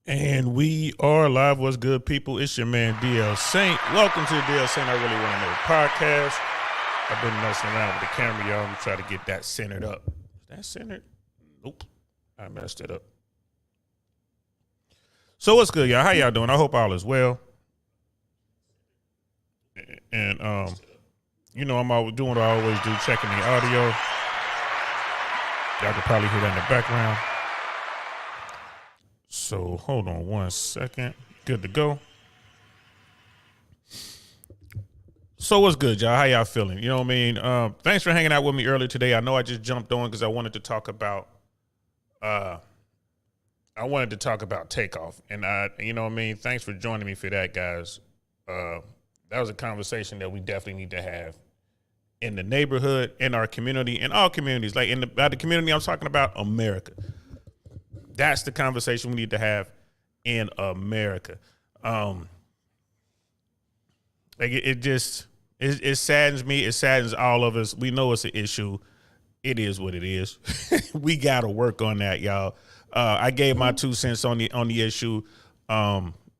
And we are live. What's good, people? It's your man, DL Saint. Welcome to the DL Saint I Really Want to Know podcast. I've been messing around with the camera, y'all. I'm try to get that centered up. Is that centered? Nope. I messed it up. So what's good, y'all? How y'all doing? I hope all is well. And, I'm always doing what I always do, checking the audio. Y'all can probably hear that in the background. So hold on one second. Good to go. So what's good, y'all? How y'all feeling? You know what I mean? Thanks for hanging out with me earlier today. I know I just jumped on because I wanted to talk about takeoff. And thanks for joining me for that, guys. That was a conversation that we definitely need to have in the neighborhood, in our community, in all communities. Like by the community, I'm talking about America. That's the conversation we need to have in America. It saddens me. It saddens all of us. We know it's an issue. It is what it is. We got to work on that, y'all. I gave my 2 cents on the issue.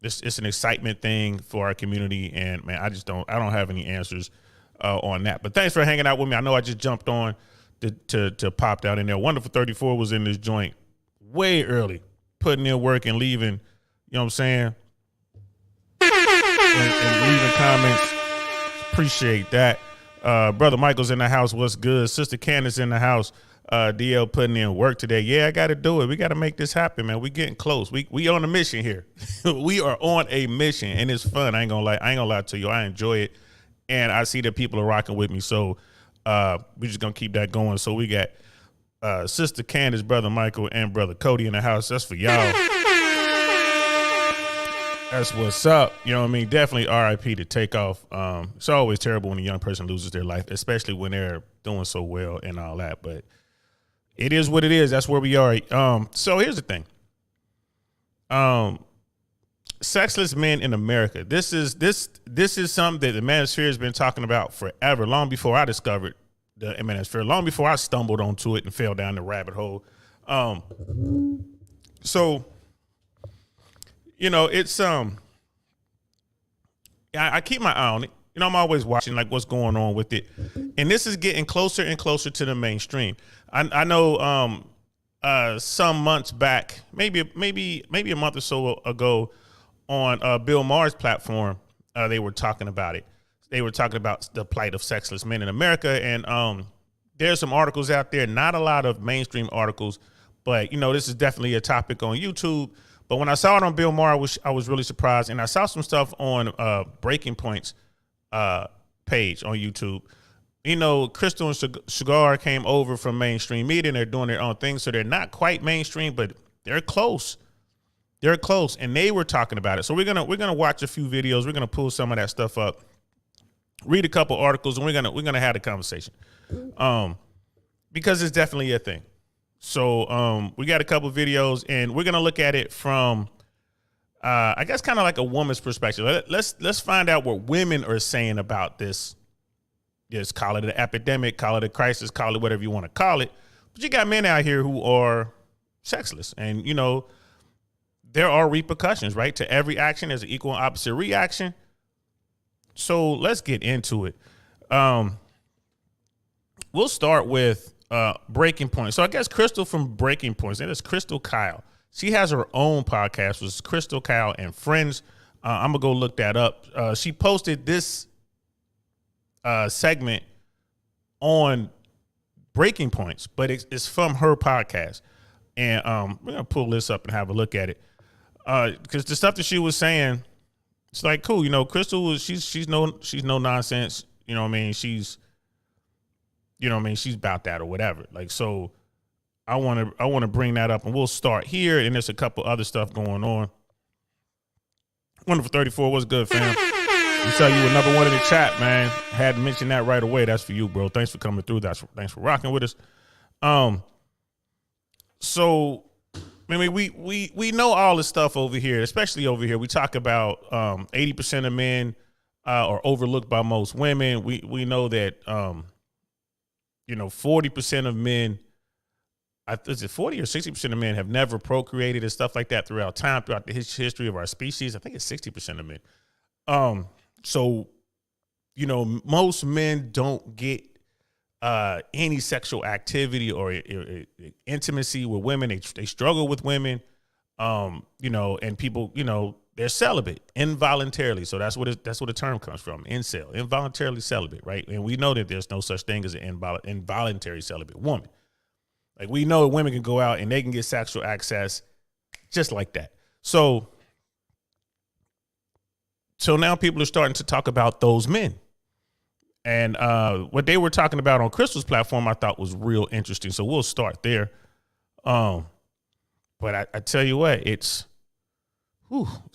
It's an excitement thing for our community, and man, I don't have any answers on that. But thanks for hanging out with me. I know I just jumped on to pop out in there. Wonderful 34 was in this joint way early, putting in work and leaving, you know what I'm saying? And leaving comments. Appreciate that. Brother Michael's in the house. What's good? Sister Candace in the house. DL putting in work today. Yeah, I got to do it. We got to make this happen, man. We getting close. We on a mission here. We are on a mission, and it's fun. I ain't gonna lie to you. I enjoy it, and I see that people are rocking with me. So we just gonna keep that going. So we got Sister Candace, Brother Michael, and Brother Cody in the house. That's for y'all. That's what's up. You know what I mean? Definitely RIP to Takeoff. It's always terrible when a young person loses their life, especially when they're doing so well and all that. But it is what it is. That's where we are. So here's the thing. Sexless men in America. This is something that the manosphere has been talking about forever, long before I discovered the manosphere, long before I stumbled onto it and fell down the rabbit hole. So it's I keep my eye on it. I'm always watching like what's going on with it, and this is getting closer and closer to the mainstream. I know some months back, maybe a month or so ago, on Bill Maher's platform, they were talking about it. They were talking about the plight of sexless men in America, and there's some articles out there, not a lot of mainstream articles, but this is definitely a topic on YouTube. But when I saw it on Bill Maher, I was really surprised, and I saw some stuff on Breaking Point's page on YouTube. Crystal and Cigar came over from mainstream media, and they're doing their own thing, so they're not quite mainstream, but they're close. They're close, and they were talking about it. So we're gonna watch a few videos. We're gonna pull some of that stuff up, read a couple articles, and we're gonna have a conversation, because it's definitely a thing. So we got a couple videos, and we're gonna look at it from I guess kind of like a woman's perspective. Let's find out what women are saying about this. Just call it an epidemic, call it a crisis, call it whatever you want to call it. But you got men out here who are sexless, and there are repercussions, right? To every action, there's an equal and opposite reaction. So let's get into it. We'll start with Breaking Point. So I guess Crystal from Breaking Points, and it's Crystal Kyle. She has her own podcast, which is Crystal Kyle and Friends. I'm gonna go look that up. She posted this segment on Breaking Points, but it's from her podcast, and we're gonna pull this up and have a look at it, because the stuff that she was saying, it's like cool. Crystal she's no nonsense. You know what I mean? She's about that or whatever. Like, so I want to bring that up, and we'll start here. And there's a couple other stuff going on. Wonderful 34, what's good, fam? We saw you were number one in the chat, man. Had to mention that right away. That's for you, bro. Thanks for coming through. Thanks for rocking with us. So I mean, we know all this stuff over here, especially over here. We talk about 80% of men are overlooked by most women. We know that 40% of men is it 40 or 60% of men have never procreated and stuff like that throughout time, throughout the history of our species. I think it's 60% of men. So, most men don't get any sexual activity or intimacy with women. They struggle with women, and people, they're celibate involuntarily. So that's what the term comes from, incel, involuntarily celibate, right? And we know that there's no such thing as an involuntary celibate woman. Like, we know women can go out and they can get sexual access just like that. So now people are starting to talk about those men. And what they were talking about on Crystal's platform, I thought was real interesting. So we'll start there. But I tell you what, it's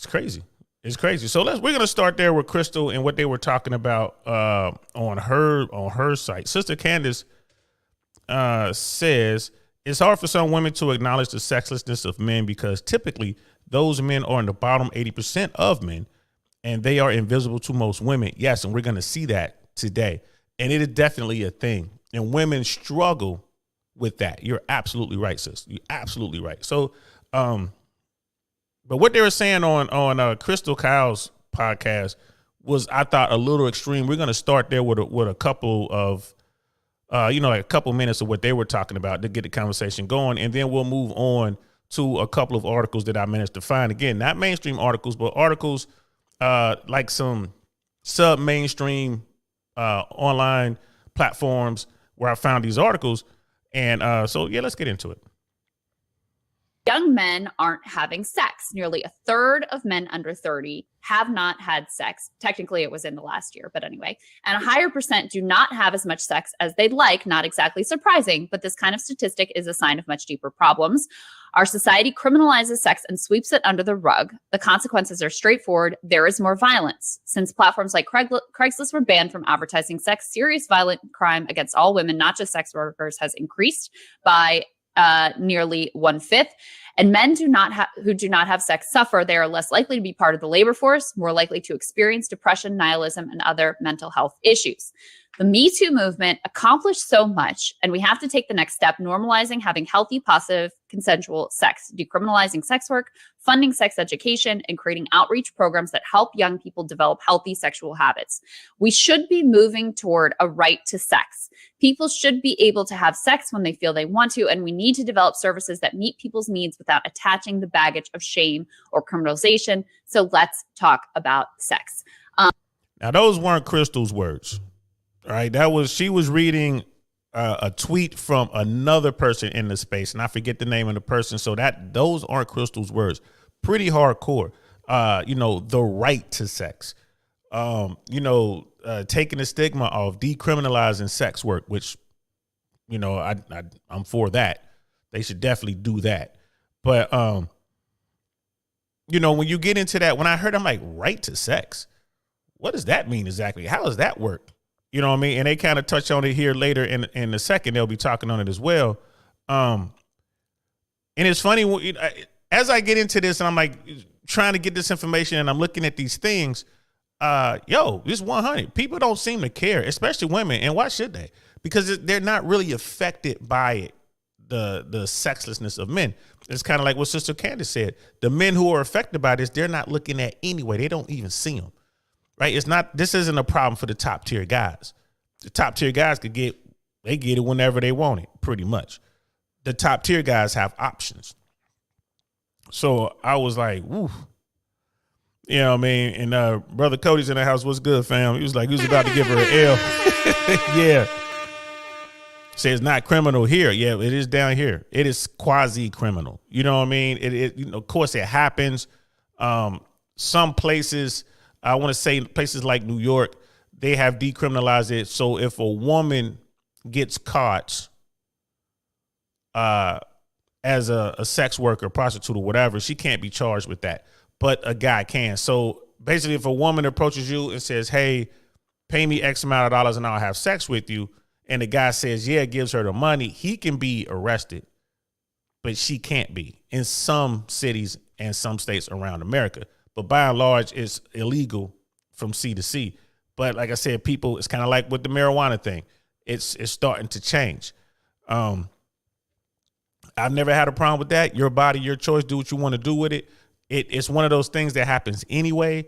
crazy. It's crazy. So we're going to start there with Crystal and what they were talking about on her site. Sister Candace says it's hard for some women to acknowledge the sexlessness of men because typically those men are in the bottom 80% of men and they are invisible to most women. Yes, and we're going to see that today. And it is definitely a thing. And women struggle with that. You're absolutely right, sis. You're absolutely right. So, but what they were saying on Crystal Kyle's podcast was, I thought, a little extreme. We're going to start there with a couple of, like a couple minutes of what they were talking about to get the conversation going. And then we'll move on to a couple of articles that I managed to find. Again, not mainstream articles, but articles like some sub-mainstream online platforms where I found these articles. And so, yeah, let's get into it. Young men aren't having sex. Nearly a third of men under 30 have not had sex. Technically, it was in the last year, but anyway. And a higher percent do not have as much sex as they'd like. Not exactly surprising, but this kind of statistic is a sign of much deeper problems. Our society criminalizes sex and sweeps it under the rug. The consequences are straightforward. There is more violence. Since platforms like Craigslist were banned from advertising sex, serious violent crime against all women, not just sex workers, has increased by nearly 1/5. And men who do not have sex suffer. They are less likely to be part of the labor force, more likely to experience depression, nihilism, and other mental health issues. The Me Too movement accomplished so much, and we have to take the next step, normalizing having healthy, positive, consensual sex, decriminalizing sex work, funding sex education, and creating outreach programs that help young people develop healthy sexual habits. We should be moving toward a right to sex. People should be able to have sex when they feel they want to, and we need to develop services that meet people's needs without attaching the baggage of shame or criminalization. So let's talk about sex. Now, those weren't Crystal's words. All right, she was reading a tweet from another person in the space, and I forget the name of the person. So those aren't Crystal's words. Pretty hardcore. The right to sex. Taking the stigma of decriminalizing sex work, which, I'm for that. They should definitely do that. But when you get into that, when I heard, I'm like, right to sex. What does that mean exactly? How does that work? You know what I mean? And they kind of touch on it here later in a second. They'll be talking on it as well. And it's funny, as I get into this and I'm like trying to get this information and I'm looking at these things, this 100. People don't seem to care, especially women. And why should they? Because they're not really affected by it, the sexlessness of men. It's kind of like what Sister Candace said. The men who are affected by this, they're not looking at anyway. They don't even see them. Right? This isn't a problem for the top tier guys. The top tier guys get it whenever they want it, pretty much. The top tier guys have options. So I was like, woo. You know what I mean? And Brother Cody's in the house. What's good, fam? He was about to give her an L. Yeah. Say it's not criminal here. Yeah, it is down here. It is quasi-criminal. You know what I mean? It of course, it happens. Some places, I want to say places like New York, they have decriminalized it. So if a woman gets caught as a sex worker, prostitute, or whatever, she can't be charged with that. But a guy can. So basically, if a woman approaches you and says, hey, pay me X amount of dollars and I'll have sex with you, and the guy says, yeah, gives her the money, he can be arrested, but she can't be in some cities and some states around America. But by and large, it's illegal from C to C. But like I said, it's kind of like with the marijuana thing. It's starting to change. I've never had a problem with that. Your body, your choice. Do what you want to do with it. It's one of those things that happens anyway.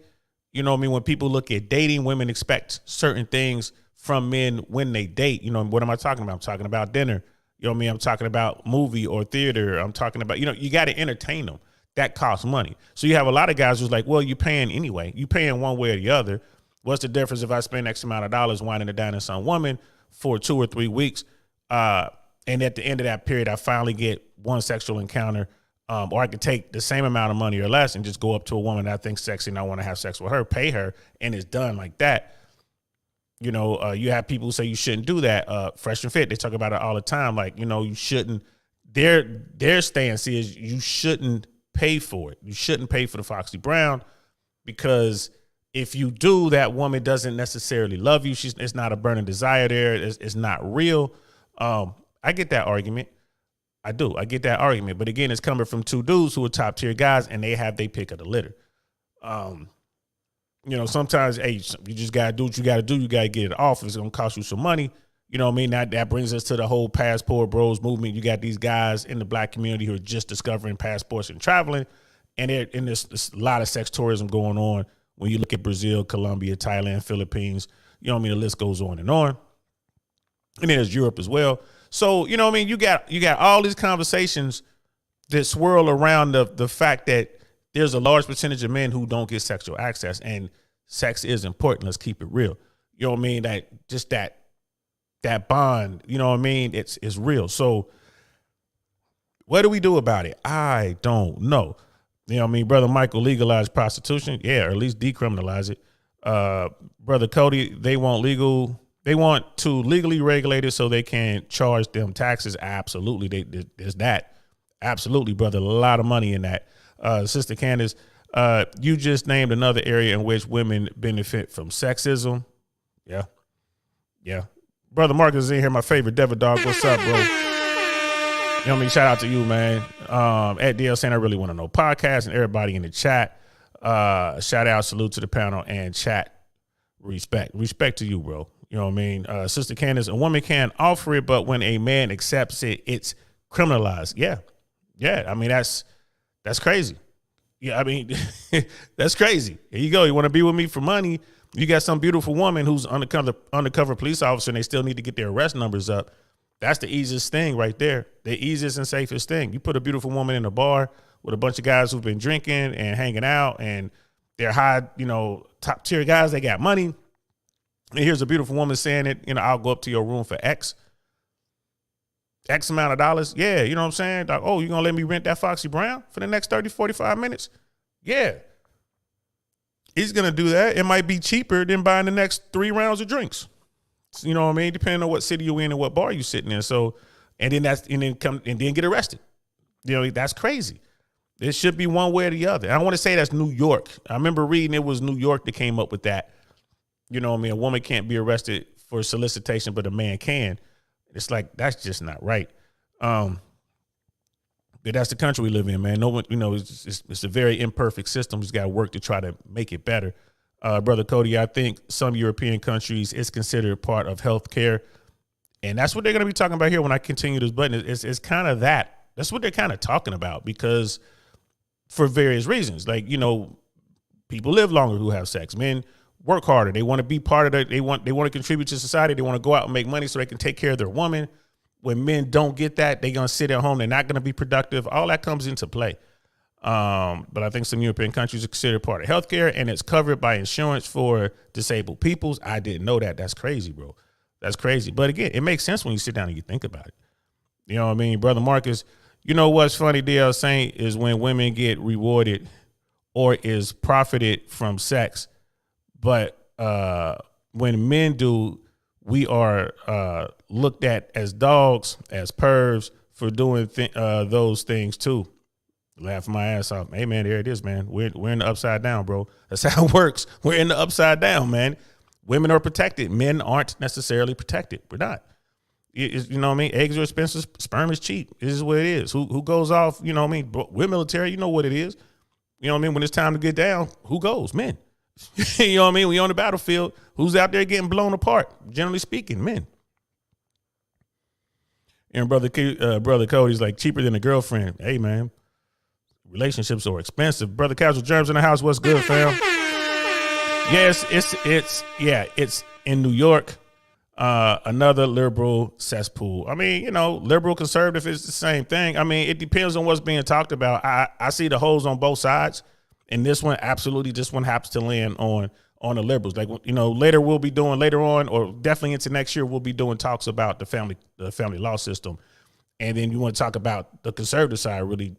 You know what I mean? When people look at dating, women expect certain things from men when they date. You know, what am I talking about? I'm talking about dinner. You know what I mean? I'm talking about movie or theater. I'm talking about, you got to entertain them. That costs money. So you have a lot of guys who's like, well, you're paying anyway. You paying one way or the other. What's the difference if I spend X amount of dollars whining and dining some woman for 2 or 3 weeks? And at the end of that period, I finally get one sexual encounter, or I could take the same amount of money or less and just go up to a woman that I think sexy and I want to have sex with her, pay her, and it's done like that. You know, you have people who say you shouldn't do that. Fresh and Fit, they talk about it all the time. Like, you shouldn't. Their stance is you shouldn't pay for it. You shouldn't pay for the Foxy Brown, because if you do, that woman doesn't necessarily love you. It's not a burning desire there. It's not real. I get that argument. I do. I get that argument. But again, it's coming from two dudes who are top tier guys, and they have their pick of the litter. Sometimes, hey, you just got to do what you got to do. You got to get it off. It's going to cost you some money. You know what I mean? That brings us to the whole passport bros movement. You got these guys in the black community who are just discovering passports and traveling. And there's a lot of sex tourism going on when you look at Brazil, Colombia, Thailand, Philippines. You know what I mean? The list goes on. And then there's Europe as well. So, you know what I mean? You got all these conversations that swirl around the fact that there's a large percentage of men who don't get sexual access, and sex is important. Let's keep it real. You know what I mean? That bond, you know what I mean? It's real. So what do we do about it? I don't know. You know what I mean? Brother Michael legalized prostitution. Yeah, or at least decriminalize it. Brother Cody, they want to legally regulate it so they can charge them taxes. Absolutely. There's that. Absolutely, brother. A lot of money in that. Sister Candace, you just named another area in which women benefit from sexism. Yeah. Brother Marcus is in here, my favorite Devil Dog. What's up, bro? You know what I mean? Shout out to you, man. At DL saying I really want to know podcast, and everybody in the chat. Shout out, salute to the panel and chat. Respect to you, bro. You know what I mean? Sister Candace, a woman can offer it, but when a man accepts it, it's criminalized. Yeah. I mean, that's crazy. Yeah, I mean, that's crazy. Here you go. You want to be with me for money? You got some beautiful woman who's undercover police officer, and they still need to get their arrest numbers up. That's the easiest thing right there. The easiest and safest thing. You put a beautiful woman in a bar with a bunch of guys who've been drinking and hanging out, and they're high, top tier guys. They got money. And here's a beautiful woman saying it, I'll go up to your room for X amount of dollars. Yeah, you know what I'm saying? Like, oh, you going to let me rent that Foxy Brown for the next 30, 45 minutes? Yeah. He's going to do that. It might be cheaper than buying the next 3 rounds of drinks. You know what I mean? Depending on what city you're in and what bar you're sitting in. So, and then get arrested. That's crazy. It should be one way or the other. I want to say that's New York. I remember reading it was New York that came up with that. You know what I mean? A woman can't be arrested for solicitation, but a man can. It's like, that's just not right. But that's the country we live in, man. No one, it's a very imperfect system. We've got to work to try to make it better. Brother Cody, I think some European countries it's considered part of healthcare. And that's what they're going to be talking about here when I continue this button. It's kind of that. That's what they're kind of talking about, because for various reasons, like, people live longer who have sex. Men work harder. They want to be part of it. They want to contribute to society. They want to go out and make money so they can take care of their woman. When men don't get that, they're going to sit at home. They're not going to be productive. All that comes into play. But I think some European countries are considered part of healthcare, and it's covered by insurance for disabled peoples. I didn't know that. That's crazy, bro. That's crazy. But again, it makes sense when you sit down and you think about it. You know what I mean? Brother Marcus, you know what's funny, DL Saint, is when women get rewarded or is profited from sex. But when men do, we are looked at as dogs, as pervs for doing those things too. Laugh my ass off. Hey, man, there it is, man. We're in the upside down, bro. That's how it works. We're in the upside down, man. Women are protected. Men aren't necessarily protected. We're not. You know what I mean? Eggs are expensive. Sperm is cheap. This is what it is. Who goes off? You know what I mean? We're military. You know what it is. You know what I mean? When it's time to get down, who goes? Men. You know what I mean? We on the battlefield. Who's out there getting blown apart? Generally speaking, men. And brother Cody's like, cheaper than a girlfriend. Hey, man, relationships are expensive. Brother Casual Germs in the house. What's good, fam? Yes, it's in New York. Another liberal cesspool. I mean, liberal conservative is the same thing. I mean, it depends on what's being talked about. I see the holes on both sides, and this one happens to land on the liberals. Like, later on, or definitely into next year, we'll be doing talks about the family law system, and then you want to talk about the conservative side really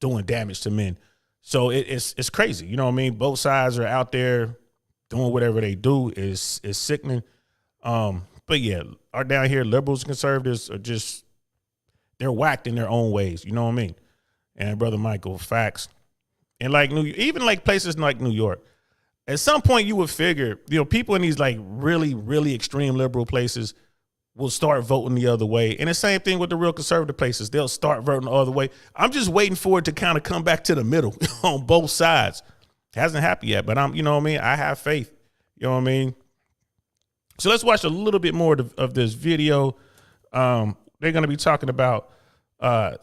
doing damage to men. So it's crazy. You know what I mean? Both sides are out there doing whatever they do. Is sickening. But yeah, down here, liberals and conservatives are they're whacked in their own ways. You know what I mean? And brother Michael, facts. And even places like New York, at some point you would figure, people in these like really, really extreme liberal places will start voting the other way. And the same thing with the real conservative places. They'll start voting the other way. I'm just waiting for it to kind of come back to the middle on both sides. It hasn't happened yet, but you know what I mean? I have faith. You know what I mean? So let's watch a little bit more of this video. They're going to be talking about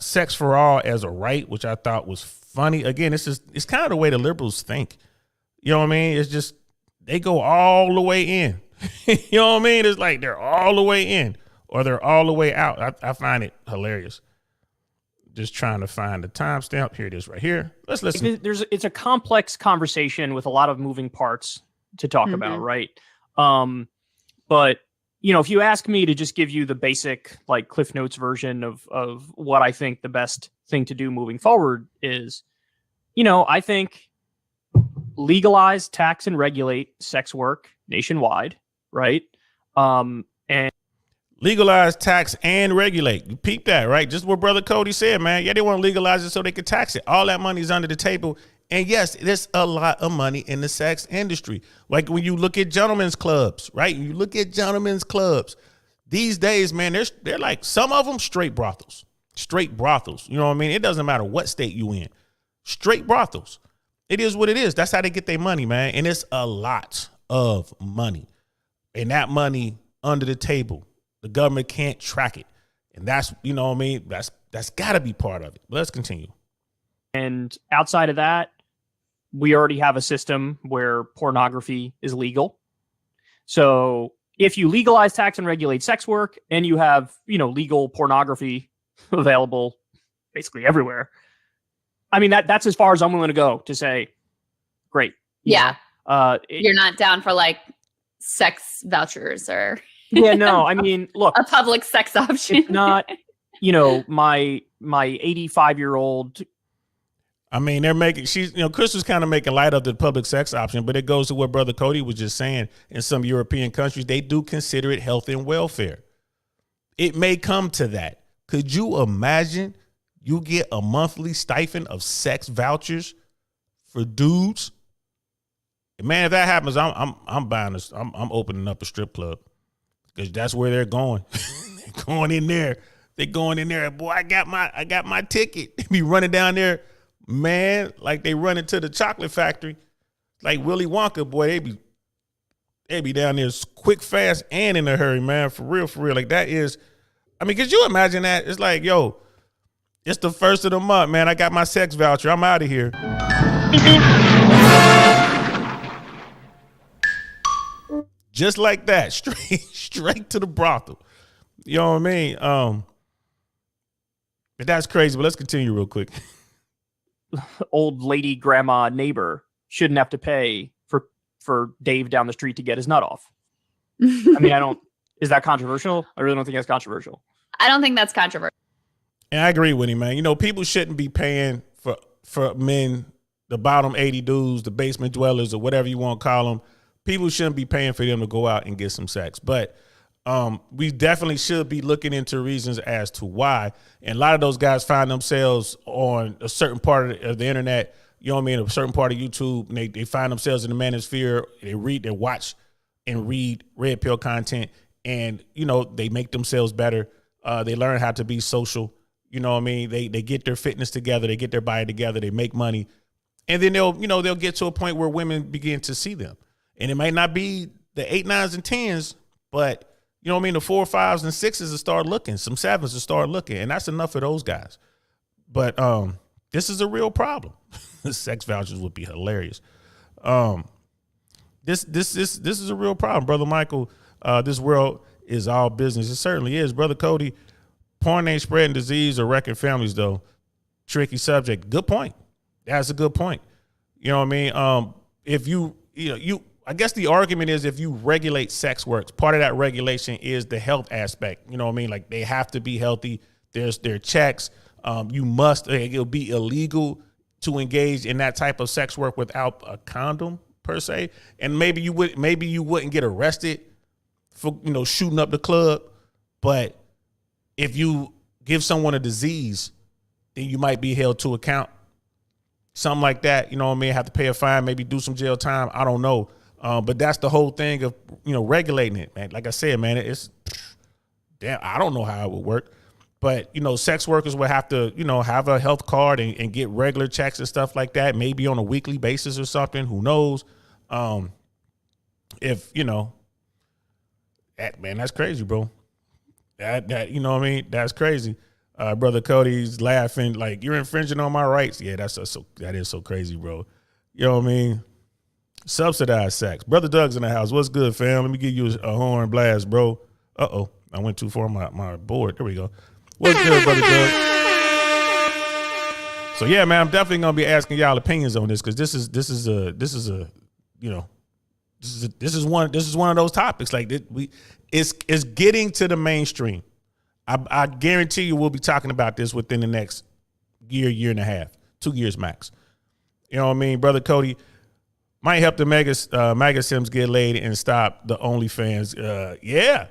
sex for all as a right, which I thought was funny. Again, it's kind of the way the liberals think. You know what I mean? It's just they go all the way in. You know what I mean? It's like they're all the way in or they're all the way out. I find it hilarious. Just trying to find the timestamp. Here it is right here. Let's listen. It's a complex conversation with a lot of moving parts to talk about, right? But, if you ask me to just give you the basic like Cliff Notes version of what I think the best thing to do moving forward is, I think legalize, tax, and regulate sex work nationwide, right? And legalize, tax, and regulate. You peep that, right? Just what Brother Cody said, man. Yeah, they want to legalize it so they can tax it. All that money is under the table. And yes, there's a lot of money in the sex industry. Like when you look at gentlemen's clubs, right? You look at gentlemen's clubs these days, man, they're like some of them straight brothels. You know what I mean? It doesn't matter what state you in. Straight brothels. It is what it is. That's how they get their money, man. And it's a lot of money. And that money under the table, the government can't track it. And that's, you know what I mean? That's got to be part of it. But let's continue. And outside of that, we already have a system where pornography is legal. So if you legalize, tax, and regulate sex work, and you have, legal pornography available basically everywhere, I mean, that's as far as I'm willing to go to say, great. Yeah. You're not down for like sex vouchers or yeah, no, I mean, look, a public sex option. It's not, my 85-year-old. I mean, Chris was kind of making light of the public sex option, but it goes to what Brother Cody was just saying. In some European countries, they do consider it health and welfare. It may come to that. Could you imagine you get a monthly stipend of sex vouchers for dudes? Man, if that happens, I'm buying this. I'm opening up a strip club because that's where they're going. They're going in there. They're going in there. Boy, I got my ticket. They be running down there. Man, like they run into the chocolate factory, like Willy Wonka, boy, they be down there quick, fast, and in a hurry, man. For real. Like that is, I mean, could you imagine that? It's like, yo, it's the first of the month, man. I got my sex voucher. I'm out of here. Just like that, straight to the brothel. You know what I mean? But that's crazy. But let's continue real quick. Old lady grandma neighbor shouldn't have to pay for Dave down the street to get his nut off. I mean, is that controversial? I really don't think that's controversial. I don't think that's controversial. And I agree with him, man. People shouldn't be paying for men, the bottom 80 dudes, the basement dwellers, or whatever you want to call them. People shouldn't be paying for them to go out and get some sex. But we definitely should be looking into reasons as to why. And a lot of those guys find themselves on a certain part of the internet, you know what I mean, a certain part of YouTube, and they find themselves in the manosphere. They watch and read red pill content, and, they make themselves better. They learn how to be social. You know what I mean? They get their fitness together. They get their body together. They make money. And then they'll get to a point where women begin to see them. And it might not be the 8, 9s, and 10s, but You know what I mean? The 4, 5s, and 6s will start looking. Some 7s will start looking, and that's enough for those guys. But this is a real problem. Sex vouchers would be hilarious. This is a real problem, Brother Michael. This world is all business. It certainly is. Brother Cody, porn ain't spreading disease or wrecking families, though. Tricky subject. Good point. That's a good point. You know what I mean? If I guess the argument is if you regulate sex works, part of that regulation is the health aspect. You know what I mean? Like they have to be healthy. There's their checks. It'll be illegal to engage in that type of sex work without a condom per se. And maybe you wouldn't get arrested for, shooting up the club. But if you give someone a disease, then you might be held to account. Something like that, you know what I mean? Have to pay a fine, maybe do some jail time. I don't know. But that's the whole thing of, regulating it, man. Like I said, man, it's damn, I don't know how it would work. But, sex workers would have to, have a health card and get regular checks and stuff like that, maybe on a weekly basis or something. Who knows? That's crazy, bro. That you know what I mean? That's crazy. Brother Cody's laughing like, you're infringing on my rights. Yeah, that is so crazy, bro. You know what I mean? Subsidized sex. Brother Doug's in the house. What's good, fam? Let me give you a horn blast, bro. Uh-oh. I went too far on my board. There we go. What's good, Brother Doug? So yeah, man, I'm definitely gonna be asking y'all opinions on this because this is one of those topics. Like it's getting to the mainstream. I guarantee you we'll be talking about this within the next year and a half, 2 years max. You know what I mean, Brother Cody? Might help the MAGA Sims get laid and stop the OnlyFans.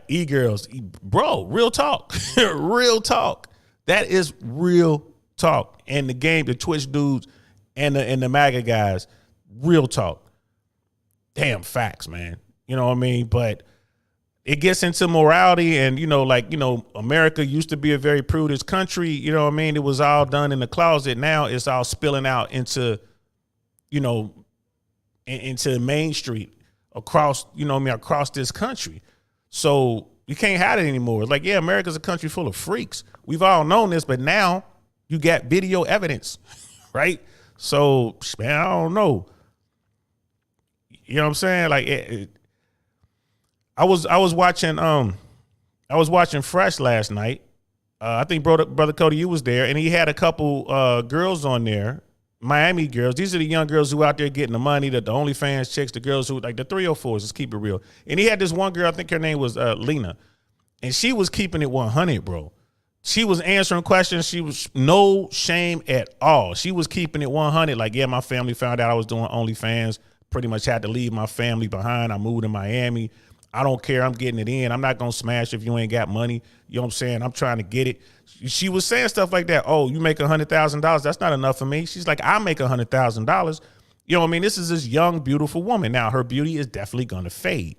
E-girls. Bro, real talk. Real talk. That is real talk. And the game, the Twitch dudes and the MAGA guys, real talk. Damn facts, man. You know what I mean? But it gets into morality and, America used to be a very prudish country. You know what I mean? It was all done in the closet. Now it's all spilling out into, into Main Street across this country. So you can't hide it anymore. It's like, yeah, America's a country full of freaks. We've all known this, but now you got video evidence, right? So, man, I don't know. You know what I'm saying? Like, I was watching Fresh last night. I think Brother Cody, you was there, and he had a couple girls on there. Miami girls. These are the young girls who out there getting the money, the OnlyFans chicks, the girls who like the 304s, let's keep it real. And he had this one girl, I think her name was Lena. And she was keeping it 100, bro. She was answering questions. She was no shame at all. She was keeping it 100. Like, yeah, my family found out I was doing OnlyFans. Pretty much had to leave my family behind. I moved to Miami. I don't care. I'm getting it in. I'm not going to smash if you ain't got money. You know what I'm saying? I'm trying to get it. She was saying stuff like that. Oh, you make $100,000. That's not enough for me. She's like, I make $100,000. You know what I mean? This is this young, beautiful woman. Now, her beauty is definitely going to fade.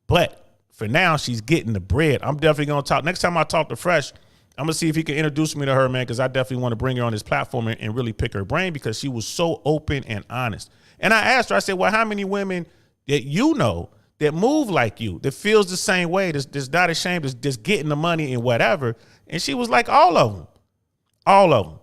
But for now, she's getting the bread. I'm definitely going to talk. Next time I talk to Fresh, I'm going to see if he can introduce me to her, man, because I definitely want to bring her on this platform and really pick her brain because she was so open and honest. And I asked her, I said, well, how many women that you know that move like you, that feels the same way, that's not ashamed, that's just getting the money and whatever? And she was like, all of them. All of them.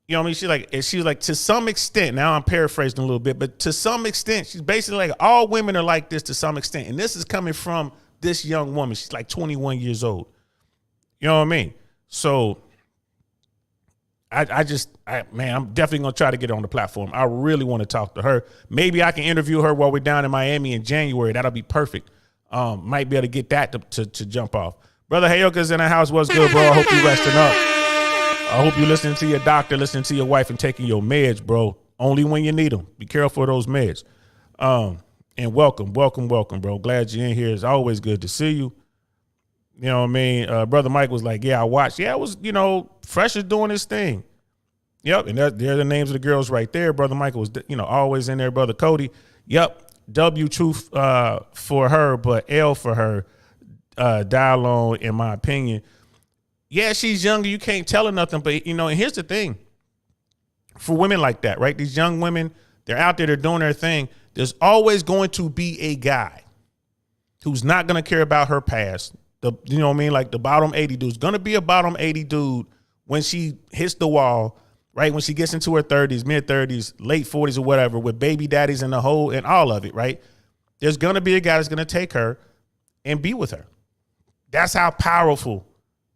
You know what I mean? She was like, to some extent, now I'm paraphrasing a little bit, but to some extent, she's basically like, all women are like this to some extent. And this is coming from this young woman. She's like 21 years old. You know what I mean? So I'm definitely going to try to get her on the platform. I really want to talk to her. Maybe I can interview her while we're down in Miami in January. That'll be perfect. Might be able to get that to jump off. Brother Hayoka's in the house. What's good, bro? I hope you're resting up. I hope you're listening to your doctor, listening to your wife, and taking your meds, bro. Only when you need them. Be careful of those meds. And welcome, bro. Glad you're in here. It's always good to see you. You know what I mean? Brother Mike was like, yeah, I watched. Yeah, it was, Fresh is doing his thing. Yep, and they're the names of the girls right there. Brother Michael was, always in there. Brother Cody, yep, W truth for her, but L for her. Dial on, in my opinion. Yeah, she's younger. You can't tell her nothing, but and here's the thing. For women like that, right? These young women, they're out there, they're doing their thing. There's always going to be a guy who's not going to care about her past. You know what I mean? Like the bottom 80 dude's going to be a bottom 80 dude when she hits the wall, right? When she gets into her 30s, mid 30s, late 40s or whatever, with baby daddies and the whole and all of it, right? There's going to be a guy that's going to take her and be with her. That's how powerful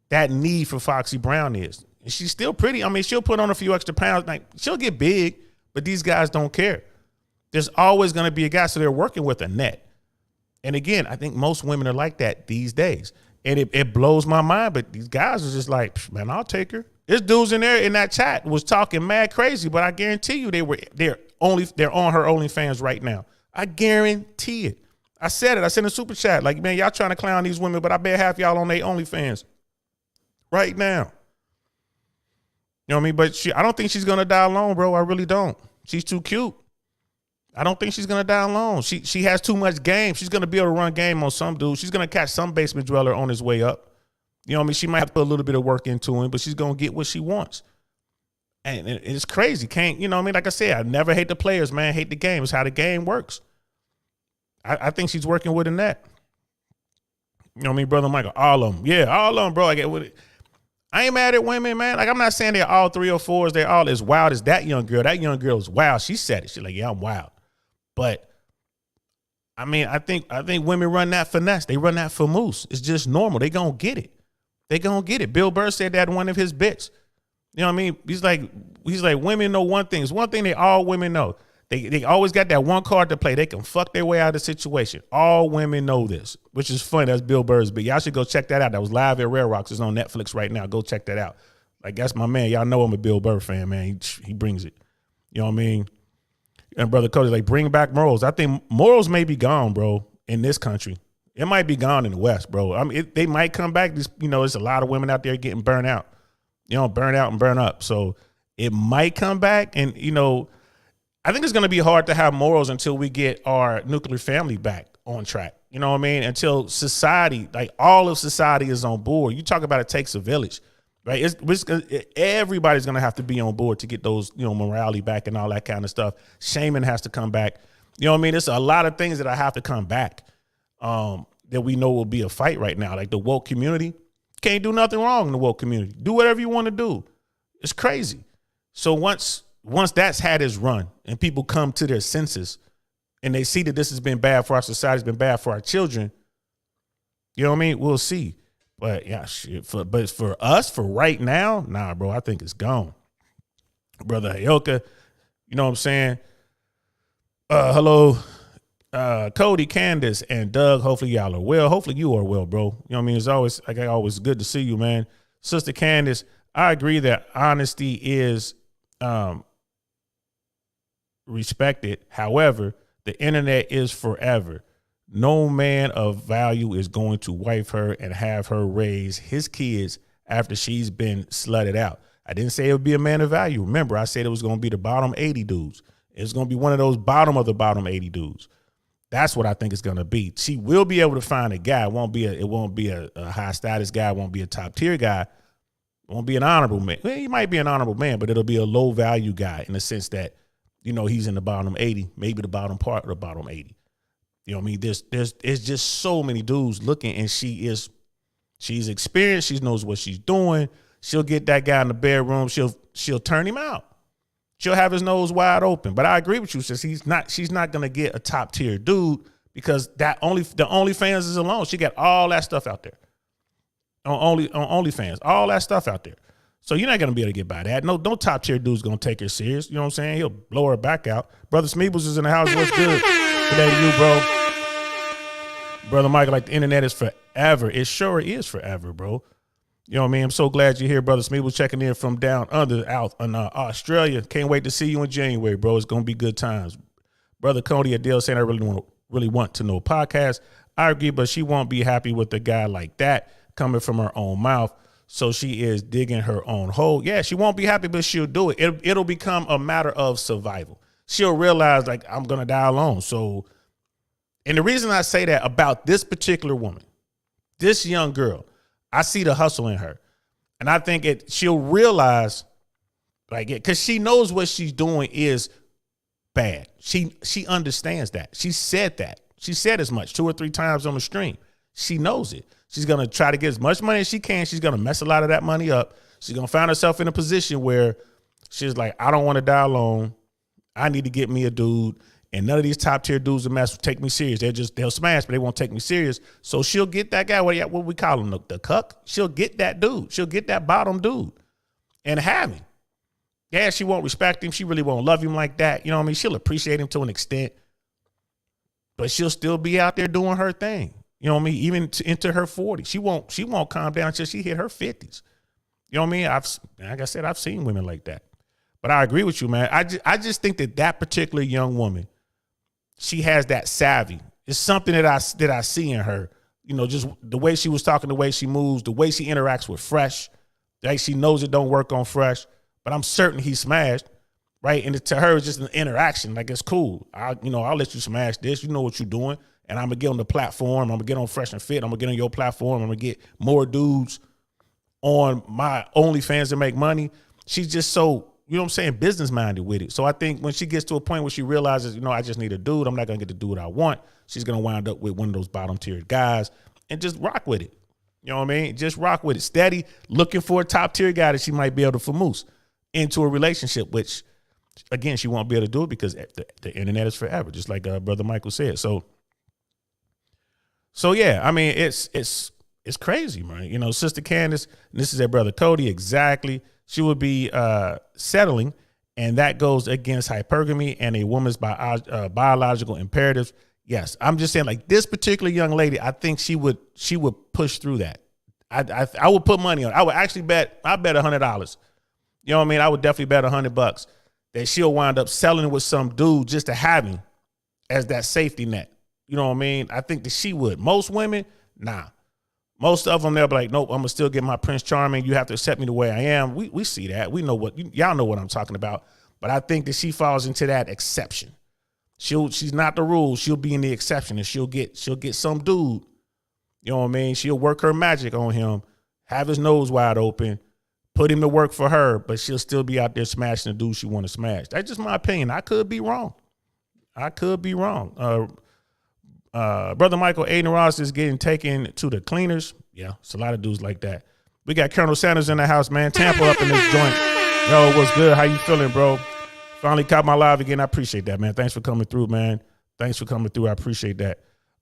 that need for Foxy Brown is. And she's still pretty. I mean, she'll put on a few extra pounds. Like, she'll get big, but these guys don't care. There's always going to be a guy, so they're working with a net. And again, I think most women are like that these days. And it blows my mind, but these guys are just like, man, I'll take her. There's dudes in there in that chat was talking mad crazy, but I guarantee you they're on her OnlyFans right now. I guarantee it. I said it. I sent a super chat. Like, man, y'all trying to clown these women, but I bet half y'all on their OnlyFans right now. You know what I mean? But I don't think she's going to die alone, bro. I really don't. She's too cute. I don't think she's going to die alone. She has too much game. She's going to be able to run game on some dude. She's going to catch some basement dweller on his way up. You know what I mean? She might have to put a little bit of work into him, but she's going to get what she wants. And it's crazy. You know what I mean? Like I said, I never hate the players, man. I hate the game. It's how the game works. I think she's working with a net. You know what I mean, Brother Michael? All of them. Yeah, all of them, bro. I get with it. I ain't mad at women, man. Like, I'm not saying they're all 3 or 4s. They're all as wild as that young girl. That young girl is wild. She said it. She's like, yeah, I'm wild. But I mean, I think women run that finesse. They run that for moose. It's just normal. They gonna get it. They gonna get it. Bill Burr said that in one of his bits. You know what I mean? He's like, women know one thing. It's one thing that all women know. They always got that one card to play. They can fuck their way out of the situation. All women know this, which is funny. That's Bill Burr's bit. Y'all should go check that out. That was live at Rare Rocks. It's on Netflix right now. Go check that out. Like, that's my man. Y'all know I'm a Bill Burr fan, man. He brings it. You know what I mean? And Brother Cody, like, bring back morals. I think morals may be gone, bro, in this country. It might be gone in the West, bro. I mean, they might come back. There's a lot of women out there getting burnt out. Burn out and burn up. So it might come back. And, I think it's going to be hard to have morals until we get our nuclear family back on track. You know what I mean? Until society, like all of society is on board. You talk about it takes a village, right? Everybody's going to have to be on board to get those, morality back and all that kind of stuff. Shaming has to come back. You know what I mean? There's a lot of things that I have to come back that we know will be a fight right now. Like the woke community. Can't do nothing wrong in the woke community. Do whatever you want to do. It's crazy. So once that's had its run and people come to their senses and they see that this has been bad for our society, it's been bad for our children, you know what I mean? We'll see. But yeah, shit. But for us, for right now, nah, bro, I think it's gone. Brother Ayoka, you know what I'm saying? Hello, Cody, Candace, and Doug. Hopefully y'all are well. Hopefully you are well, bro. You know what I mean? It's always good to see you, man. Sister Candace, I agree that honesty is respected. However, the internet is forever. No man of value is going to wife her and have her raise his kids after she's been slutted out. I didn't say it would be a man of value. Remember, I said it was going to be the bottom 80 dudes. It's going to be one of those bottom of the bottom 80 dudes. That's what I think it's going to be. She will be able to find a guy. It won't be a high status guy. It won't be a top tier guy. It won't be an honorable man. Well, he might be an honorable man, but it'll be a low value guy in the sense that, he's in the bottom 80, maybe the bottom part of the bottom 80. You know what I mean? It's just so many dudes looking, and she's experienced. She knows what she's doing. She'll get that guy in the bedroom. She'll turn him out. She'll have his nose wide open. But I agree with you, sis. She's not gonna get a top tier dude because the OnlyFans is alone. She got all that stuff out there on OnlyFans, all that stuff out there. So you're not gonna be able to get by that. No top tier dude's gonna take her serious. You know what I'm saying? He'll blow her back out. Brother Smeebles is in the house. What's good? Today to you, bro. Brother Michael, like the internet is forever. It sure is forever, bro. You know what I mean? I'm so glad you're here, Brother Smeebles, checking in from down under out in Australia. Can't wait to see you in January, bro. It's gonna be good times. Brother Cody Adele saying I really want to know podcast. I agree, but she won't be happy with a guy like that coming from her own mouth. So she is digging her own hole. Yeah, she won't be happy, but she'll do it. It'll become a matter of survival. She'll realize, like, I'm going to die alone. So, and the reason I say that about this particular woman, this young girl, I see the hustle in her. And I think she'll realize, like, because she knows what she's doing is bad. She understands that. She said that. She said as much 2 or 3 times on the stream. She knows it. She's going to try to get as much money as she can. She's going to mess a lot of that money up. She's going to find herself in a position where she's like, I don't want to die alone. I need to get me a dude. And none of these top tier dudes will take me serious. They'll smash, but they won't take me serious. So she'll get that guy. What we call him, the cuck. She'll get that dude. She'll get that bottom dude and have him. Yeah, she won't respect him. She really won't love him like that. You know what I mean? She'll appreciate him to an extent, but she'll still be out there doing her thing. You know what I mean? Even into her 40s. She won't calm down until she hit her 50s. You know what I mean? Like I said, I've seen women like that. But I agree with you, man. I just think that particular young woman, she has that savvy. It's something that I see in her. You know, just the way she was talking, the way she moves, the way she interacts with Fresh. Like she knows it don't work on Fresh, but I'm certain he smashed, right? And to her, it's just an interaction. Like, it's cool. I'll let you smash this. You know what you're doing. And I'm going to get on the platform. I'm going to get on Fresh and Fit. I'm going to get on your platform. I'm going to get more dudes on my OnlyFans to make money. She's just so, you know what I'm saying, business-minded with it. So I think when she gets to a point where she realizes, I just need a dude, I'm not going to get to do what I want, she's going to wind up with one of those bottom-tier guys and just rock with it. You know what I mean? Just rock with it. Steady, looking for a top-tier guy that she might be able to famoose into a relationship, which, again, she won't be able to do it because the internet is forever, just like Brother Michael said. So yeah, I mean, it's crazy, man. Sister Candace, and this is their brother Cody, exactly. She would be settling, and that goes against hypergamy and a woman's biological imperatives. Yes, I'm just saying, like, this particular young lady, I think she would push through that. I would put money on it. I would actually bet $100. You know what I mean? I would definitely bet $100 that she'll wind up selling with some dude just to have him as that safety net. You know what I mean? I think that she would. Most women, nah. Most of them, they'll be like, nope, I'm going to still get my Prince Charming. You have to accept me the way I am. We see that. We know y'all know what I'm talking about. But I think that she falls into that exception. She's not the rule. She'll be in the exception, and she'll get some dude. You know what I mean? She'll work her magic on him, have his nose wide open, put him to work for her, but she'll still be out there smashing the dude she want to smash. That's just my opinion. I could be wrong. Brother Michael, Aiden Ross is getting taken to the cleaners. Yeah, it's a lot of dudes like that. We got Colonel Sanders in the house, man. Tampa up in this joint. Yo, what's good? How you feeling, bro? Finally caught my live again. I appreciate that, man. Thanks for coming through, man. I appreciate that.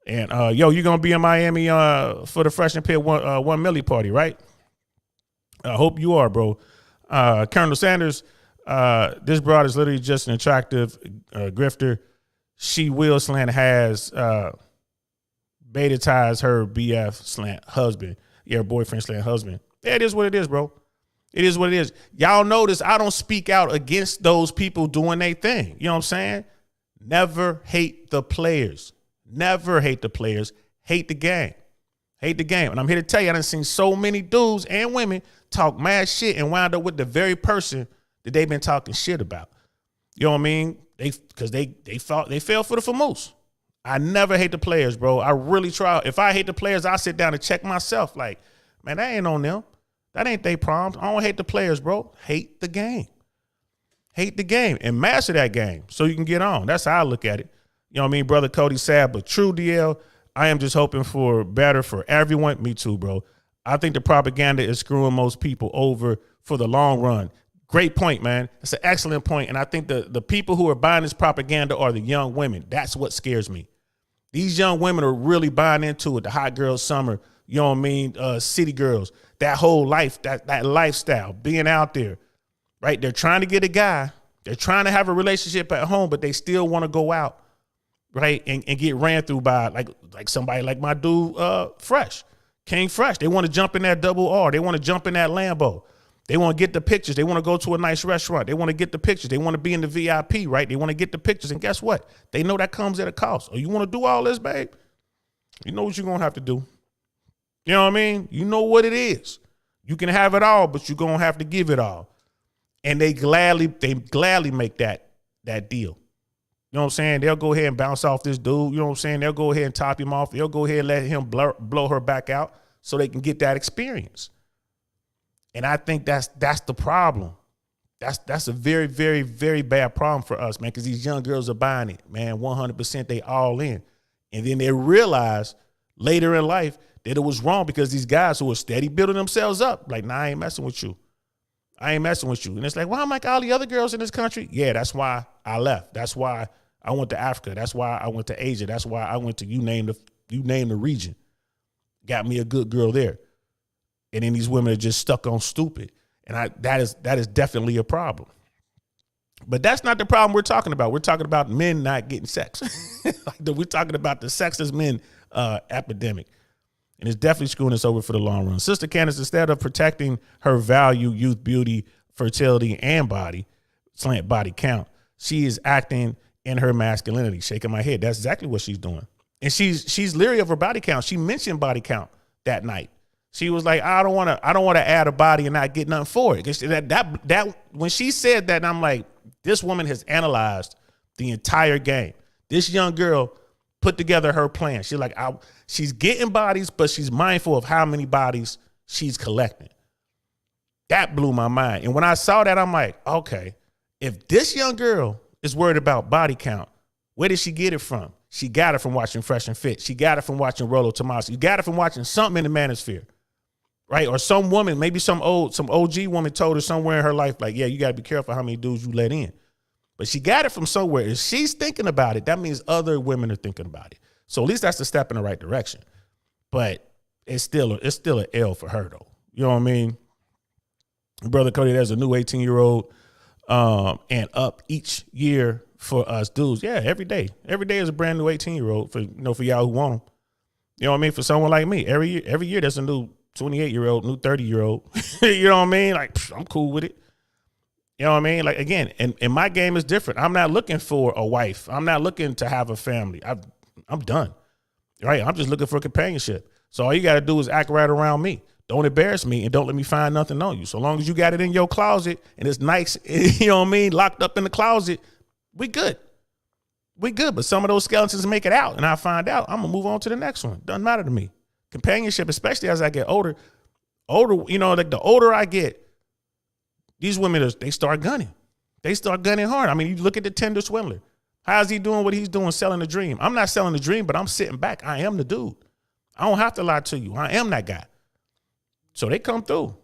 And you're gonna be in Miami for the Fresh and Pit 1 milli party, right? I hope you are, bro. Colonel Sanders, this broad is literally just an attractive grifter. She will slant has beta ties her BF slant husband. Yeah, boyfriend slant husband. Yeah, it is what it is, bro. It is what it is. Y'all notice I don't speak out against those people doing their thing. You know what I'm saying? Never hate the players. Never hate the players. Hate the game. Hate the game. And I'm here to tell you, I done seen so many dudes and women talk mad shit and wind up with the very person that they've been talking shit about. You know what I mean? Because they fell for the famous. I never hate the players, bro. I really try. If I hate the players, I sit down and check myself. Like, man, that ain't on them. That ain't they problems. I don't hate the players, bro. Hate the game. Hate the game and master that game so you can get on. That's how I look at it. You know what I mean? Brother Cody, sad but true, DL. I am just hoping for better for everyone. Me too, bro. I think the propaganda is screwing most people over for the long run. Great point, man. That's an excellent point. And I think the people who are buying this propaganda are the young women. That's what scares me. These young women are really buying into it. The hot girl summer, you know what I mean? City girls, that whole life, that lifestyle, being out there, right? They're trying to get a guy. They're trying to have a relationship at home, but they still want to go out, right? And get ran through by like somebody like my dude, Fresh, King Fresh. They want to jump in that double R. They want to jump in that Lambo. They want to get the pictures. They want to go to a nice restaurant. They want to get the pictures. They want to be in the VIP, right? They want to get the pictures. And guess what? They know that comes at a cost. Oh, you want to do all this, babe? You know what you're going to have to do. You know what I mean? You know what it is. You can have it all, but you're going to have to give it all. And they gladly make that deal. You know what I'm saying? They'll go ahead and bounce off this dude. You know what I'm saying? They'll go ahead and top him off. They'll go ahead and let him blow her back out so they can get that experience. And I think that's the problem. That's a very, very, very bad problem for us, man, because these young girls are buying it, man. 100% they all in. And then they realize later in life that it was wrong because these guys who were steady building themselves up, like, nah, I ain't messing with you. I ain't messing with you. And it's like, well, I'm like all the other girls in this country. Yeah, that's why I left. That's why I went to Africa. That's why I went to Asia. That's why I went to you name the region. Got me a good girl there. And then these women are just stuck on stupid. And that is definitely a problem. But that's not the problem we're talking about. We're talking about men not getting sex. We're talking about the sexless men epidemic. And it's definitely screwing us over for the long run. Sister Candace, instead of protecting her value, youth, beauty, fertility, and slant body count, she is acting in her masculinity, shaking my head. That's exactly what she's doing. And she's leery of her body count. She mentioned body count that night. She was like, I don't want to add a body and not get nothing for it. That when she said that, I'm like, this woman has analyzed the entire game. This young girl put together her plan. She's like, she's getting bodies, but she's mindful of how many bodies she's collecting. That blew my mind. And when I saw that, I'm like, okay, if this young girl is worried about body count, where did she get it from? She got it from watching Fresh and Fit. She got it from watching Rollo Tomasi. You got it from watching something in the manosphere, right? Or some woman, maybe some OG woman told her somewhere in her life, like, yeah, you got to be careful how many dudes you let in. But she got it from somewhere. If she's thinking about it, that means other women are thinking about it. So at least that's a step in the right direction. But it's still an L for her, though. You know what I mean? Brother Cody, there's a new 18-year-old and up each year for us dudes. Yeah, every day. Every day is a brand new 18-year-old for y'all who want them. You know what I mean? For someone like me, every year there's a new 28-year-old, new 30-year-old. You know what I mean? Like, I'm cool with it. You know what I mean? Like, again, and my game is different. I'm not looking for a wife. I'm not looking to have a family. I'm done. Right? I'm just looking for companionship. So all you got to do is act right around me. Don't embarrass me and don't let me find nothing on you. So long as you got it in your closet and it's nice, you know what I mean, locked up in the closet, we good. We good. But some of those skeletons make it out and I find out, I'm going to move on to the next one. Doesn't matter to me. Companionship, especially as I get older, you know, like the older I get, these women, they start gunning. They start gunning hard. I mean, you look at the Tinder swindler. How's he doing what he's doing, selling the dream? I'm not selling the dream, but I'm sitting back. I am the dude. I don't have to lie to you. I am that guy. So they come through.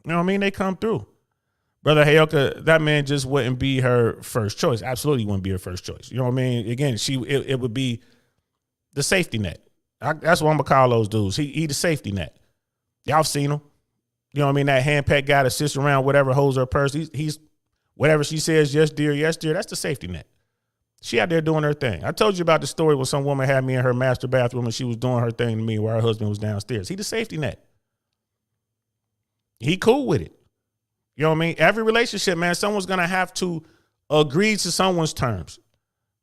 You know what I mean? They come through. Brother Hayoka, that man just wouldn't be her first choice. Absolutely wouldn't be her first choice. You know what I mean? Again, it would be the safety net. That's what I'm going to call those dudes. He the safety net. Y'all seen him. You know what I mean? That hand-packed guy that sits around, whatever, holds her purse. He's whatever she says, yes, dear, that's the safety net. She out there doing her thing. I told you about the story when some woman had me in her master bathroom and she was doing her thing to me while her husband was downstairs. He the safety net. He cool with it. You know what I mean? Every relationship, man, someone's going to have to agree to someone's terms,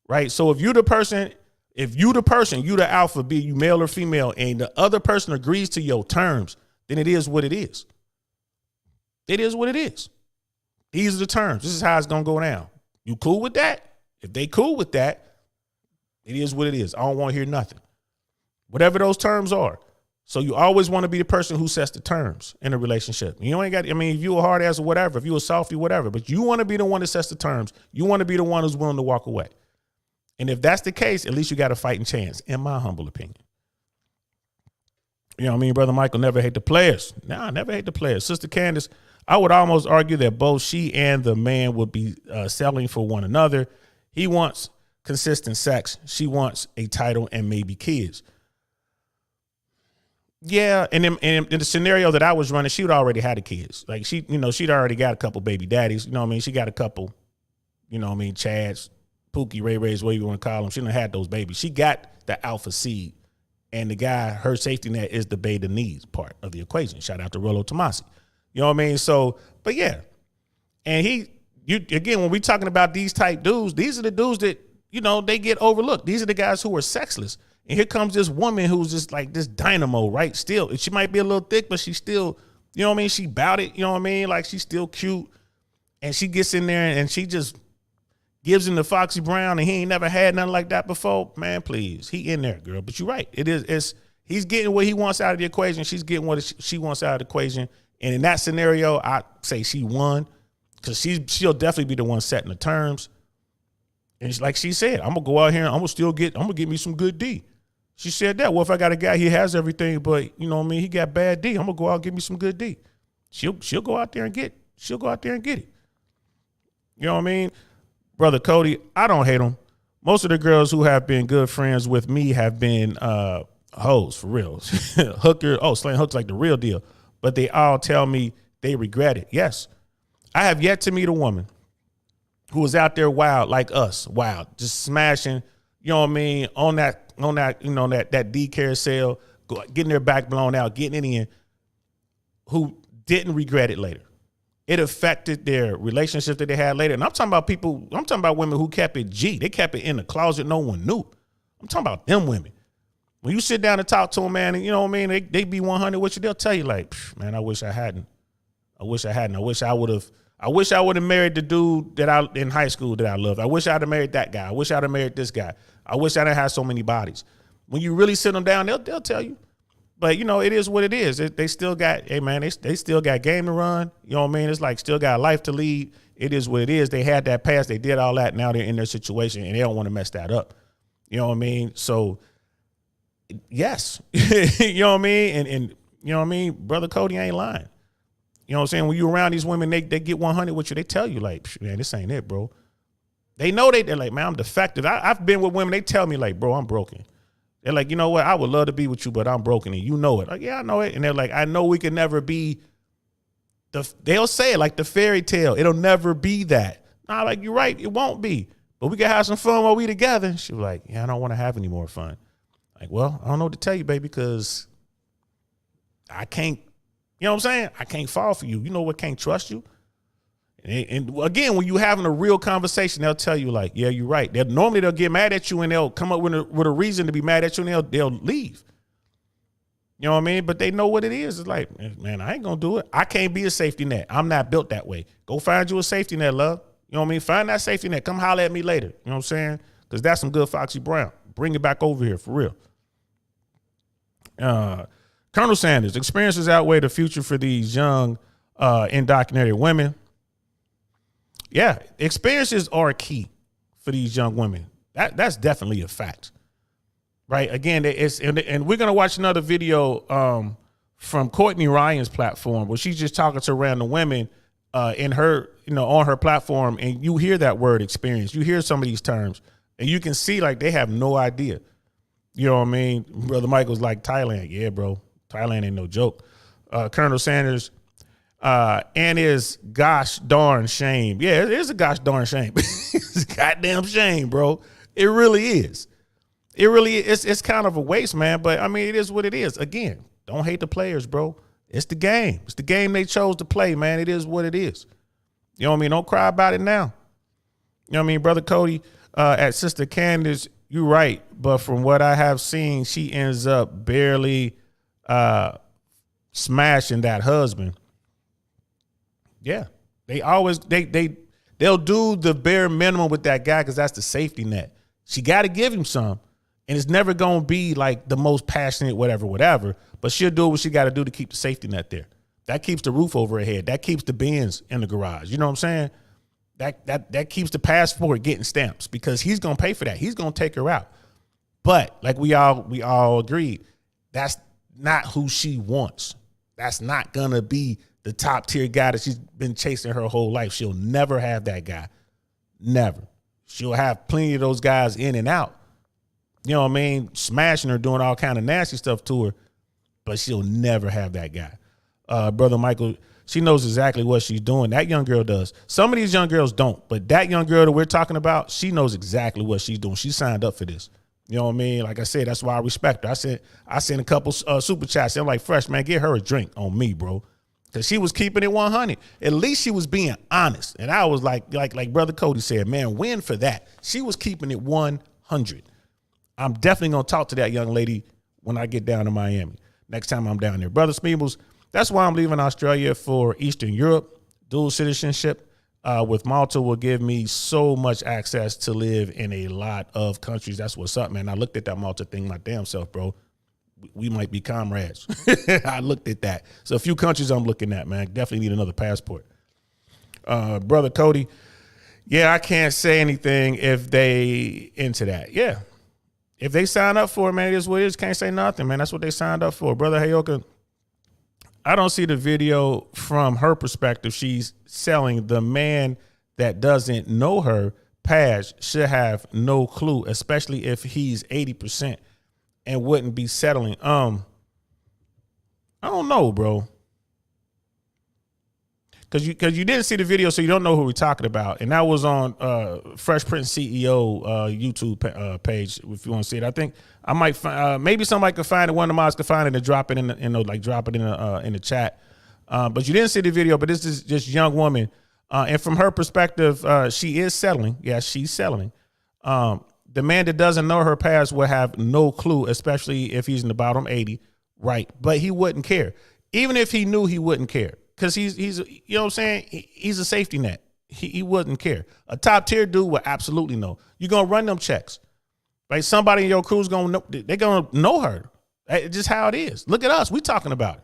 right? So if you the person, you the alpha, be you male or female, and the other person agrees to your terms, then it is what it is. It is what it is. These are the terms. This is how it's going to go down. You cool with that? If they cool with that, it is what it is. I don't want to hear nothing. Whatever those terms are. So you always want to be the person who sets the terms in a relationship. You ain't got, I mean, if you a hard ass or whatever, if you a softy, whatever, but you want to be the one that sets the terms. You want to be the one who's willing to walk away. And if that's the case, at least you got a fighting chance, in my humble opinion. You know what I mean? Brother Michael, never hate the players. Nah, never hate the players. Sister Candace, I would almost argue that both she and the man would be selling for one another. He wants consistent sex. She wants a title and maybe kids. Yeah, and in the scenario that I was running, she would already had the kids. Like she'd already got a couple baby daddies. You know what I mean? She got a couple, you know what I mean, Chads, Pookie, Ray Rays, whatever you want to call them. She done had those babies. She got the alpha seed. And the guy, her safety net is the beta needs part of the equation. Shout out to Rollo Tomasi. You know what I mean? So, but yeah. And again, when we talking about these type dudes, these are the dudes that, you know, they get overlooked. These are the guys who are sexless. And here comes this woman who's just like this dynamo, right? Still, she might be a little thick, but she's still, you know what I mean? She bout it, you know what I mean? Like she's still cute. And she gets in there and she just gives him the Foxy Brown and he ain't never had nothing like that before. Man, please. He in there, girl. But you're right. He's getting what he wants out of the equation. She's getting what she wants out of the equation. And in that scenario, I say she won because she'll definitely be the one setting the terms. And it's like she said, I'm gonna go out here and I'm gonna get me some good D. She said that. Well, if I got a guy, he has everything, but you know what I mean, he got bad D, I'm gonna go out and get me some good D. She'll go out there and get it. You know what I mean? Brother Cody, I don't hate him. Most of the girls who have been good friends with me have been hoes, for real. Slaying hooks like the real deal. But they all tell me they regret it. Yes. I have yet to meet a woman who was out there wild like us, just smashing, you know what I mean, on that, you know, that D carousel, getting their back blown out, getting it in, who didn't regret it later. It affected their relationship that they had later. And I'm talking about women who kept it G. They kept it in the closet. No one knew. I'm talking about them women. When you sit down and talk to them, man, and you know what I mean, they be 100 with you. They'll tell you like, man, I wish I hadn't. I wish I would have married the dude that in high school that I loved. I wish I'd have married that guy. I wish I'd have married this guy. I wish I didn't have so many bodies. When you really sit them down, they'll tell you. But, you know, it is what it is. They still got, hey, man, they still got game to run. You know what I mean? It's like still got life to lead. It is what it is. They had that past. They did all that. Now they're in their situation, and they don't want to mess that up. You know what I mean? So, yes. You know what I mean? And you know what I mean? Brother Cody ain't lying. You know what I'm saying? When you around these women, they get 100 with you. They tell you, like, man, this ain't it, bro. They know they're like, man, I'm defective. I've been with women. They tell me, like, bro, I'm broken. They're like, you know what? I would love to be with you, but I'm broken, and you know it. Like, yeah, I know it. And they're like, I know we can never be they'll say it like the fairy tale. It'll never be that. Nah, like, you're right. It won't be. But we can have some fun while we together. She was like, yeah, I don't want to have any more fun. Like, well, I don't know what to tell you, baby, because I can't, you know what I'm saying? I can't fall for you. You know what? Can't trust you. And again, when you having a real conversation, they'll tell you like, yeah, you're right. Normally they'll get mad at you and they'll come up with a reason to be mad at you and they'll leave. You know what I mean? But they know what it is. It's like, man, I ain't going to do it. I can't be a safety net. I'm not built that way. Go find you a safety net, love. You know what I mean? Find that safety net. Come holler at me later. You know what I'm saying? Because that's some good Foxy Brown. Bring it back over here for real. Colonel Sanders, experiences outweigh the future for these young indoctrinated women. Yeah, experiences are key for these young women. That's definitely a fact, right? Again, and we're gonna watch another video from Courtney Rayan's platform where she's just talking to random women in her, you know, on her platform, and you hear that word experience. You hear some of these terms, and you can see like they have no idea. You know what I mean? Brother Michael's like, Thailand, yeah, bro, Thailand ain't no joke. Colonel Sanders. And is gosh darn shame. Yeah, it is a gosh darn shame. It's a goddamn shame, bro. It really is. It really is. It's kind of a waste, man. But I mean, it is what it is. Again, don't hate the players, bro. It's the game. It's the game they chose to play, man. It is what it is. You know what I mean? Don't cry about it now. You know what I mean? Brother Cody, at Sister Candace, you're right. But from what I have seen, she ends up barely smashing that husband. Yeah, they'll do the bare minimum with that guy because that's the safety net. She got to give him some, and it's never going to be like the most passionate, whatever. But she'll do what she got to do to keep the safety net there. That keeps the roof over her head. That keeps the Benz in the garage. You know what I'm saying? That keeps the passport getting stamps because he's going to pay for that. He's going to take her out. But like we all agreed, that's not who she wants. That's not going to be the top tier guy that she's been chasing her whole life. She'll never have that guy. Never. She'll have plenty of those guys in and out. You know what I mean? Smashing her, doing all kind of nasty stuff to her, but she'll never have that guy. Brother Michael, she knows exactly what she's doing. That young girl does. Some of these young girls don't, but that young girl that we're talking about, she knows exactly what she's doing. She signed up for this. You know what I mean? Like I said, that's why I respect her. I sent a couple super chats. I'm like, Fresh, man, get her a drink on me, bro. Because she was keeping it 100. At least she was being honest. And I was like Brother Cody said, man, win for that. She was keeping it 100. I'm definitely going to talk to that young lady when I get down to Miami. Next time I'm down there. Brother Smeebles, that's why I'm leaving Australia for Eastern Europe. Dual citizenship with Malta will give me so much access to live in a lot of countries. That's what's up, man. I looked at that Malta thing my damn self, bro. We might be comrades. I looked at that. So a few countries I'm looking at, man. Definitely need another passport. Brother Cody, Yeah, I can't say anything if they into that. Yeah. If they sign up for it, man, it is what it is. Can't say nothing, man. That's what they signed up for. Brother Hayoka, I don't see the video from her perspective. She's selling. The man that doesn't know her past should have no clue, especially if he's 80% and wouldn't be settling. I don't know, bro. Because you didn't see the video, so you don't know who we're talking about. And that was on Fresh Prince CEO YouTube page. If you want to see it, I think I might find, maybe somebody could find it. One of the mods could find it and drop it drop it in the chat. But you didn't see the video. But this is just young woman, and from her perspective, she is settling. Yeah, she's settling. The man that doesn't know her past will have no clue, especially if he's in the bottom 80, right? But he wouldn't care, even if he knew, he wouldn't care. Because he's you know what I'm saying? He's a safety net. He wouldn't care. A top tier dude would absolutely know. You're going to run them checks. Right? Somebody in your crew's going to know. They're going to know her. It's just how it is. Look at us. We talking about it.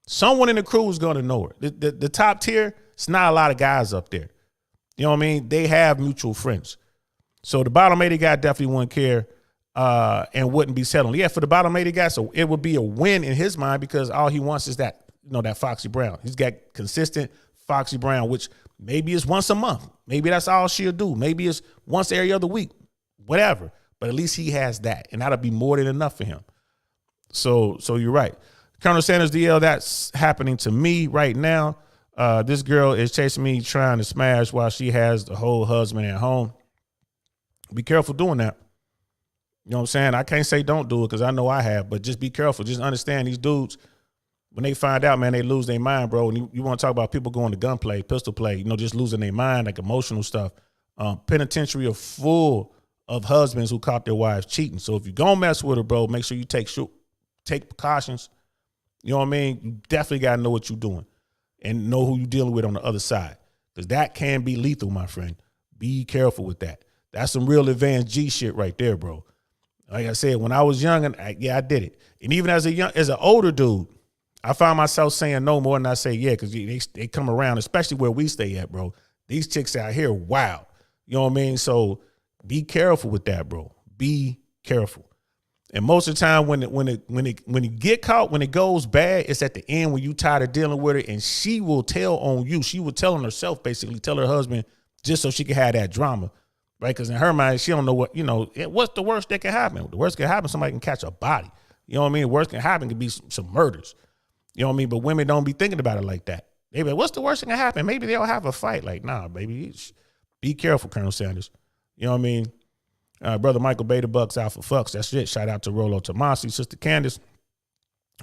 Someone in the crew is going to know her. The top tier, it's not a lot of guys up there. You know what I mean? They have mutual friends. So the bottom 80 guy definitely wouldn't care and wouldn't be settling. Yeah, for the bottom 80 guy, so it would be a win in his mind because all he wants is that, that Foxy Brown. He's got consistent Foxy Brown, which maybe is once a month. Maybe that's all she'll do. Maybe it's once every other week, whatever. But at least he has that, and that'll be more than enough for him. So you're right. Colonel Sanders DL, that's happening to me right now. This girl is chasing me, trying to smash while she has the whole husband at home. Be careful doing that. You know what I'm saying? I can't say don't do it because I know I have, but just be careful. Just understand these dudes, when they find out, man, they lose their mind, bro. And you want to talk about people going to gunplay, pistol play, just losing their mind, like emotional stuff. Penitentiary are full of husbands who caught their wives cheating. So if you're going to mess with her, bro, make sure you take precautions. You know what I mean? You definitely got to know what you're doing and know who you're dealing with on the other side, because that can be lethal, my friend. Be careful with that. That's some real advanced G shit right there, bro. Like I said, when I was young, I did it. And even as an older dude, I found myself saying no more than I say yeah, because they come around, especially where we stay at, bro. These chicks out here, wow. You know what I mean? So be careful with that, bro. Be careful. And most of the time when you get caught, when it goes bad, it's at the end when you tired of dealing with her, and she will tell on you. She will tell on herself, basically, tell her husband, just so she can have that drama, right? Because in her mind, she don't know what's the worst that can happen. The worst can happen, somebody can catch a body. You know what I mean? The worst can happen could be some murders. You know what I mean? But women don't be thinking about it like that. They be like, what's the worst that can happen? Maybe they'll have a fight. Like, nah, baby, be careful, Colonel Sanders. You know what I mean? Brother Michael Beta Bucks out for fucks. That's it. Shout out to Rolo Tomasi, Sister Candace.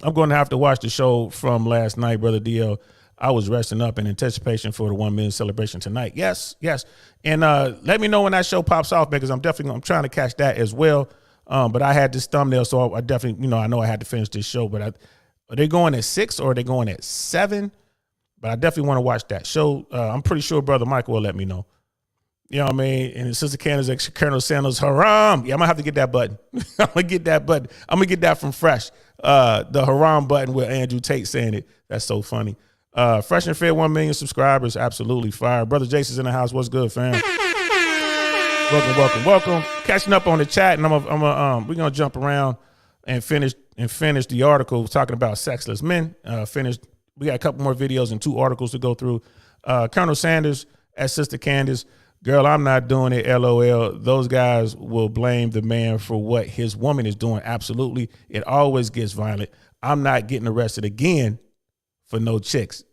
I'm going to have to watch the show from last night, Brother DL. I was resting up in anticipation for the 1 million celebration tonight. Yes. And let me know when that show pops off, because I'm trying to catch that as well. But I had this thumbnail, so I definitely, I know I had to finish this show. But are they going at 6 or are they going at 7? But I definitely want to watch that show. I'm pretty sure Brother Michael will let me know. You know what I mean? And Sister Candace, Colonel Sanders, haram. Yeah, I'm going to have to get that button. I'm going to get that button. I'm going to get that from Fresh. The haram button with Andrew Tate saying it. That's so funny. Fresh and Fair, 1 million subscribers. Absolutely fire. Brother Jason's in the house. What's good, fam? Welcome. Catching up on the chat, and we're going to jump around and finish the article talking about sexless men. We got a couple more videos and 2 articles to go through. Colonel Sanders at Sister Candace, girl, I'm not doing it, LOL. Those guys will blame the man for what his woman is doing. Absolutely. It always gets violent. I'm not getting arrested again for no chicks.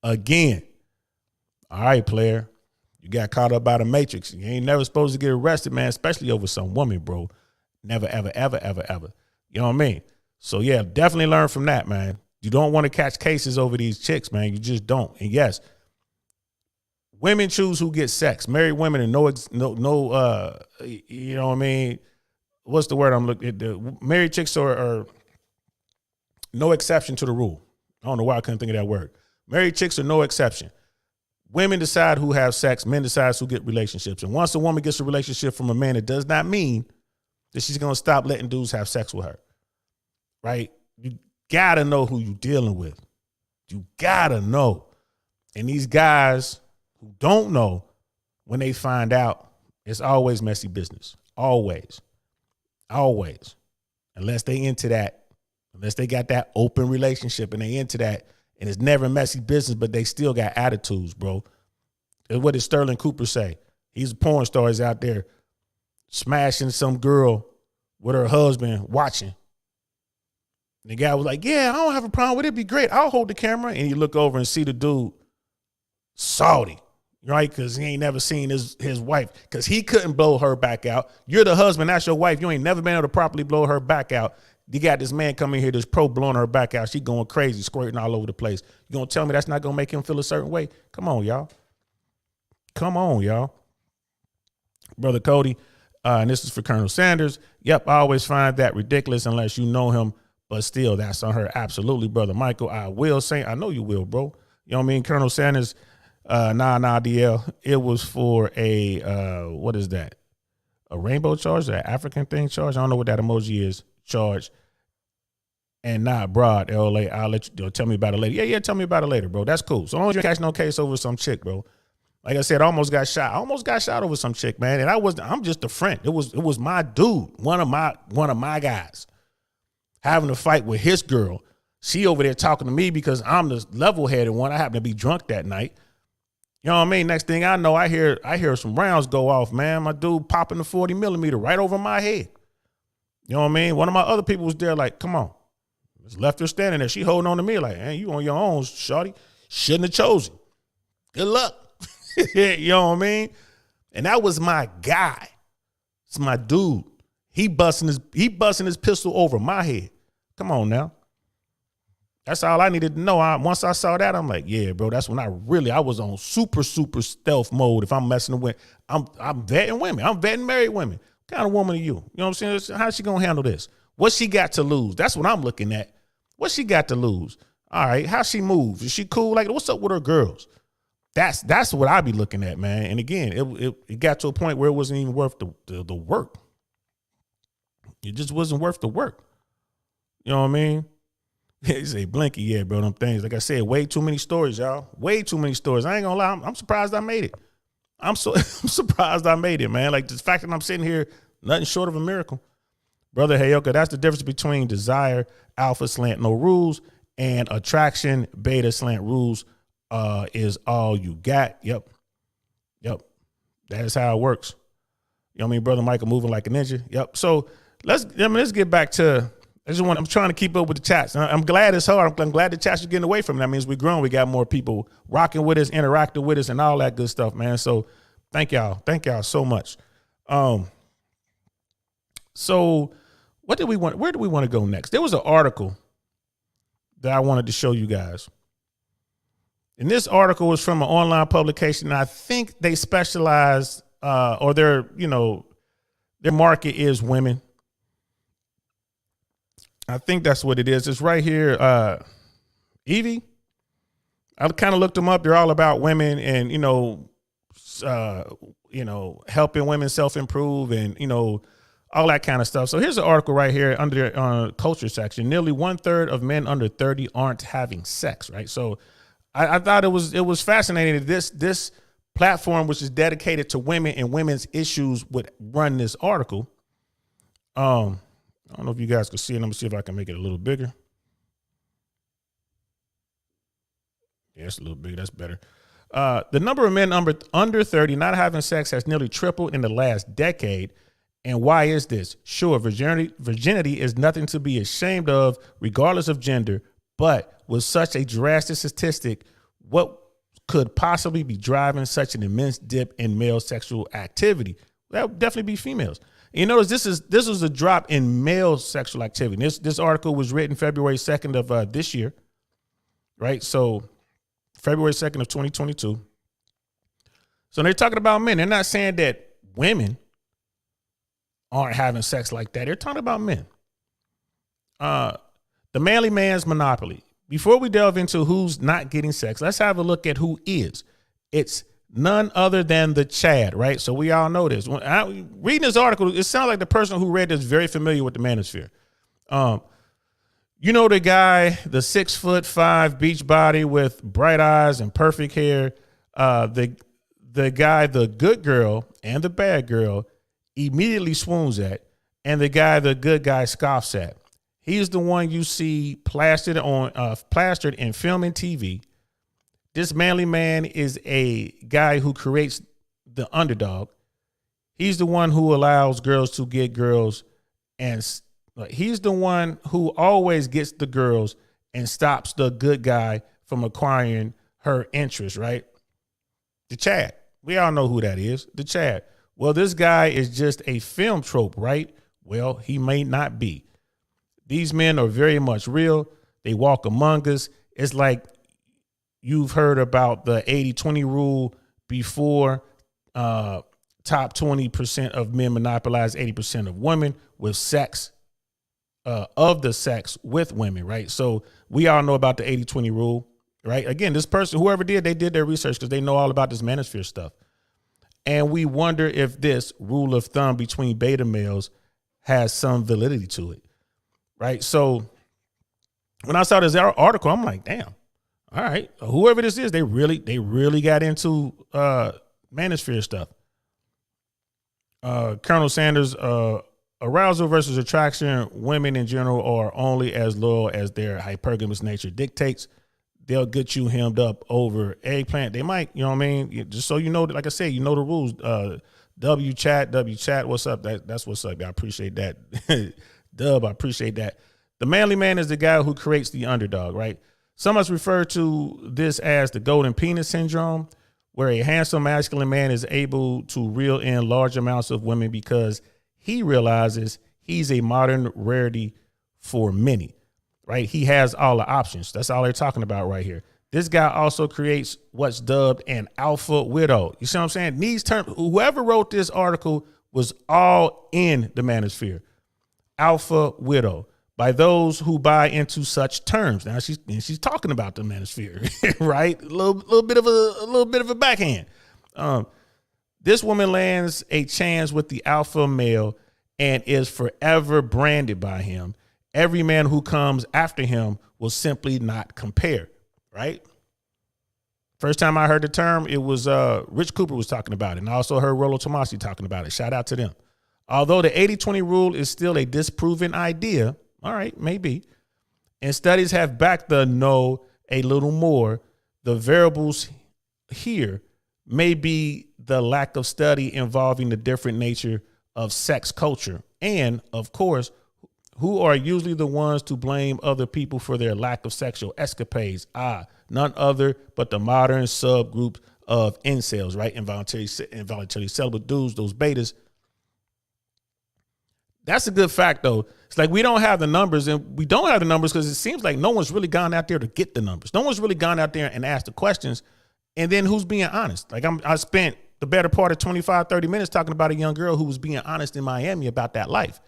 Again. All right, player. You got caught up by the Matrix. You ain't never supposed to get arrested, man, especially over some woman, bro. Never, ever, ever, ever, ever. You know what I mean? So, yeah, definitely learn from that, man. You don't want to catch cases over these chicks, man. You just don't. And, yes, women choose who gets sex. Married women and no, you know what I mean? What's the word I'm looking at? The married chicks are no exception to the rule. I don't know why I couldn't think of that word. Married chicks are no exception. Women decide who have sex. Men decide who get relationships. And once a woman gets a relationship from a man, it does not mean that she's going to stop letting dudes have sex with her. Right? You got to know who you're dealing with. You got to know. And these guys who don't know, when they find out, it's always messy business. Always. Unless they into that, unless they got that open relationship and they into that, and it's never messy business, but they still got attitudes, bro. What did Sterling Cooper say? He's a porn star. He's out there smashing some girl with her husband watching. And the guy was like, yeah, I don't have a problem with it. It'd be great. I'll hold the camera. And you look over and see the dude salty, right? Because he ain't never seen his wife, because he couldn't blow her back out. You're the husband. That's your wife. You ain't never been able to properly blow her back out. You got this man coming here, this pro blowing her back out. She going crazy, squirting all over the place. You going to tell me that's not going to make him feel a certain way? Come on, y'all. Brother Cody, and this is for Colonel Sanders. Yep, I always find that ridiculous unless you know him, but still, that's on her. Absolutely, Brother Michael. I will say, I know you will, bro. You know what I mean? Colonel Sanders, DL, it was for a, what is that? A rainbow charge, an African thing charge? I don't know what that emoji is, charge. And not broad, LA. I'll let you tell me about it later. Yeah, tell me about it later, bro. That's cool. So long as you catch no case over some chick, bro. Like I said, I almost got shot. I almost got shot over some chick, man. And I'm just a friend. It was my dude, one of my guys, having a fight with his girl. She over there talking to me because I'm the level-headed one. I happen to be drunk that night. You know what I mean? Next thing I know, I hear some rounds go off, man. My dude popping the 40 millimeter right over my head. You know what I mean? One of my other people was there like, come on. Just left her standing there. She holding on to me like, hey, you on your own, shorty. Shouldn't have chosen. Good luck. You know what I mean? And that was my guy. It's my dude. He busting his pistol over my head. Come on now. That's all I needed to know. Once I saw that, I'm like, yeah, bro, that's when I was on super stealth mode. If I'm messing with, I'm vetting women. I'm vetting married women. What kind of woman are you? You know what I'm saying? How's she going to handle this? What she got to lose? That's what I'm looking at. What she got to lose? All right, how she moves? Is she cool? Like, what's up with her girls? That's what I be looking at, man. And again, it got to a point where it wasn't even worth the work. It just wasn't worth the work. You know what I mean? You say Blinky, yeah, bro, them things. Like I said, way too many stories, y'all. Way too many stories. I ain't gonna lie. I'm surprised I made it. I'm surprised I made it, man. Like the fact that I'm sitting here, nothing short of a miracle. Brother Heyoka, that's the difference between desire, alpha slant, no rules, and attraction, beta slant rules is all you got. Yep. That is how it works. You know what I mean? Brother Michael moving like a ninja. Yep. So let's get back to, I'm trying to keep up with the chats. I'm glad it's hard. I'm glad the chats are getting away from it. That means we're growing. We got more people rocking with us, interacting with us, and all that good stuff, man. So thank y'all. Thank y'all so much. So where do we want to go next? There was an article that I wanted to show you guys. And this article was from an online publication. And I think they specialize, or their market is women. I think that's what it is. It's right here. Evie. I kind of looked them up. They're all about women and, helping women self-improve and, all that kind of stuff. So here's an article right here under culture section. Nearly 1/3 of men under 30 aren't having sex, right? So I thought it was fascinating that this platform, which is dedicated to women and women's issues, would run this article. I don't know if you guys can see it. Let me see if I can make it a little bigger. Yeah, it's a little bigger. That's better. The number of men under 30 not having sex has nearly tripled in the last decade. And why is this? Sure, virginity is nothing to be ashamed of, regardless of gender. But with such a drastic statistic, what could possibly be driving such an immense dip in male sexual activity? That would definitely be females. And you notice this was a drop in male sexual activity. This article was written February 2nd of this year, right? So February 2nd of 2022. So they're talking about men. They're not saying that women aren't having sex like that. They're talking about men. The manly man's monopoly. Before we delve into who's not getting sex, let's have a look at who is. It's none other than the Chad, right? So we all know this. When reading this article, it sounds like the person who read this is very familiar with the manosphere. The guy, the 6'5" beach body with bright eyes and perfect hair, the the guy the good girl and the bad girl immediately swoons at, and the guy the good guy scoffs at. He's the one you see plastered in film and TV. This manly man is a guy who creates the underdog. He's the one who allows girls to get girls, and he's the one who always gets the girls and stops the good guy from acquiring her interest, right? The Chad. We all know who that is, the Chad. Well, this guy is just a film trope, right? Well, he may not be. These men are very much real. They walk among us. It's like you've heard about the 80-20 rule before. Top 20% of men monopolize 80% of women with sex, of the sex with women, right? So we all know about the 80-20 rule, right? Again, this person, whoever did, they did their research because they know all about this manosphere stuff. And we wonder if this rule of thumb between beta males has some validity to it, right? So when I saw this article, I'm like, damn, all right, whoever this is, they really got into manosphere stuff. Colonel Sanders, arousal versus attraction, women in general are only as loyal as their hypergamous nature dictates. They'll get you hemmed up over eggplant. They might, you know what I mean? Just so you know, like I said, you know the rules. W chat, what's up? That's what's up. I appreciate that. Dub, I appreciate that. The manly man is the guy who creates the underdog, right? Some of us refer to this as the golden penis syndrome, where a handsome masculine man is able to reel in large amounts of women because he realizes he's a modern rarity for many, right? He has all the options. That's all they're talking about right here. This guy also creates what's dubbed an alpha widow. You see what I'm saying? These terms, whoever wrote this article was all in the manosphere. Alpha widow. By those who buy into such terms. Now she's talking about the manosphere, right? A little bit of a backhand. This woman lands a chance with the alpha male and is forever branded by him. Every man who comes after him will simply not compare, right? First time I heard the term, it was Rich Cooper was talking about it, and I also heard Rollo Tomasi talking about it. Shout out to them. Although the 80-20 rule is still a disproven idea, all right, maybe, and studies have backed the no a little more, the variables here may be the lack of study involving the different nature of sex culture. And, of course, who are usually the ones to blame other people for their lack of sexual escapades? None other but the modern subgroup of incels, right? Involuntarily celibate dudes, those betas. That's a good fact, though. It's like we don't have the numbers, and we don't have the numbers because it seems like no one's really gone out there to get the numbers. No one's really gone out there and asked the questions. And then who's being honest? Like I spent the better part of 25, 30 minutes talking about a young girl who was being honest in Miami about that life.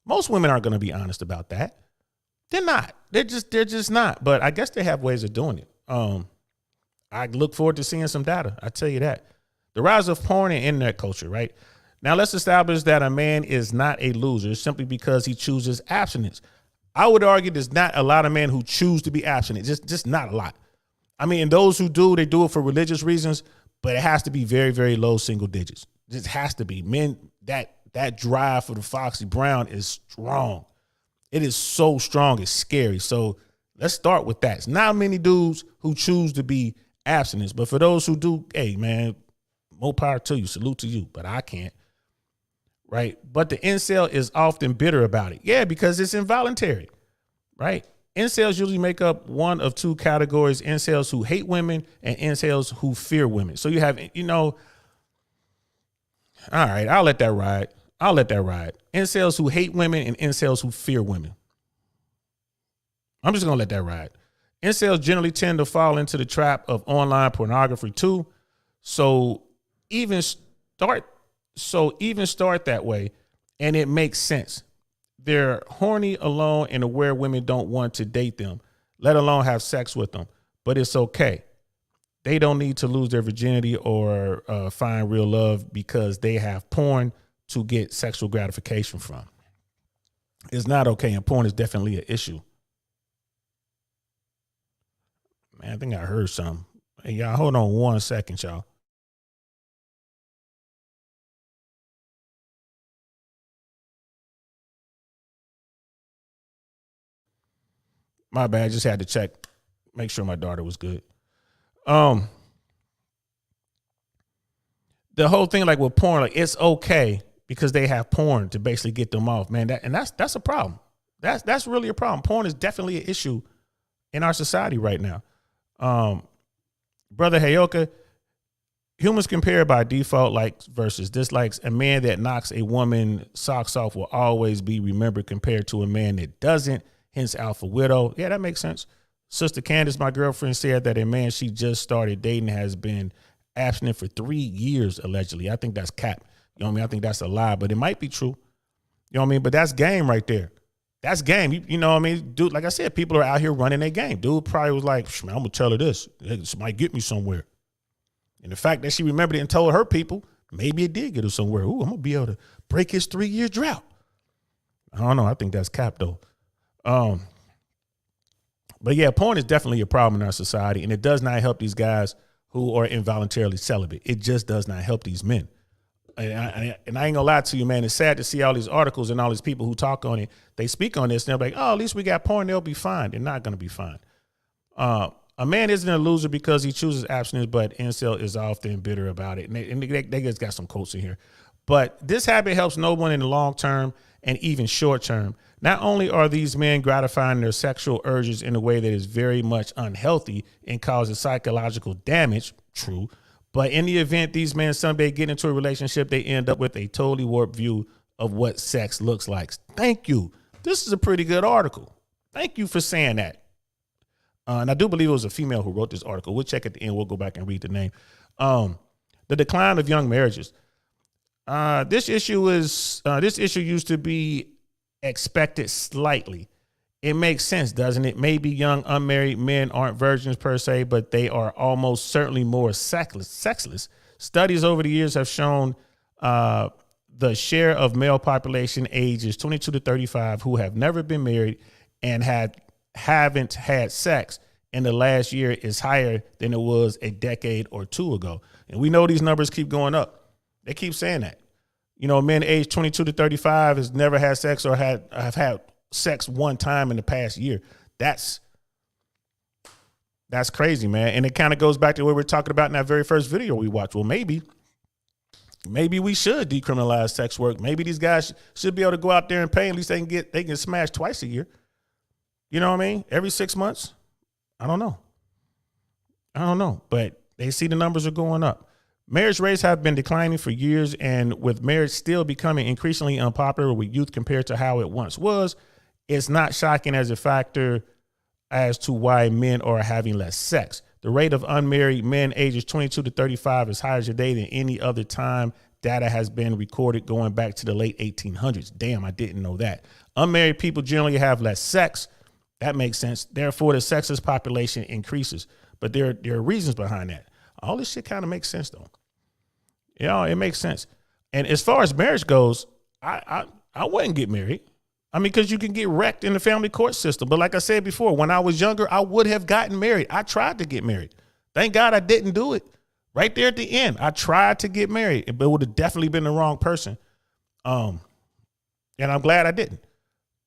Most women aren't going to be honest about that. They're not. They're just not. But I guess they have ways of doing it. I look forward to seeing some data. I tell you that. The rise of porn and internet culture, right? Now let's establish that a man is not a loser simply because he chooses abstinence. I would argue there's not a lot of men who choose to be abstinent. Just not a lot. I mean, and those who do, they do it for religious reasons, but it has to be very, very low single digits. It just has to be. Men, that drive for the Foxy Brown is strong. It is so strong, it's scary. So let's start with that. It's not many dudes who choose to be abstinent, but for those who do, hey, man, more power to you. Salute to you, but I can't. Right. But the incel is often bitter about it. Yeah, because it's involuntary. Right. Incels usually make up one of two categories: incels who hate women and incels who fear women. So you have, all right, I'll let that ride. Incels who hate women and incels who fear women. I'm just going to let that ride. Incels generally tend to fall into the trap of online pornography too. So even start that way, and it makes sense. They're horny, alone, and aware women don't want to date them, let alone have sex with them. But it's okay. They don't need to lose their virginity or find real love because they have porn to get sexual gratification from. It's not okay, and porn is definitely an issue. Man, I think I heard something. Hey, y'all, hold on 1 second, y'all. My bad. Just had to check, make sure my daughter was good. The whole thing, like with porn, like it's okay because they have porn to basically get them off, man. That's a problem. That's really a problem. Porn is definitely an issue in our society right now. Brother Hayoka, humans compare by default likes versus dislikes. A man that knocks a woman socks off will always be remembered compared to a man that doesn't, hence alpha widow. Yeah, that makes sense. Sister Candace, my girlfriend, said that a man she just started dating has been abstinent for 3 years, allegedly. I think that's cap. You know what I mean? I think that's a lie, but it might be true. You know what I mean? But that's game right there. That's game. You know what I mean? Dude, like I said, people are out here running their game. Dude probably was like, man, I'm going to tell her this. This might get me somewhere. And the fact that she remembered it and told her people, maybe it did get her somewhere. Ooh, I'm going to be able to break his 3-year drought. I don't know. I think that's cap, though. But yeah, porn is definitely a problem in our society, and it does not help these guys who are involuntarily celibate. It just does not help these men. And I ain't gonna lie to you, man. It's sad to see all these articles and all these people who talk on it. They speak on this and they're like, oh, at least we got porn. They'll be fine. They're not going to be fine. A man isn't a loser because he chooses abstinence, but incel is often bitter about it. And they just got some quotes in here. But this habit helps no one in the long term and even short term. Not only are these men gratifying their sexual urges in a way that is very much unhealthy and causes psychological damage, true, but in the event these men someday get into a relationship, they end up with a totally warped view of what sex looks like. Thank you. This is a pretty good article. Thank you for saying that. And I do believe it was a female who wrote this article. We'll check at the end. We'll go back and read the name. The decline of young marriages. This issue used to be expected slightly. It makes sense, doesn't it? Maybe young unmarried men aren't virgins per se, but they are almost certainly more sexless. Studies over the years have shown the share of male population ages 22 to 35 who have never been married and haven't had sex in the last year is higher than it was a decade or two ago. And we know these numbers keep going up. They keep saying that. You know, men aged 22 to 35 has never had sex or have had sex one time in the past year. That's crazy, man. And it kind of goes back to what we were talking about in that very first video we watched. Well, maybe we should decriminalize sex work. Maybe these guys should be able to go out there and pay. At least they can smash twice a year. You know what I mean? Every 6 months. I don't know. But they see the numbers are going up. Marriage rates have been declining for years, and with marriage still becoming increasingly unpopular with youth compared to how it once was, it's not shocking as a factor as to why men are having less sex. The rate of unmarried men ages 22 to 35 is higher today than any other time data has been recorded going back to the late 1800s. Damn, I didn't know that. Unmarried people generally have less sex. That makes sense. Therefore, the sexless population increases. But there are reasons behind that. All this shit kind of makes sense, though. You know, it makes sense. And as far as marriage goes, I wouldn't get married. I mean, because you can get wrecked in the family court system. But like I said before, when I was younger, I would have gotten married. I tried to get married. Thank God I didn't do it. Right there at the end, I tried to get married, but it would have definitely been the wrong person. And I'm glad I didn't.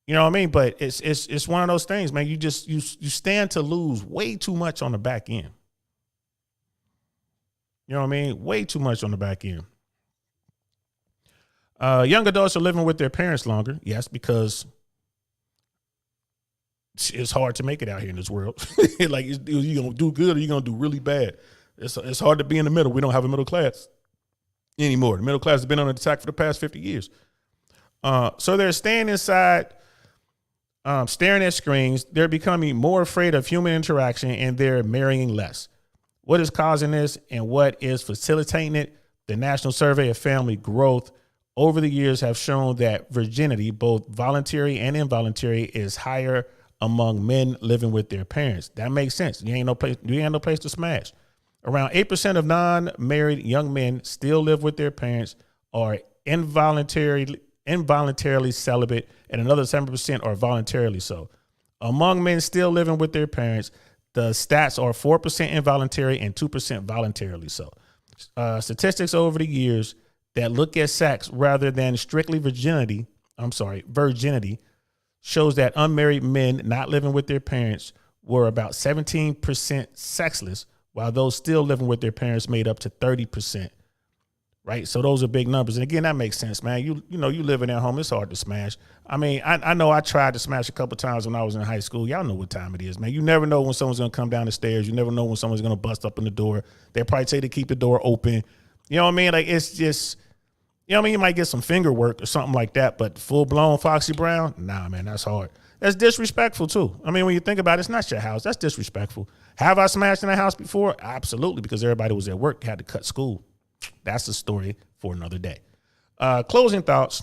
You know what I mean? But it's one of those things, man. You stand to lose way too much on the back end. You know what I mean? Way too much on the back end. Young adults are living with their parents longer. Yes, because it's hard to make it out here in this world. Like, you're going to do good or you're going to do really bad. It's hard to be in the middle. We don't have a middle class anymore. The middle class has been on attack for the past 50 years. So they're staying inside, staring at screens. They're becoming more afraid of human interaction, and they're marrying less. What is causing this and what is facilitating it? The National Survey of Family Growth over the years have shown that virginity, both voluntary and involuntary, is higher among men living with their parents. That makes sense. You ain't no place to smash. Around 8% of non-married young men still live with their parents, are involuntarily celibate, and another 7% are voluntarily so. Among men still living with their parents, the stats are 4% involuntary and 2% voluntarily so. Statistics over the years that look at sex rather than strictly virginity shows that unmarried men not living with their parents were about 17% sexless, while those still living with their parents made up to 30%. Right. So those are big numbers. And again, that makes sense, man. You living at home, it's hard to smash. I mean, I know I tried to smash a couple times when I was in high school. Y'all know what time it is, man. You never know when someone's going to come down the stairs. You never know when someone's going to bust up in the door. They probably tell you to keep the door open. You know what I mean? Like, it's just, you know what I mean? You might get some finger work or something like that, but full blown Foxy Brown, nah, man, that's hard. That's disrespectful too. I mean, when you think about it, it's not your house. That's disrespectful. Have I smashed in a house before? Absolutely, because everybody was at work, had to cut school. That's a story for another day. Closing thoughts.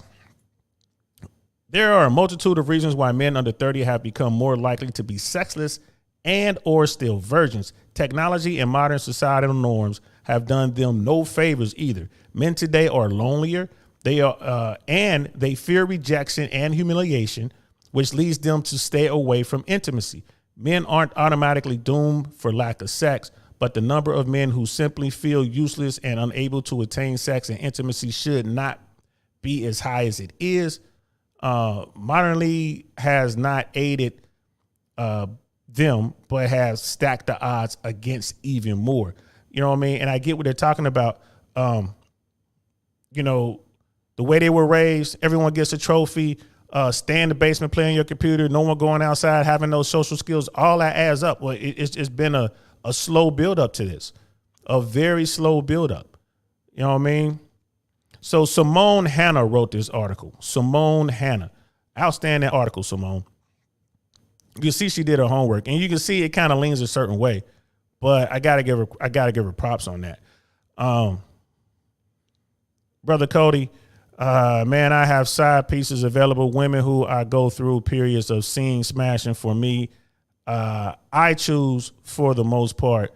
There are a multitude of reasons why men under 30 have become more likely to be sexless and or still virgins. Technology and modern societal norms have done them no favors either. Men today are lonelier. And they fear rejection and humiliation, which leads them to stay away from intimacy. Men aren't automatically doomed for lack of sex, but the number of men who simply feel useless and unable to attain sex and intimacy should not be as high as it is. Modernly has not aided them, but has stacked the odds against even more. You know what I mean? And I get what they're talking about. You know, the way they were raised, everyone gets a trophy, stay in the basement, play on your computer, no one going outside, having those social skills, all that adds up. Well, it's been a slow build up to this, a very slow build up. You know what I mean? So Simone Hanna wrote this article. Simone Hanna, outstanding article, Simone. You can see she did her homework, and you can see it kind of leans a certain way, but I gotta give her props on that. Brother Cody, man, I have side pieces available. Women who I go through periods of seeing smashing for me. I choose, for the most part,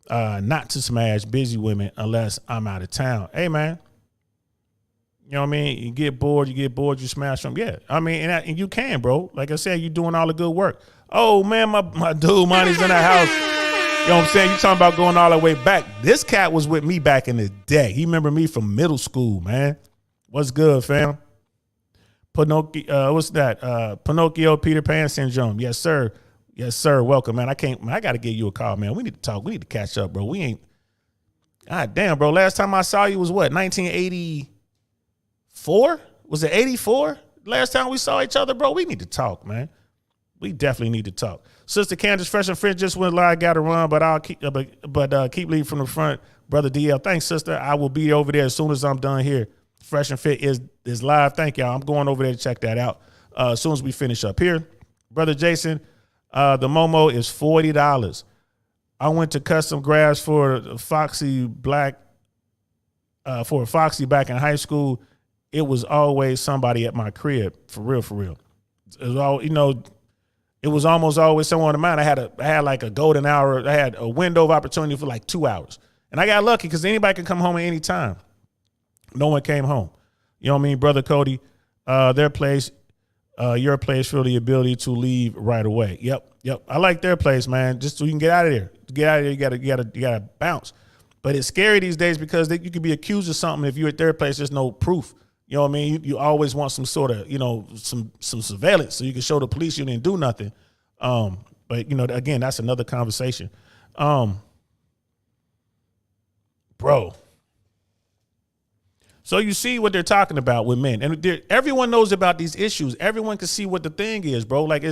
not to smash busy women unless I'm out of town. Hey, man, you know what I mean? You get bored, you smash them. Yeah, I mean, and you can, bro. Like I said, you're doing all the good work. Oh, man, my dude, money's in the house. You know what I'm saying? You talking about going all the way back. This cat was with me back in the day. He remember me from middle school, man. What's good, fam? Pinocchio, what's that? Pinocchio Peter Pan syndrome. Yes, sir. Yes, sir. Welcome, man. I got to give you a call, man. We need to talk. We need to catch up, bro. We ain't. God damn, bro. Last time I saw you was what? 1984? Was it 84? Last time we saw each other, bro. We need to talk, man. We definitely need to talk. Sister Candace, Fresh and Fit just went live. Got to run, but I'll keep leading from the front. Brother DL, thanks, sister. I will be over there as soon as I'm done here. Fresh and Fit is live. Thank y'all. I'm going over there to check that out as soon as we finish up here. Brother Jason, the Momo is $40. I went to custom grass for a Foxy back in high school. It was always somebody at my crib, for real. It was all, it was almost always someone of mine. I had like a golden hour. I had a window of opportunity for like 2 hours, and I got lucky because anybody can come home at any time. No one came home. You know what I mean, Brother Cody? Their place, your place for the ability to leave right away. Yep. I like their place, man. Just so you can get out of there. To get out of there, you gotta bounce. But it's scary these days because you could be accused of something. If you're at their place, there's no proof. You know what I mean? You always want some sort of, some surveillance so you can show the police you didn't do nothing. But again, that's another conversation. Bro. So you see what they're talking about with men, and everyone knows about these issues. Everyone can see what the thing is, bro. Like,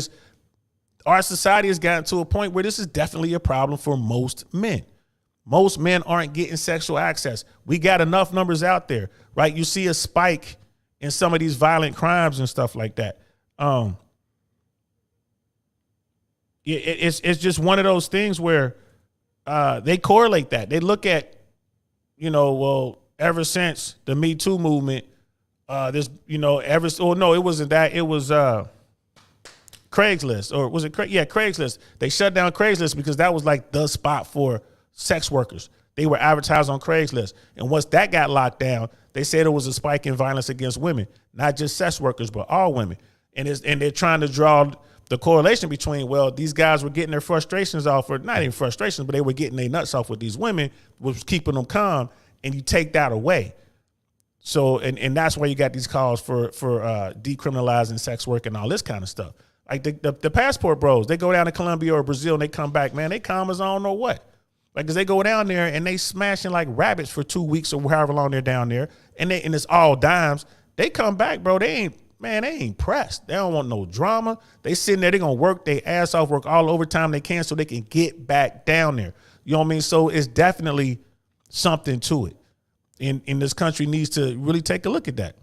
our society has gotten to a point where this is definitely a problem for most men. Most men aren't getting sexual access. We got enough numbers out there, right? You see a spike in some of these violent crimes and stuff like that. It's just one of those things where they correlate that. They look at, ever since the Me Too movement, it wasn't that. It was Craigslist, or was it? Craigslist. They shut down Craigslist because that was like the spot for sex workers. They were advertised on Craigslist. And once that got locked down, they said it was a spike in violence against women, not just sex workers, but all women. And they're trying to draw the correlation between, well, these guys were getting their frustrations off, or not even frustrations, but they were getting their nuts off with these women, which was keeping them calm. And you take that away. So, and that's why you got these calls for decriminalizing sex work and all this kind of stuff. Like the passport bros, they go down to Colombia or Brazil and they come back, man, they calm as I don't know what. Like, cause they go down there and they smashing like rabbits for 2 weeks or however long they're down there, and it's all dimes. They come back, bro. They ain't pressed. They don't want no drama. They sitting there, they gonna work their ass off, work all overtime they can so they can get back down there. You know what I mean? So it's definitely something to it. In this country needs to really take a look at that.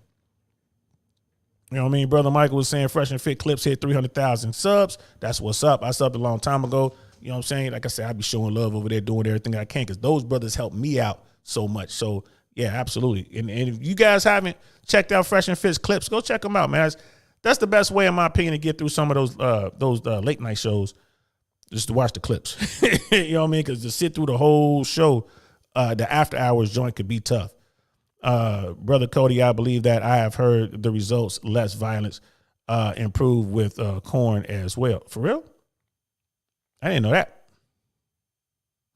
You know what I mean? Brother Michael was saying Fresh and Fit clips hit 300,000 subs. That's what's up. I subbed a long time ago. You know what I'm saying? Like I said, I be showing love over there, doing everything I can because those brothers help me out so much. So, yeah, absolutely. And if you guys haven't checked out Fresh and Fit's clips, go check them out, man. That's the best way, in my opinion, to get through some of those late night shows, just to watch the clips. You know what I mean? Because to sit through the whole show, the after hours joint could be tough. Brother Cody, I believe that I have heard the results, less violence, improve with corn as well. For real? I didn't know that.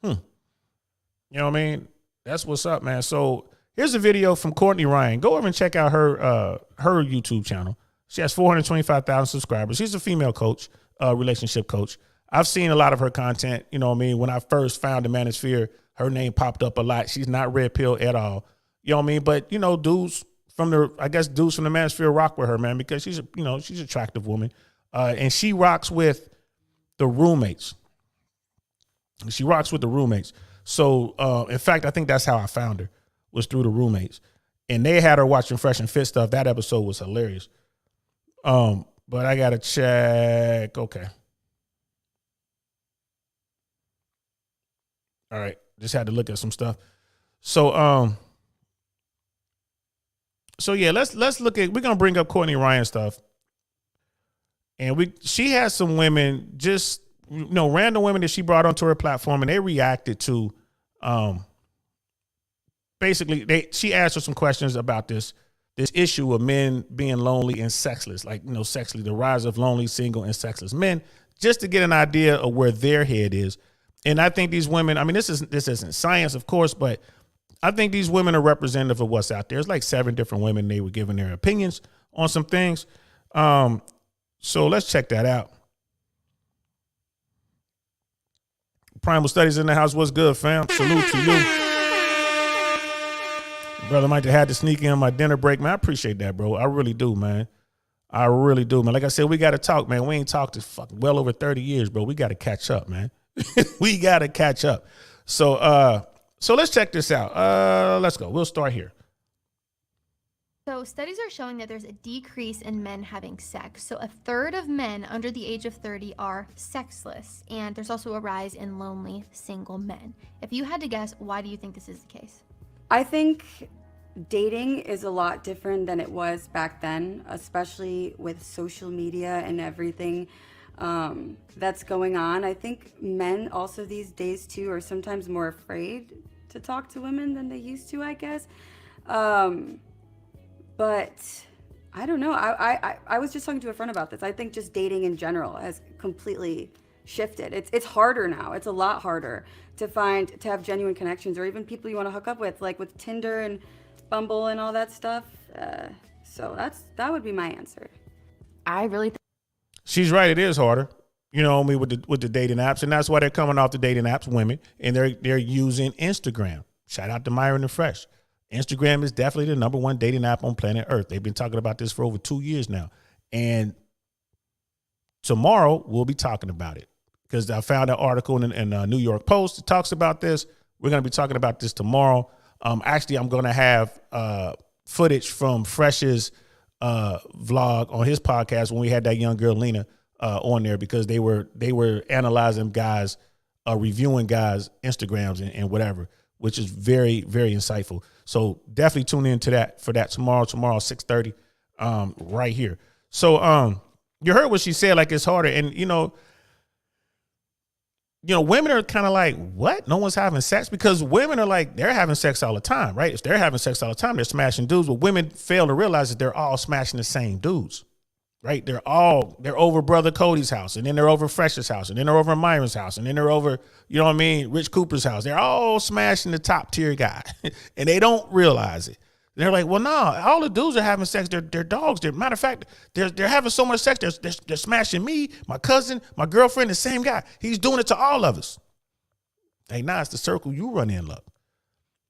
You know what I mean? That's what's up, man. So here's a video from Courtney Rayan. Go over and check out her YouTube channel. She has 425,000 subscribers. She's a female coach, relationship coach. I've seen a lot of her content. You know what I mean? When I first found the Manosphere, her name popped up a lot. She's not red pill at all. You know what I mean? But, you know, dudes from the Manosphere rock with her, man, because she's an attractive woman. And she rocks with the roommates. So, in fact, I think that's how I found her, was through the roommates. And they had her watching Fresh and Fit stuff. That episode was hilarious. But I got to check. Okay. All right. Just had to look at some stuff. So, yeah, let's look at, we're going to bring up Courtney Rayan stuff. And she has some women, just, random women that she brought onto her platform, and they reacted to, basically, she asked her some questions about this issue of men being lonely and sexless, like, sexless, the rise of lonely, single, and sexless men, just to get an idea of where their head is. And I think these women, I mean, this isn't science, of course, but I think these women are representative of what's out there. It's like 7 different women. They were giving their opinions on some things. So let's check that out. Primal Studies in the house. What's good, fam? Salute to you. Brother Mike had to sneak in my dinner break, man. I appreciate that, bro. I really do, man. I really do, man. Like I said, we got to talk, man. We ain't talked in well over 30 years, bro. We got to catch up, man. We got to catch up. So let's check this out. Let's go. We'll start here. So studies are showing that there's a decrease in men having sex. So 1/3 of men under the age of 30 are sexless. And there's also a rise in lonely single men. If you had to guess, why do you think this is the case? I think dating is a lot different than it was back then, especially with social media and everything that's going on. I think men also these days too are sometimes more afraid to talk to women than they used to, I guess. But I don't know. I was just talking to a friend about this. I think just dating in general has completely shifted. It's harder now. It's a lot harder to have genuine connections, or even people you want to hook up with, like with Tinder and Bumble and all that stuff. So that would be my answer. I really She's right. It is harder, with the dating apps, and that's why they're coming off the dating apps, women, and they're using Instagram. Shout out to Myron and Fresh. Instagram is definitely the number 1 dating app on planet Earth. They've been talking about this for over 2 years now, and tomorrow we'll be talking about it because I found an article in New York Post that talks about this. We're going to be talking about this tomorrow. Actually, I'm going to have footage from Fresh's vlog on his podcast when we had that young girl Lena on there, because they were analyzing guys, reviewing guys' Instagrams and whatever, which is very, very insightful. So definitely tune in to that for that tomorrow 6:30 right here. So you heard what she said, like it's harder, and women are kind of like, what? No one's having sex? Because women are like, they're having sex all the time, right? If they're having sex all the time, they're smashing dudes. But women fail to realize that they're all smashing the same dudes, right? They're over Brother Cody's house, and then they're over Fresh's house, and then they're over Myron's house, and then they're over, Rich Cooper's house. They're all smashing the top tier guy, and they don't realize it. They're like, well, no, all the dudes are having sex. They're dogs. Matter of fact, they're having so much sex. They're smashing me, my cousin, my girlfriend, the same guy. He's doing it to all of us. Hey, nah, it's the circle you run in, love.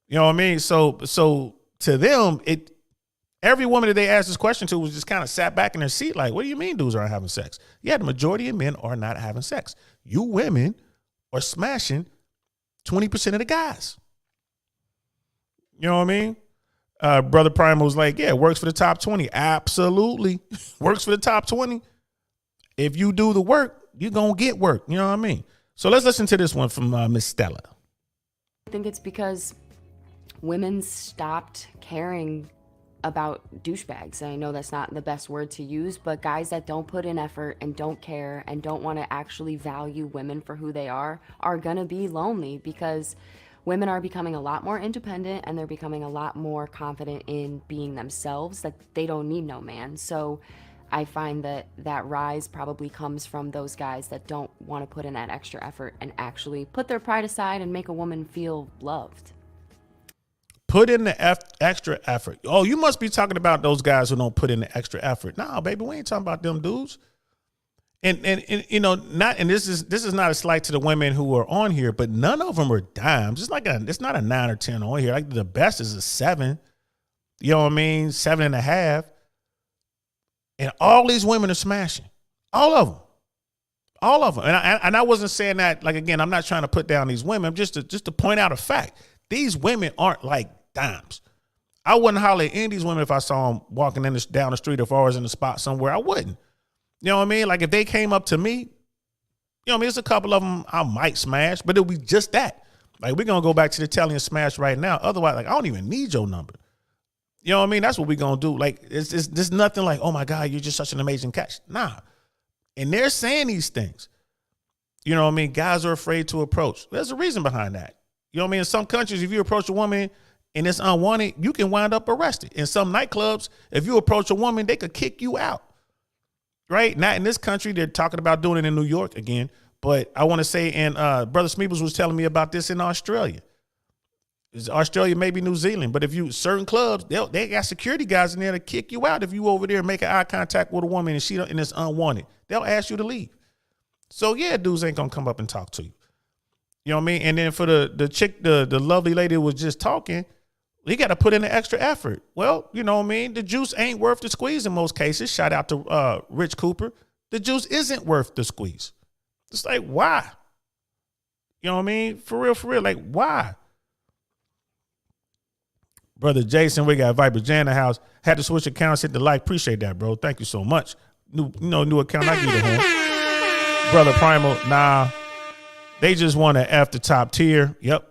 You know what I mean? So to them, every woman that they asked this question to was just kind of sat back in their seat like, what do you mean dudes aren't having sex? Yeah, the majority of men are not having sex. You women are smashing 20% of the guys. You know what I mean? Brother Primal was like, yeah, it works for the top 20. Absolutely. Works for the top 20. If you do the work, you're going to get work. You know what I mean? So let's listen to this one from Miss Stella. I think it's because women stopped caring about douchebags. I know that's not the best word to use, but guys that don't put in effort and don't care and don't want to actually value women for who they are gonna be lonely, because women are becoming a lot more independent and they're becoming a lot more confident in being themselves, that they don't need no man. So I find that rise probably comes from those guys that don't want to put in that extra effort and actually put their pride aside and make a woman feel loved. Put in the extra effort. Oh, you must be talking about those guys who don't put in the extra effort. Nah, baby, we ain't talking about them dudes. And you know, this is not a slight to the women who are on here, but none of them are dimes. It's not a 9 or 10 on here. Like the best is a 7. You know what I mean? 7.5. And all these women are smashing. All of them. All of them. And I wasn't saying that, like, again, I'm not trying to put down these women. Just to point out a fact. These women aren't like dimes. I wouldn't holler at any of these women if I saw them walking down the street, if I was in a spot somewhere. I wouldn't. You know what I mean? Like if they came up to me, you know what I mean? There's a couple of them I might smash, but it'll be just that. Like we're going to go back to the telling and smash right now. Otherwise, like I don't even need your number. You know what I mean? That's what we're going to do. Like there's nothing like, oh my God, you're just such an amazing catch. Nah. And they're saying these things. You know what I mean? Guys are afraid to approach. There's a reason behind that. You know what I mean? In some countries, if you approach a woman and it's unwanted, you can wind up arrested. In some nightclubs, if you approach a woman, they could kick you out. Right? Not in this country. They're talking about doing it in New York again. But I want to say, and Brother Smeebles was telling me about this in Australia. It's Australia, maybe New Zealand. But if you, certain clubs, they got security guys in there to kick you out if you over there making eye contact with a woman and it's unwanted. They'll ask you to leave. So yeah, dudes ain't gonna come up and talk to you. You know what I mean? And then for the chick, the lovely lady who was just talking, you got to put in the extra effort. Well, you know what I mean? The juice ain't worth the squeeze in most cases. Shout out to Rich Cooper. The juice isn't worth the squeeze. It's like, why? You know what I mean? For real. Like, why? Brother Jason, we got Viper Jan in the house. Had to switch accounts, hit the like. Appreciate that, bro. Thank you so much. New account. I give you the horn. Brother Primal, nah. They just want to F the top tier. Yep.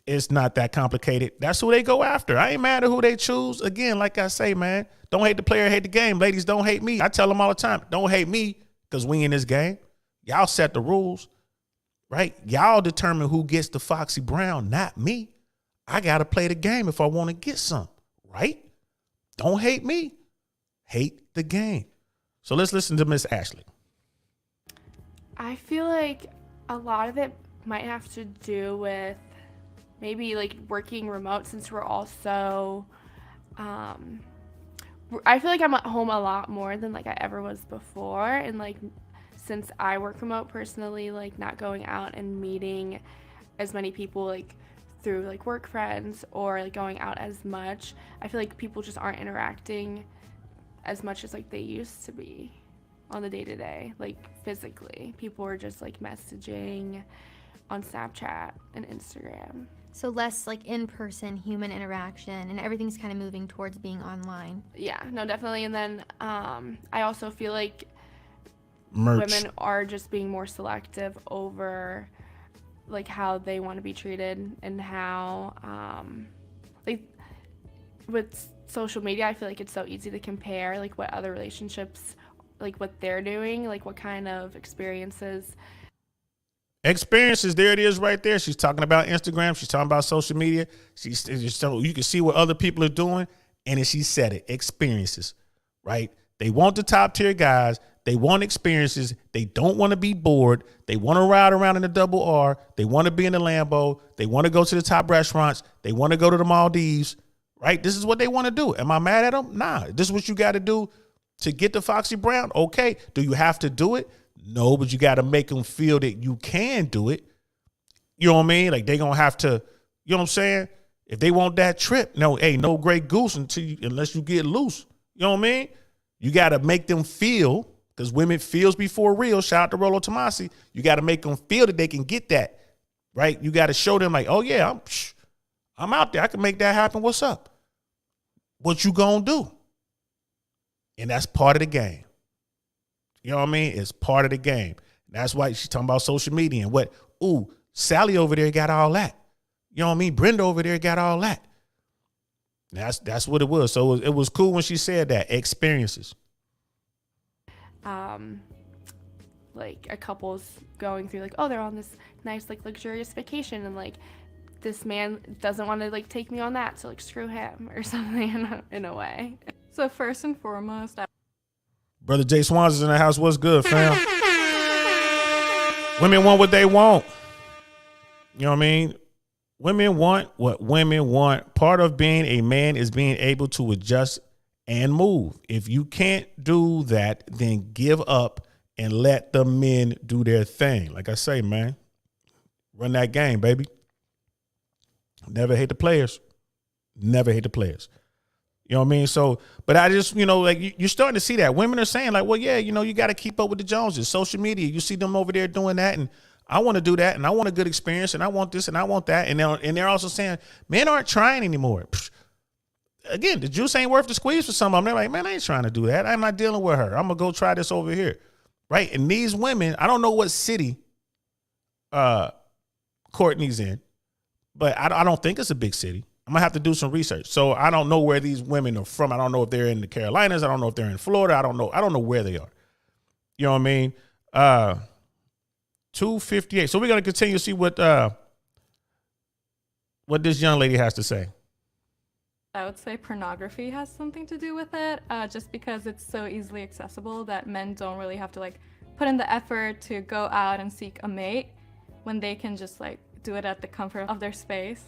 It's not that complicated. That's who they go after. I ain't mad at who they choose. Again, like I say, man, don't hate the player, hate the game. Ladies, don't hate me. I tell them all the time, don't hate me because we in this game. Y'all set the rules, right? Y'all determine who gets the Foxy Brown, not me. I got to play the game if I want to get some, right? Don't hate me. Hate the game. So let's listen to Miss Ashley. I feel like a lot of it might have to do with maybe like working remote, since we're all so I feel like I'm at home a lot more than like I ever was before, and like since I work remote personally, like not going out and meeting as many people like through like work friends or like going out as much, I feel like people just aren't interacting as much as like they used to be on the day-to-day, like physically. People are just like messaging on Snapchat and Instagram. So less like in-person human interaction, and everything's kind of moving towards being online. Yeah, no, definitely. And then I also feel like Merch. women are just being more selective over like how they want to be treated, and how like with social media, I feel like it's so easy to compare like what other relationships, like what they're doing, like what kind of experiences, there it is right there. She's talking about Instagram. She's talking about social media. So you can see what other people are doing. And then she said it, experiences, right? They want the top tier guys. They want experiences. They don't want to be bored. They want to ride around in the double R. They want to be in the Lambo. They want to go to the top restaurants. They want to go to the Maldives, right? This is what they want to do. Am I mad at them? Nah. This is what you got to do to get the Foxy Brown. Okay. Do you have to do it? No, but you got to make them feel that you can do it. You know what I mean? Like they gonna have to, you know what I'm saying? If they want that trip, no, hey, no Grey Goose unless you get loose. You know what I mean? You got to make them feel, because women feels before real. Shout out to Rolo Tomasi. You got to make them feel that they can get that, right? You got to show them like, oh yeah, I'm out there. I can make that happen. What's up? What you gonna do? And that's part of the game. You know what I mean? It's part of the game. That's why she's talking about social media and what, ooh, Sally over there got all that. You know what I mean? Brenda over there got all that. That's what it was. So it was cool when she said that. Experiences. Like a couple's going through like, oh, they're on this nice like luxurious vacation, and like this man doesn't want to like take me on that, so like screw him or something in a way. So first and foremost, Brother Jay Swans is in the house. What's good, fam? Women want what they want. You know what I mean? Women want what women want. Part of being a man is being able to adjust and move. If you can't do that, then give up and let the men do their thing. Like I say, man, run that game, baby. Never hate the players. Never hate the players. You know what I mean? So, but I just, you know, like you're starting to see that. Women are saying like, well, yeah, you know, you got to keep up with the Joneses. Social media, you see them over there doing that, and I want to do that, and I want a good experience, and I want this, and I want that. And they're also saying men aren't trying anymore. Again, the juice ain't worth the squeeze for some of them. They're like, man, I ain't trying to do that. I'm not dealing with her. I'm going to go try this over here. Right? And these women, I don't know what city Courtney's in, but I don't think it's a big city. I'm going to have to do some research. So I don't know where these women are from. I don't know if they're in the Carolinas. I don't know if they're in Florida. I don't know where they are. You know what I mean? 258. So we're going to continue to see what this young lady has to say. I would say pornography has something to do with it, just because it's so easily accessible that men don't really have to like put in the effort to go out and seek a mate when they can just like do it at the comfort of their space.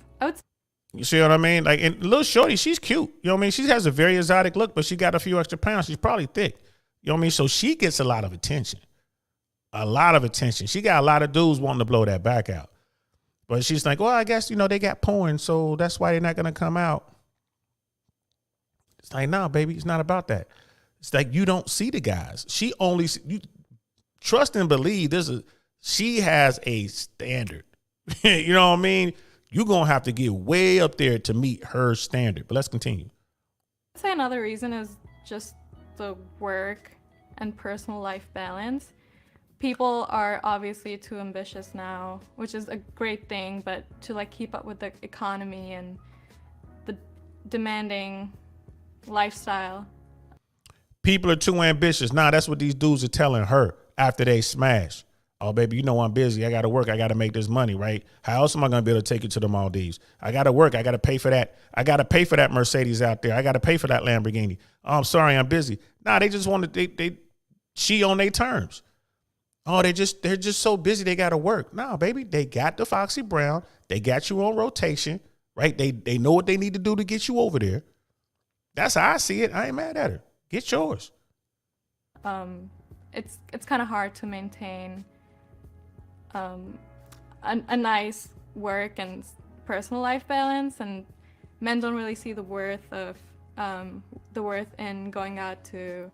You see what I mean? Like, and little shorty, she's cute. You know what I mean? She has a very exotic look, but she got a few extra pounds. She's probably thick. You know what I mean? So she gets a lot of attention. A lot of attention. She got a lot of dudes wanting to blow that back out. But she's like, well, I guess, you know, they got porn, so that's why they're not going to come out. It's like, nah, baby, it's not about that. It's like you don't see the guys. She only, you trust and believe she has a standard. You know what I mean? You're going to have to get way up there to meet her standard. But let's continue. I'd say another reason is just the work and personal life balance. People are obviously too ambitious now, which is a great thing, but to like keep up with the economy and the demanding lifestyle. People are too ambitious. Nah, that's what these dudes are telling her after they smash. Oh, baby, you know I'm busy. I got to work. I got to make this money, right? How else am I going to be able to take you to the Maldives? I got to work. I got to pay for that. I got to pay for that Mercedes out there. I got to pay for that Lamborghini. Oh, I'm sorry, I'm busy. Nah, they just want to, they cheat on their terms. Oh, they're just so busy they got to work. Nah, baby, they got the Foxy Brown. They got you on rotation, right? They know what they need to do to get you over there. That's how I see it. I ain't mad at her. Get yours. It's kind of hard to maintain a nice work and personal life balance, and men don't really see the worth in going out to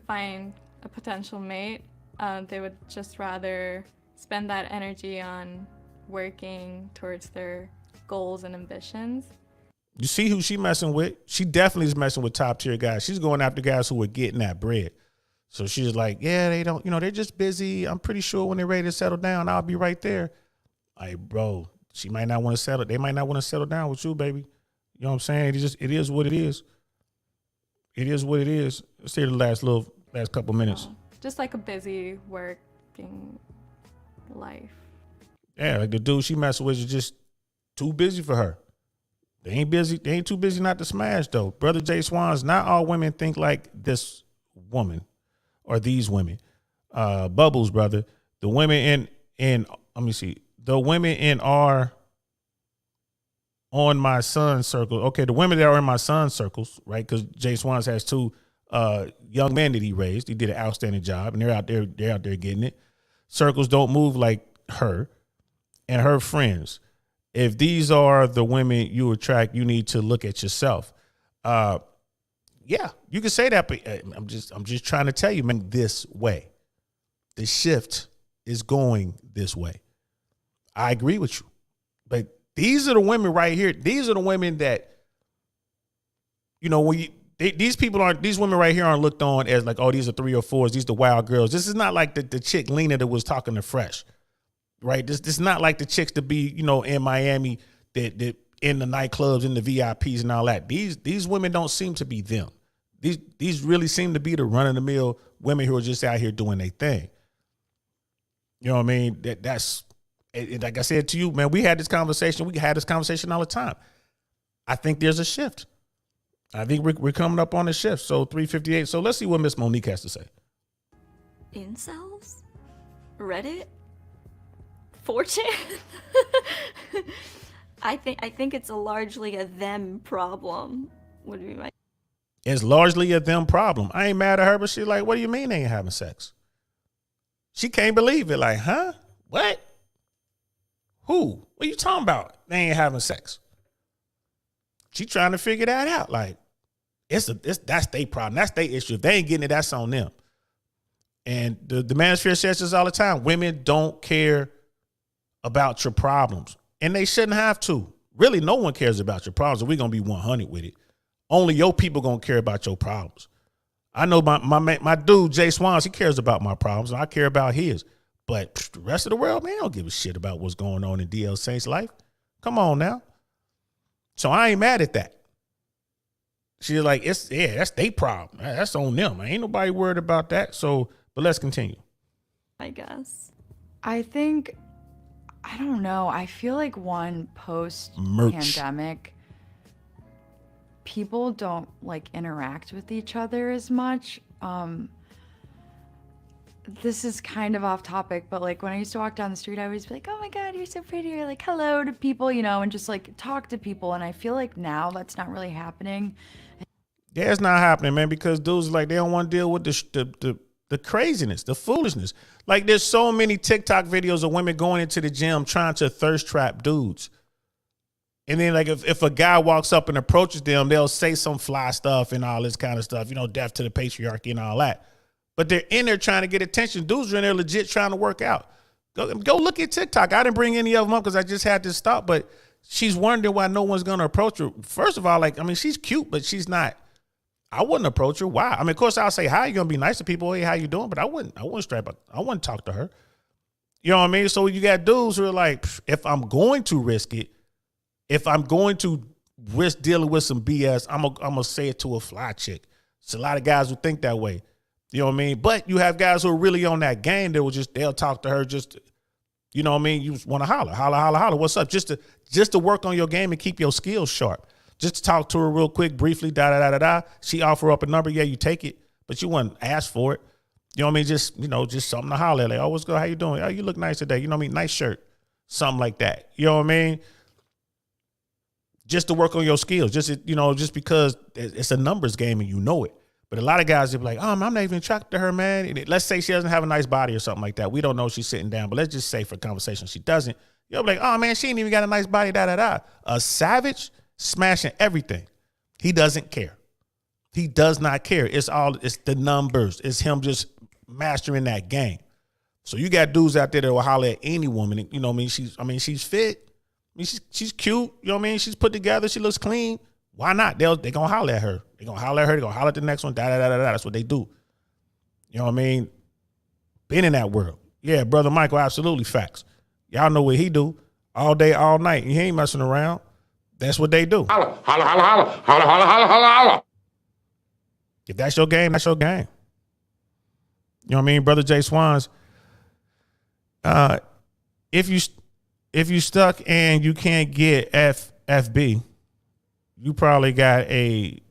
find a potential mate. They would just rather spend that energy on working towards their goals and ambitions. You see who she messing with? She definitely is messing with top tier guys. She's going after guys who are getting that bread. So she's like, yeah, they don't, they're just busy. I'm pretty sure when they're ready to settle down, I'll be right there. Like, bro, she might not want to settle. They might not want to settle down with you, baby. You know what I'm saying? It is what it is. It is what it is. Let's see the last couple minutes. Just like a busy working life. Yeah, like the dude she messing with is just too busy for her. They ain't busy. They ain't too busy not to smash though. Brother Jay Swans, not all women think like this woman or these women. Bubbles, brother. The women in let me see. The women in our on my son's circle. Okay, the women that are in my son's circles, right? Because Jay Swans has 2 young men that he raised. He did an outstanding job, and they're out there getting it. Circles don't move like her and her friends. If these are the women you attract, you need to look at yourself. Yeah, you can say that, but I'm just trying to tell you, man, this way. The shift is going this way. I agree with you. But these are the women right here. These are the women that, you know, when these women right here aren't looked on as like, oh, these are 3 or 4s. These are the wild girls. This is not like the chick Lena that was talking to Fresh, right? This is not like the chicks to be, you know, in Miami that in the nightclubs, in the VIPs and all that. These women don't seem to be them. These really seem to be the run-of-the-mill women who are just out here doing their thing. You know what I mean? That's like I said to you, man, we had this conversation. We had this conversation all the time. I think there's a shift. I think we're coming up on a shift. So 3:58. So let's see what Miss Monique has to say. Incels? Reddit? 4chan? I think it's largely a them problem. Would be my. It's largely a them problem. I ain't mad at her, but she's like, what do you mean they ain't having sex? She can't believe it. Like, huh? What? Who? What are you talking about? They ain't having sex. She trying to figure that out. Like, that's their problem. That's their issue. If they ain't getting it, that's on them. And the manosphere says this all the time. Women don't care about your problems. And they shouldn't have to. Really, no one cares about your problems. We're going to be 100 with it. Only your people going to care about your problems. I know my dude, Jay Swans, he cares about my problems, and I care about his. But the rest of the world, man, don't give a shit about what's going on in DL Saint's life. Come on now. So I ain't mad at that. She's like, that's their problem. That's on them. Ain't nobody worried about that. So, but let's continue. I guess. I think, I don't know. I feel like post-pandemic, people don't like interact with each other as much. This is kind of off topic, but like when I used to walk down the street, I would always be like, oh my God, you're so pretty. Or like, hello to people, you know, and just like talk to people. And I feel like now that's not really happening. Yeah, it's not happening, man, because dudes like they don't want to deal with the craziness, the foolishness. Like there's so many TikTok videos of women going into the gym trying to thirst trap dudes. And then like if a guy walks up and approaches them, they'll say some fly stuff and all this kind of stuff, you know, death to the patriarchy and all that. But they're in there trying to get attention. Dudes are in there legit trying to work out. Go look at TikTok. I didn't bring any of them up because I just had to stop. But she's wondering why no one's going to approach her. First of all, like, I mean, she's cute, but she's not. I wouldn't approach her. Why? I mean, of course, I'll say hi. You're going to be nice to people. Hey, how you doing? But I wouldn't strap up. I wouldn't talk to her. You know what I mean? So you got dudes who are like, if I'm going to risk it, if I'm going to risk dealing with some BS, I'm gonna say it to a fly chick. It's a lot of guys who think that way. You know what I mean? But you have guys who are really on that game that they'll talk to her just, you know what I mean? You just want to holler. What's up? Just to work on your game and keep your skills sharp. Just to talk to her real quick, briefly, da. She offer up a number. Yeah, you take it, but you wouldn't ask for it. You know what I mean? Just something to holler at. Like, oh, what's good? How you doing? Oh, you look nice today. You know what I mean? Nice shirt. Something like that. You know what I mean? Just to work on your skills. Just because it's a numbers game and you know it. But a lot of guys will be like, oh, I'm not even attracted to her, man. And let's say she doesn't have a nice body or something like that. We don't know she's sitting down, but let's just say for conversation she doesn't. You'll be like, oh, man, she ain't even got a nice body, da. A savage smashing everything. He doesn't care. He does not care. It's the numbers. It's him just mastering that game. So you got dudes out there that will holler at any woman. You know what I mean? She's fit. I mean, she's cute. You know what I mean? She's put together. She looks clean. Why not? They're going to holler at her. They're going to holler at her. They're going to holler at the next one. Da. That's what they do. You know what I mean? Been in that world. Yeah, Brother Michael, absolutely facts. Y'all know what he do all day, all night. He ain't messing around. That's what they do. Holla. If that's your game, that's your game. You know what I mean? Brother Jay Swans, if you stuck and you can't get FB, you probably got a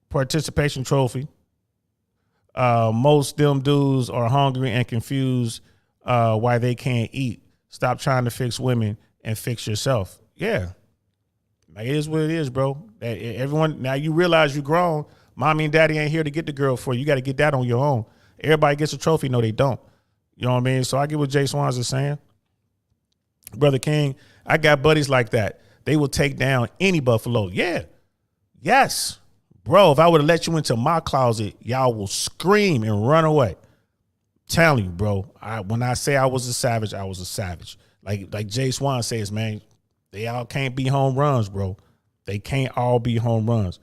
participation trophy. Most them dudes are hungry and confused why they can't eat. Stop trying to fix women and fix yourself. Yeah. Like, it is what it is, bro. Everyone, now you realize you're grown. Mommy and daddy ain't here to get the girl for you. You got to get that on your own. Everybody gets a trophy. No, they don't. You know what I mean? So I get what Jay Swans is saying. Brother King, I got buddies like that. They will take down any buffalo. Yeah. Yes. Bro, if I would have let you into my closet, y'all will scream and run away. Telling you, bro. When I say I was a savage, I was a savage. Like Jay Swan says, man, they all can't be home runs, bro. They can't all be home runs.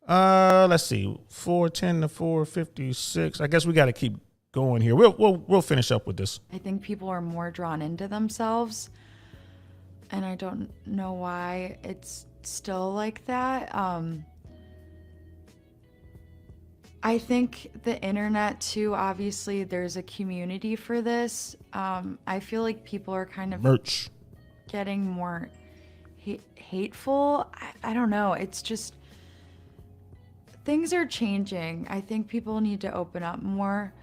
Let's see, 410 to 456. I guess we got to keep going here. We'll finish up with this. I think people are more drawn into themselves, and I don't know why it's still like that. I think the internet too, obviously there's a community for this. I feel like people are kind of merch getting more hateful. I don't know. It's just, things are changing. I think people need to open up more.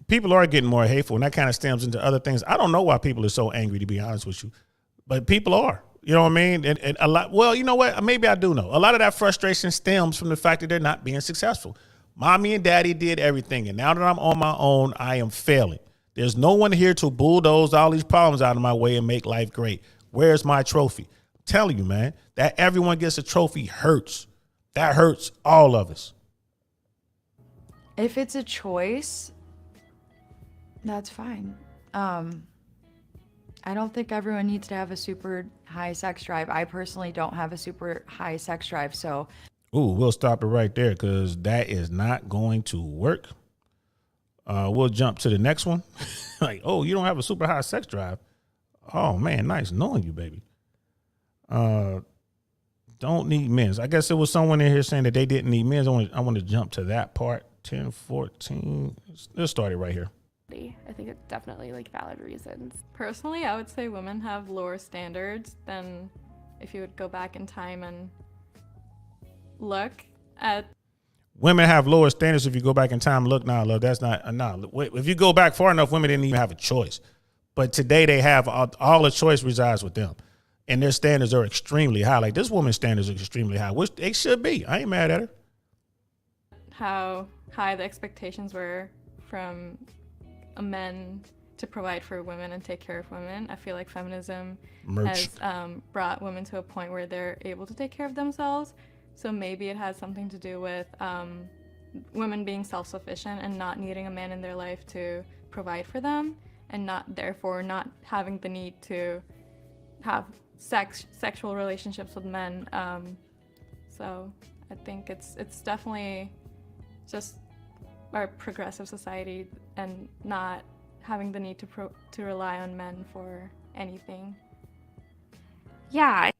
People are getting more hateful, and that kind of stems into other things. I don't know why people are so angry, to be honest with you, but people are. You know what I mean? And a lot. Well, you know what? Maybe I do know. A lot of that frustration stems from the fact that they're not being successful. Mommy and daddy did everything, and now that I'm on my own, I am failing. There's no one here to bulldoze all these problems out of my way and make life great. Where's my trophy? I'm telling you, man, that everyone gets a trophy hurts. That hurts all of us. If it's a choice, that's fine. I don't think everyone needs to have a super high sex drive. I personally don't have a super high sex drive, so. Ooh, we'll stop it right there because that is not going to work. We'll jump to the next one. Like, oh, you don't have a super high sex drive. Oh man, nice knowing you, baby. Don't need men's. I guess it was someone in here saying that they didn't need men's. I want to jump to that part. 10, 14. Let's start it right here. I think it's definitely like valid reasons. Personally, I would say women have lower standards than if you would go back in time and look at. Women have lower standards if you go back in time and look. Now, love, that's not. If you go back far enough, women didn't even have a choice. But today they have all the choice resides with them. And their standards are extremely high. Like this woman's standards are extremely high, which they should be. I ain't mad at her. How high the expectations were from men to provide for women and take care of women. I feel like feminism has brought women to a point where they're able to take care of themselves. So maybe it has something to do with women being self-sufficient and not needing a man in their life to provide for them, and therefore not having the need to have sexual relationships with men. So I think it's definitely just our progressive society and not having the need to rely on men for anything. Yeah.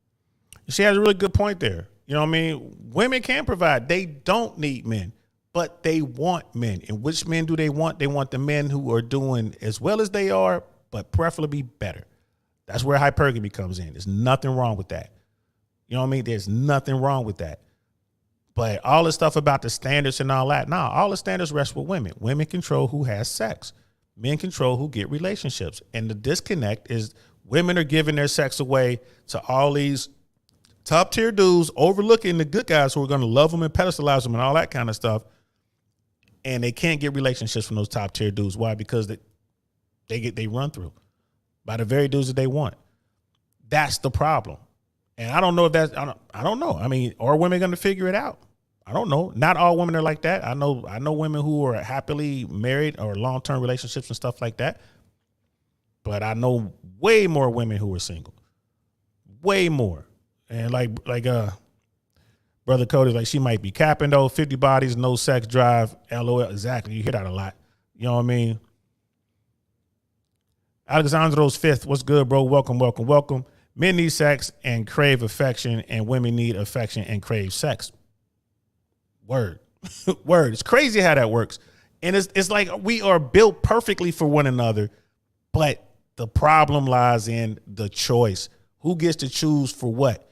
She has a really good point there. You know what I mean? Women can provide. They don't need men, but they want men. And which men do they want? They want the men who are doing as well as they are, but preferably better. That's where hypergamy comes in. There's nothing wrong with that. You know what I mean? There's nothing wrong with that. But all the stuff about the standards and all that, all the standards rest with women. Women control who has sex. Men control who get relationships. And the disconnect is women are giving their sex away to all these top tier dudes, overlooking the good guys who are going to love them and pedestalize them and all that kind of stuff. And they can't get relationships from those top tier dudes. Why? Because they run through by the very dudes that they want. That's the problem. And I don't know if that's, I don't know. I mean, are women going to figure it out? I don't know. Not all women are like that. I know women who are happily married or long-term relationships and stuff like that. But I know way more women who are single. Way more. And like Brother Cody's like, she might be capping though. 50 bodies, no sex drive. LOL. Exactly. You hear that a lot. You know what I mean? Alexandro's Fifth. What's good, bro? Welcome, welcome, welcome. Men need sex and crave affection, and women need affection and crave sex. Word. Word. It's crazy how that works. And it's like we are built perfectly for one another, but the problem lies in the choice. Who gets to choose for what?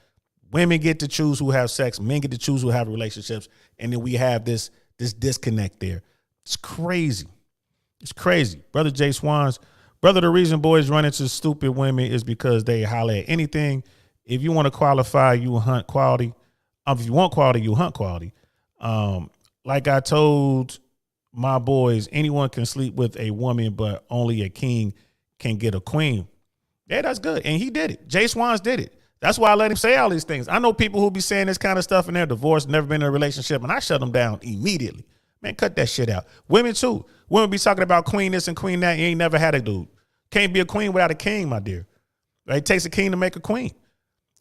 Women get to choose who have sex. Men get to choose who have relationships. And then we have this disconnect there. It's crazy. It's crazy. Brother Jay Swans, brother, the reason boys run into stupid women is because they holler at anything. if you want to qualify, you hunt quality. If you want quality, you hunt quality. Like I told my boys, anyone can sleep with a woman, but only a king can get a queen. Yeah, that's good. And he did it. Jay Swans did it. That's why I let him say all these things. I know people who be saying this kind of stuff and they're divorced, never been in a relationship, and I shut them down immediately. Man, cut that shit out. Women too. Women be talking about queen this and queen that. You ain't never had a dude. Can't be a queen without a king, my dear. Right? It takes a king to make a queen.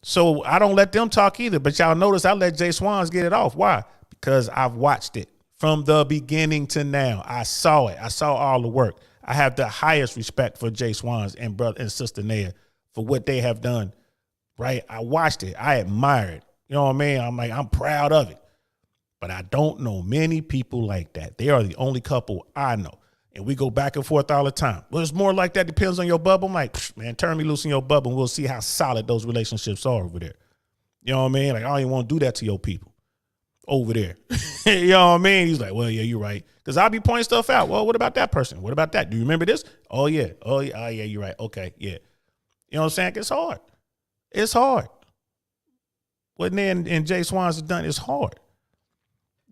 So I don't let them talk either. But y'all notice I let Jay Swans get it off. Why? Because I've watched it from the beginning to now. I saw it. I saw all the work. I have the highest respect for Jay Swans and brother and sister Naya for what they have done. Right? I watched it. I admire it. You know what I mean? I'm like, I'm proud of it. But I don't know many people like that. They are the only couple I know. And we go back and forth all the time. Well, it's more like that. Depends on your bubble. I'm like, man, turn me loose in your bubble and we'll see how solid those relationships are over there. You know what I mean? Like, I don't even want to do that to your people over there. You know what I mean? He's like, well, yeah, you're right. Because I'll be pointing stuff out. Well, what about that person? What about that? Do you remember this? Oh, yeah. Oh, yeah, you're right. Okay, yeah. You know what I'm saying? It's hard. It's hard. What Ned and Jay Swans has done is hard.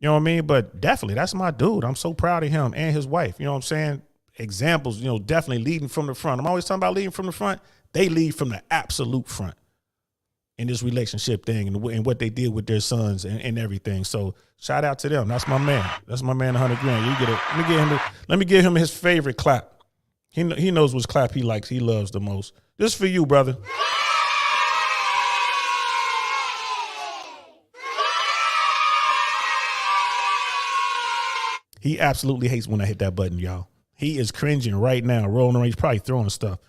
You know what I mean? But definitely, that's my dude. I'm so proud of him and his wife. You know what I'm saying? Examples, definitely leading from the front. I'm always talking about leading from the front. They lead from the absolute front in this relationship thing and what they did with their sons and everything. So shout out to them. That's my man. That's my man, 100 grand. You get it. Let me give him his favorite clap. He knows which clap he likes, he loves the most. This is for you, brother. He absolutely hates when I hit that button, y'all. He is cringing right now, rolling around. He's probably throwing stuff.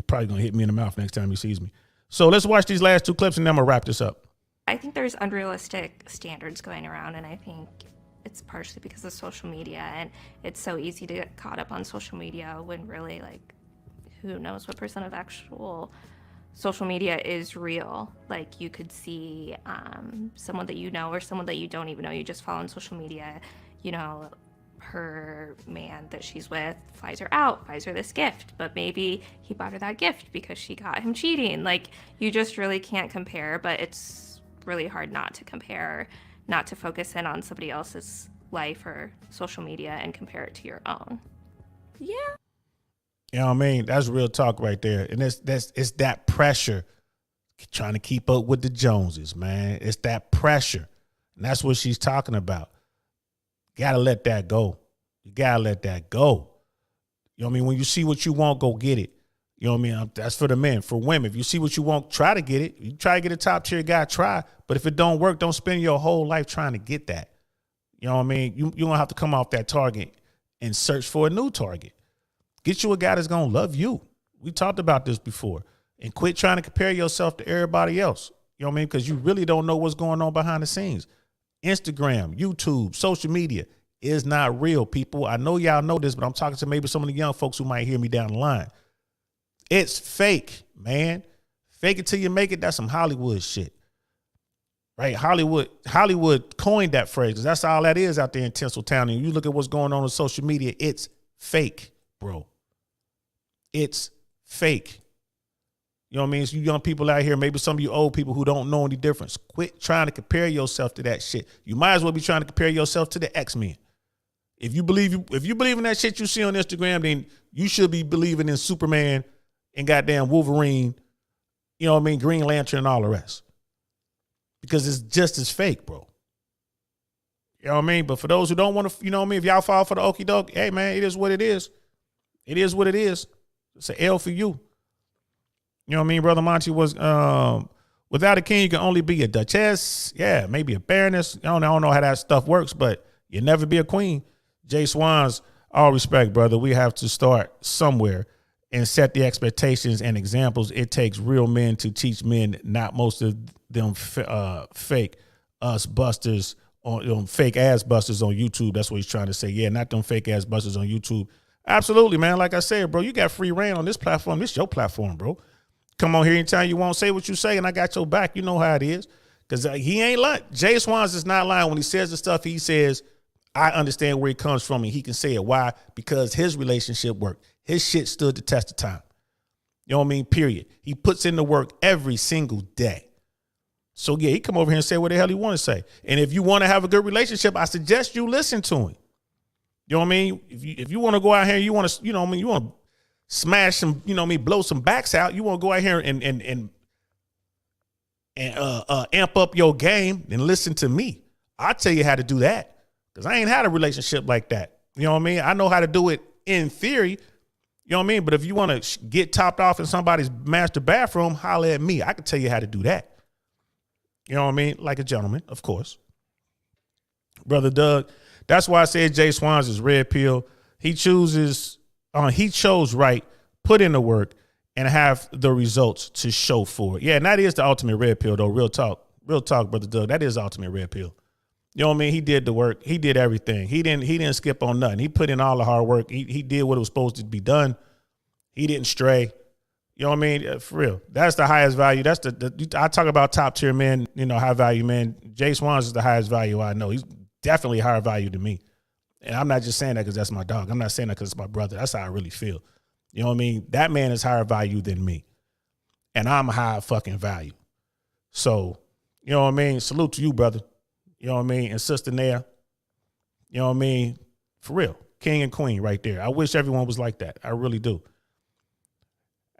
Probably going to hit me in the mouth next time he sees me. So let's watch these last two clips, and then I'm going to wrap this up. I think there's unrealistic standards going around, and I think it's partially because of social media, and it's so easy to get caught up on social media when really, like, who knows what percent of actual social media is real. Like, you could see someone that you know or someone that you don't even know, you just follow on social media. Her man that she's with flies her out, buys her this gift, but maybe he bought her that gift because she got him cheating. Like, you just really can't compare, but it's really hard not to compare, not to focus in on somebody else's life or social media and compare it to your own. Yeah. You know what I mean? That's real talk right there. And it's that pressure trying to keep up with the Joneses, man. It's that pressure. And that's what she's talking about. Gotta let that go. You gotta let that go. You know what I mean? When you see what you want, go get it. You know what I mean? That's for the men. For women, if you see what you want, try to get it. You try to get a top tier guy, try. But if it don't work, don't spend your whole life trying to get that. You know what I mean? You don't have to come off that target and search for a new target. Get you a guy that's gonna love you. We talked about this before. And quit trying to compare yourself to everybody else. You know what I mean? Because you really don't know what's going on behind the scenes. Instagram, YouTube, social media is not real, people. I know y'all know this, but I'm talking to maybe some of the young folks who might hear me down the line. It's fake, man. Fake it till you make it. That's some Hollywood shit. Right? Hollywood coined that phrase because that's all that is out there in Tinseltown. And you look at what's going on social media, it's fake, bro. It's fake. You know what I mean? So you young people out here, maybe some of you old people who don't know any difference, quit trying to compare yourself to that shit. You might as well be trying to compare yourself to the X-Men. If you believe in that shit you see on Instagram, then you should be believing in Superman and goddamn Wolverine, you know what I mean, Green Lantern and all the rest. Because it's just as fake, bro. You know what I mean? But for those who don't want to, you know what I mean, if y'all fall for the okie doke, hey man, it is what it is. It is what it is. It's an L for you. You know what I mean? Brother Monty was, without a king, you can only be a duchess. Yeah, maybe a baroness. I don't know how that stuff works, but you'll never be a queen. Jay Swans, all respect, brother. We have to start somewhere and set the expectations and examples. It takes real men to teach men, not most of them fake us busters, fake ass busters on YouTube. That's what he's trying to say. Yeah, not them fake ass busters on YouTube. Absolutely, man. Like I said, bro, you got free reign on this platform. This is your platform, bro. Come on here anytime you want, say what you say, and I got your back. You know how it is. Because he ain't lying. Jay Swans is not lying when he says the stuff he says. I understand where he comes from, and he can say it. Why? Because his relationship worked. His shit stood the test of time. You know what I mean? Period. He puts in the work every single day. So yeah, he come over here and say what the hell he want to say. And if you want to have a good relationship, I suggest you listen to him. You know what I mean? If you want to go out here and you want to, you know what I mean, you want to smash some, you know what I mean, blow some backs out, you want to go out here and amp up your game and listen to me. I'll tell you how to do that, because I ain't had a relationship like that. You know what I mean? I know how to do it in theory. You know what I mean? But if you want to get topped off in somebody's master bathroom, holler at me. I can tell you how to do that. You know what I mean? Like a gentleman, of course. Brother Doug, that's why I said Jay Swans is red pill. He chose right, put in the work, and have the results to show for it. Yeah, and that is the ultimate red pill, though. Real talk, Brother Doug. That is the ultimate red pill. You know what I mean? He did the work. He did everything. He didn't skip on nothing. He put in all the hard work. He did what was supposed to be done. He didn't stray. You know what I mean? For real. That's the highest value. That's I talk about top tier men, you know, high value men. Jay Swans is the highest value I know. He's definitely higher value than me. And I'm not just saying that because that's my dog. I'm not saying that because it's my brother. That's how I really feel. You know what I mean? That man is higher value than me. And I'm high fucking value. So, you know what I mean? Salute to you, brother. You know what I mean? And Sister Naya. You know what I mean? For real. King and queen right there. I wish everyone was like that. I really do.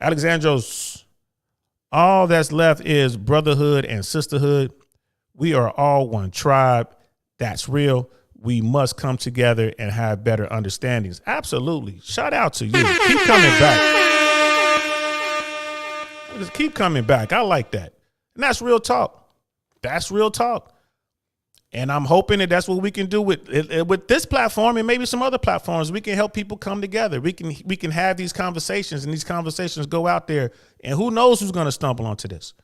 Alexandros, all that's left is brotherhood and sisterhood. We are all one tribe. That's real. We must come together and have better understandings. Absolutely. Shout out to you. Keep coming back. Just keep coming back. I like that. And that's real talk. That's real talk. And I'm hoping that that's what we can do with this platform and maybe some other platforms. We can help people come together. We can have these conversations, and these conversations go out there. And who knows who's going to stumble onto this?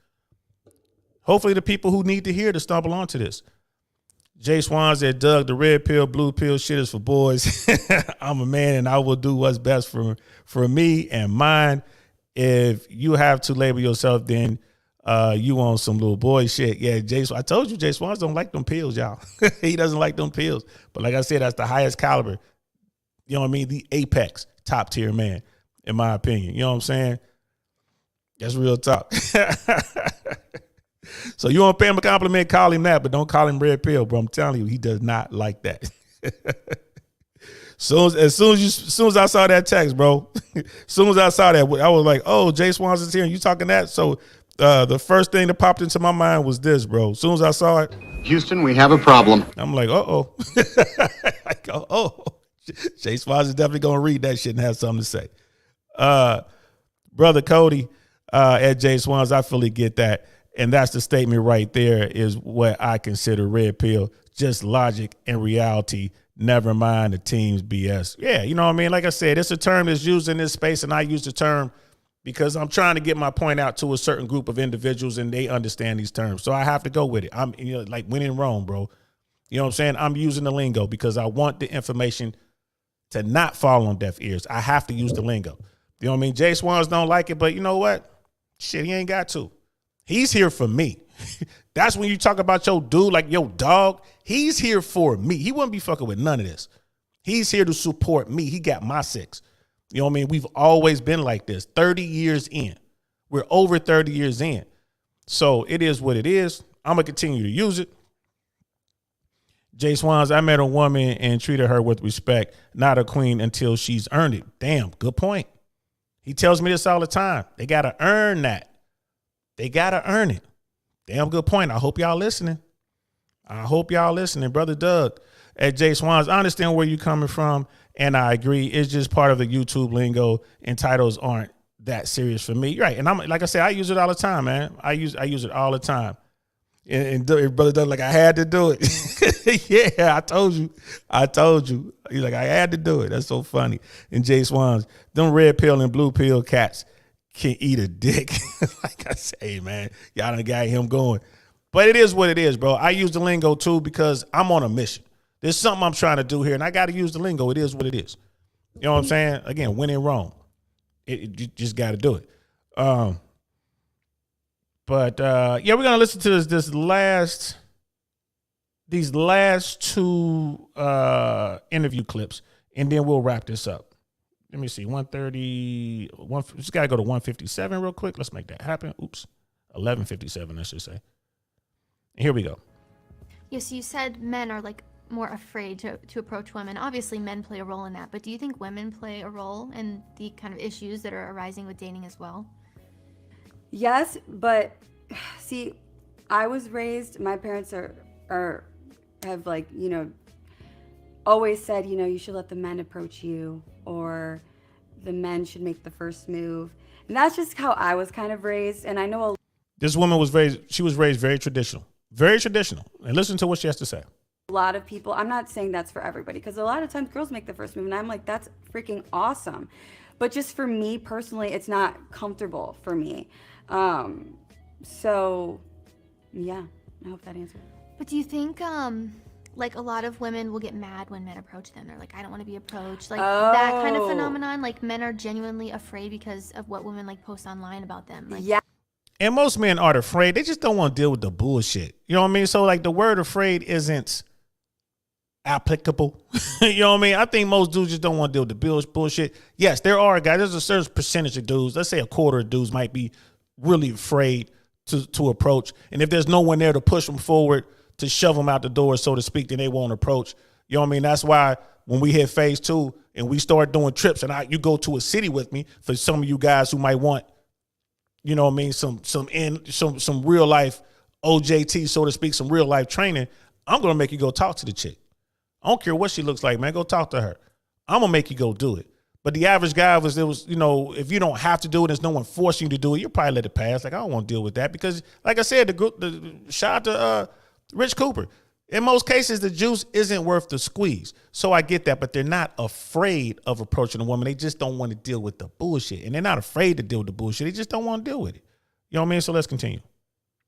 Hopefully the people who need to hear to stumble onto this. Jay Swan said, Doug, the red pill, blue pill shit is for boys. I'm a man and I will do what's best for me and mine. If you have to label yourself, then you on some little boy shit. Yeah, I told you Jay Swans don't like them pills, y'all. He doesn't like them pills. But like I said, that's the highest caliber. You know what I mean? The apex top tier man, in my opinion. You know what I'm saying? That's real talk. So you want to pay him a compliment, call him that, but don't call him red pill, bro. I'm telling you, he does not like that. As soon as I saw that text, bro, as soon as I saw that, I was like, oh, Jay Swans is here and you talking that? So the first thing that popped into my mind was this, bro. As soon as I saw it, Houston, we have a problem. I'm like, uh-oh. I go, oh, Jay Swans is definitely going to read that shit and have something to say. Brother Cody at Jay Swans, I fully get that. And that's the statement right there is what I consider red pill, just logic and reality. Never mind the team's BS. Yeah, you know what I mean? Like I said, it's a term that's used in this space, and I use the term because I'm trying to get my point out to a certain group of individuals, and they understand these terms. So I have to go with it. I'm like when in Rome, bro. You know what I'm saying? I'm using the lingo because I want the information to not fall on deaf ears. I have to use the lingo. You know what I mean? Jay Swans don't like it, but you know what? Shit, he ain't got to. He's here for me. That's when you talk about your dude, like your dog. He's here for me. He wouldn't be fucking with none of this. He's here to support me. He got my six. You know what I mean? We've always been like this. 30 years in. We're over 30 years in. So it is what it is. I'm going to continue to use it. Jay Swans, I met a woman and treated her with respect, not a queen until she's earned it. Damn, good point. He tells me this all the time. They got to earn that. They got to earn it. Damn good point. I hope y'all listening. Brother Doug at Jay Swans. I understand where you're coming from, and I agree. It's just part of the YouTube lingo, and titles aren't that serious for me. Right. And I'm like I said, I use it all the time, man. I use it all the time. And Brother Doug, like, I had to do it. Yeah, I told you. He's like, I had to do it. That's so funny. And Jay Swans, them red pill and blue pill cats can eat a dick. Like I say, man, y'all done got him going. But it is what it is, bro. I use the lingo too because I'm on a mission. There's something I'm trying to do here, and I got to use the lingo. It is what it is. You know what I'm saying? Again, when in Rome, you just got to do it. Yeah, we're gonna listen to these last two interview clips, and then we'll wrap this up. let me see, 130, just got to go to 157 real quick. Let's make that happen. Oops, 1157, I should say. Here we go. Yes, you said men are like more afraid to approach women. Obviously, men play a role in that, but do you think women play a role in the kind of issues that are arising with dating as well? Yes, but see, I was raised, my parents have like, you know, always said, you know, you should let the men approach you, or the men should make the first move. And that's just how I was kind of raised. And I know this woman was raised very traditional. Very traditional. And listen to what she has to say. a lot of people, I'm not saying that's for everybody, because a lot of times girls make the first move, and I'm like, that's freaking awesome. But just for me personally, it's not comfortable for me. So, yeah, I hope that answered. But do you think, like, a lot of women will get mad when men approach them? They're like, I don't want to be approached. Like, that kind of phenomenon, like, men are genuinely afraid because of what women, like, post online about them. Like, yeah. And most men aren't afraid. They just don't want to deal with the bullshit. You know what I mean? So, like, the word afraid isn't applicable. You know what I mean? I think most dudes just don't want to deal with the bullshit. Yes, there are guys. There's a certain percentage of dudes. Let's say a quarter of dudes might be really afraid to approach. And if there's no one there to push them forward, to shove them out the door, so to speak, then they won't approach. You know what I mean? That's why when we hit phase 2 and we start doing trips, and you go to a city with me, for some of you guys who might want, you know what I mean, some real life OJT, so to speak, some real life training, I'm going to make you go talk to the chick. I don't care what she looks like, man. Go talk to her. I'm going to make you go do it. But the average guy you know, if you don't have to do it, there's no one forcing you to do it, you'll probably let it pass. Like, I don't want to deal with that because, like I said, the shout out to Rich Cooper. In most cases, the juice isn't worth the squeeze. So I get that, but they're not afraid of approaching a woman. They just don't want to deal with the bullshit. And they're not afraid to deal with the bullshit. They just don't want to deal with it. You know what I mean? So let's continue.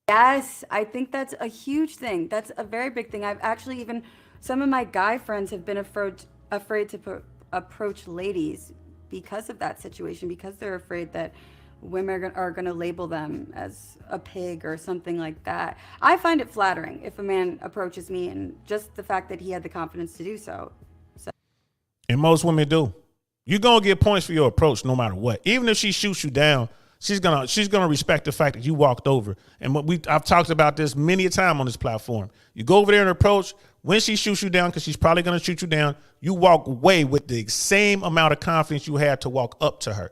Yes, I think that's a huge thing. That's a very big thing. I've actually even, some of my guy friends have been afraid to approach ladies because of that situation, because they're afraid that women are going to label them as a pig or something like that. I find it flattering if a man approaches me, and just the fact that he had the confidence to do so. And most women do. You're going to get points for your approach no matter what. Even if she shoots you down, she's gonna respect the fact that you walked over. And I've talked about this many a time on this platform. You go over there and approach. When she shoots you down, because she's probably going to shoot you down, you walk away with the same amount of confidence you had to walk up to her.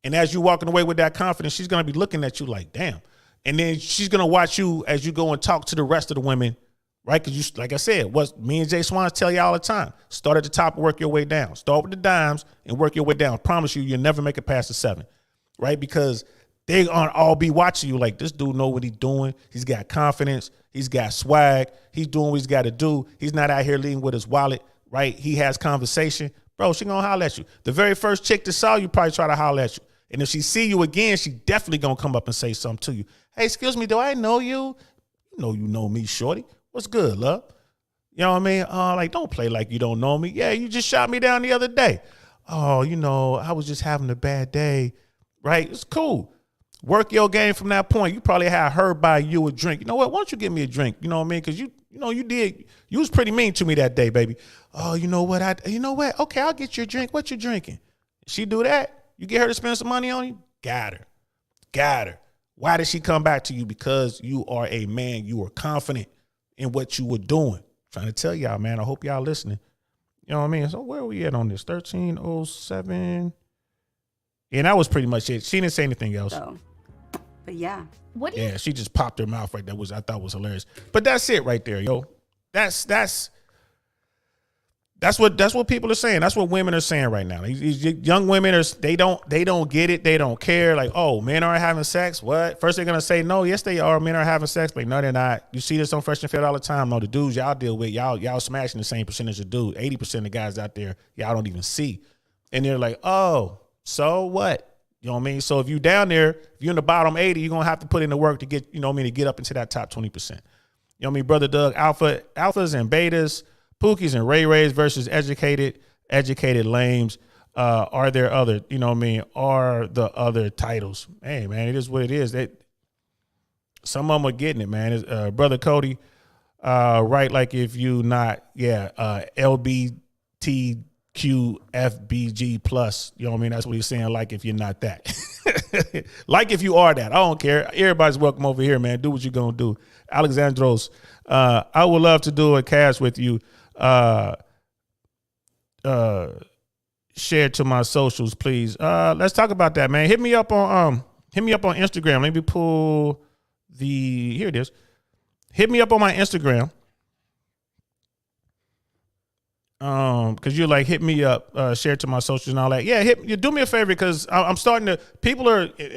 And as you're walking away with that confidence, she's going to be looking at you like, damn. And then she's going to watch you as you go and talk to the rest of the women, right? Because you, like I said, what me and Jay Swans tell you all the time, start at the top and work your way down. Start with the dimes and work your way down. I promise you, you'll never make it past the 7, right? Because they aren't all be watching you like, this dude know what he's doing. He's got confidence. He's got swag. He's doing what he's got to do. He's not out here leading with his wallet, right? He has conversation. Bro, she going to holler at you. The very first chick that saw you probably try to holler at you. And if she see you again, she definitely going to come up and say something to you. Hey, excuse me, do I know you? You know me, shorty. What's good, love? You know what I mean? Like, don't play like you don't know me. Yeah, you just shot me down the other day. Oh, you know, I was just having a bad day, right? It's cool. Work your game from that point. You probably had her buy you a drink. You know what? Why don't you give me a drink? You know what I mean? Because you was pretty mean to me that day, baby. Oh, you know what? Okay, I'll get you a drink. What you drinking? She do that? You get her to spend some money on you? Got her. Why did she come back to you? Because you are a man. You are confident in what you were doing. Trying to tell y'all, man. I hope y'all listening. You know what I mean? So where are we at on this? 1307. And that was pretty much it. She didn't say anything else. So, but yeah. What do you? Yeah, she just popped her mouth right there. I thought was hilarious. But that's it right there, yo. That's what people are saying. That's what women are saying right now. These young women they don't get it. They don't care. Like, oh, men aren't having sex. What? First they're gonna say no. Yes, they are. Men are having sex, but no, they're not. You see this on Fresh and Fit all the time. No, the dudes y'all deal with, y'all smashing the same percentage of dudes. 80% of guys out there y'all don't even see, and they're like, oh, so what? You know what I mean? So if you down there, if you're in the bottom 80, you're gonna have to put in the work to get, you know what I mean, to get up into that top 20%. You know what I mean, Brother Doug? Alphas and betas, Pookies and Ray Rays versus educated lames. Are there other, you know what I mean, are the other titles? Hey, man, it is what it is. Some of them are getting it, man. Brother Cody, right, like if you not, LBTQ QFBG plus. You know what I mean? That's what he's saying. Like if you're not that. Like if you are that. I don't care. Everybody's welcome over here, man. Do what you're going to do. Alexandros, I would love to do a cast with you. Share to my socials, please. Let's talk about that, man. Hit me up on Instagram. Let me pull here it is. Hit me up on my Instagram. Because you're like, hit me up, share to my socials and all that. Yeah, you do me a favor, because I'm starting to,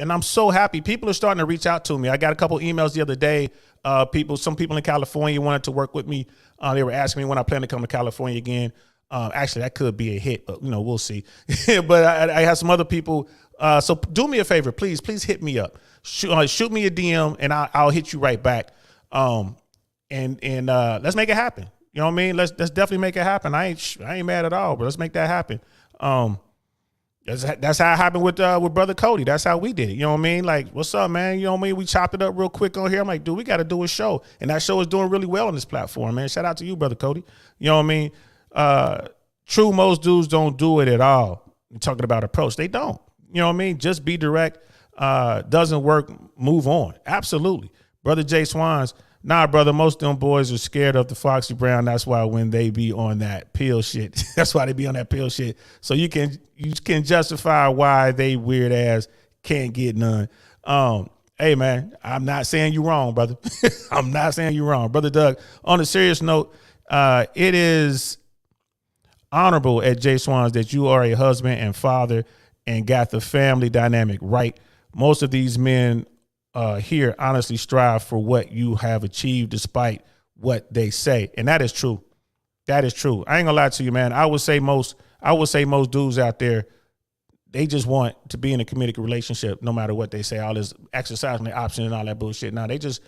and I'm so happy, people are starting to reach out to me. I got a couple emails the other day. Some people in California wanted to work with me. They were asking me when I plan to come to California again. Actually, that could be a hit, but we'll see. But I have some other people. So do me a favor, please hit me up. Shoot me a DM, and I'll hit you right back. And let's make it happen. You know what I mean? Let's definitely make it happen. I ain't mad at all, but let's make that happen. That's how it happened with Brother Cody. That's how we did it. You know what I mean? Like, what's up, man? You know what I mean? We chopped it up real quick on here. I'm like, dude, we got to do a show. And that show is doing really well on this platform, man. Shout out to you, Brother Cody. You know what I mean? True, most dudes don't do it at all. You're talking about approach. They don't. You know what I mean? Just be direct. Doesn't work, move on. Absolutely. Brother Jay Swans, nah, brother, most of them boys are scared of the Foxy Brown. That's why when they be on that pill shit, that's why they be on that pill shit. So you can justify why they weird ass can't get none. Hey, man, I'm not saying you wrong, brother. I'm not saying you wrong. Brother Doug, on a serious note, it is honorable at Jay Swans that you are a husband and father and got the family dynamic right. Most of these men here honestly strive for what you have achieved despite what they say. And that is true. That is true. I ain't gonna lie to you, man. I would say most dudes out there, they just want to be in a committed relationship no matter what they say, all this exercising their options and all that bullshit. Now they just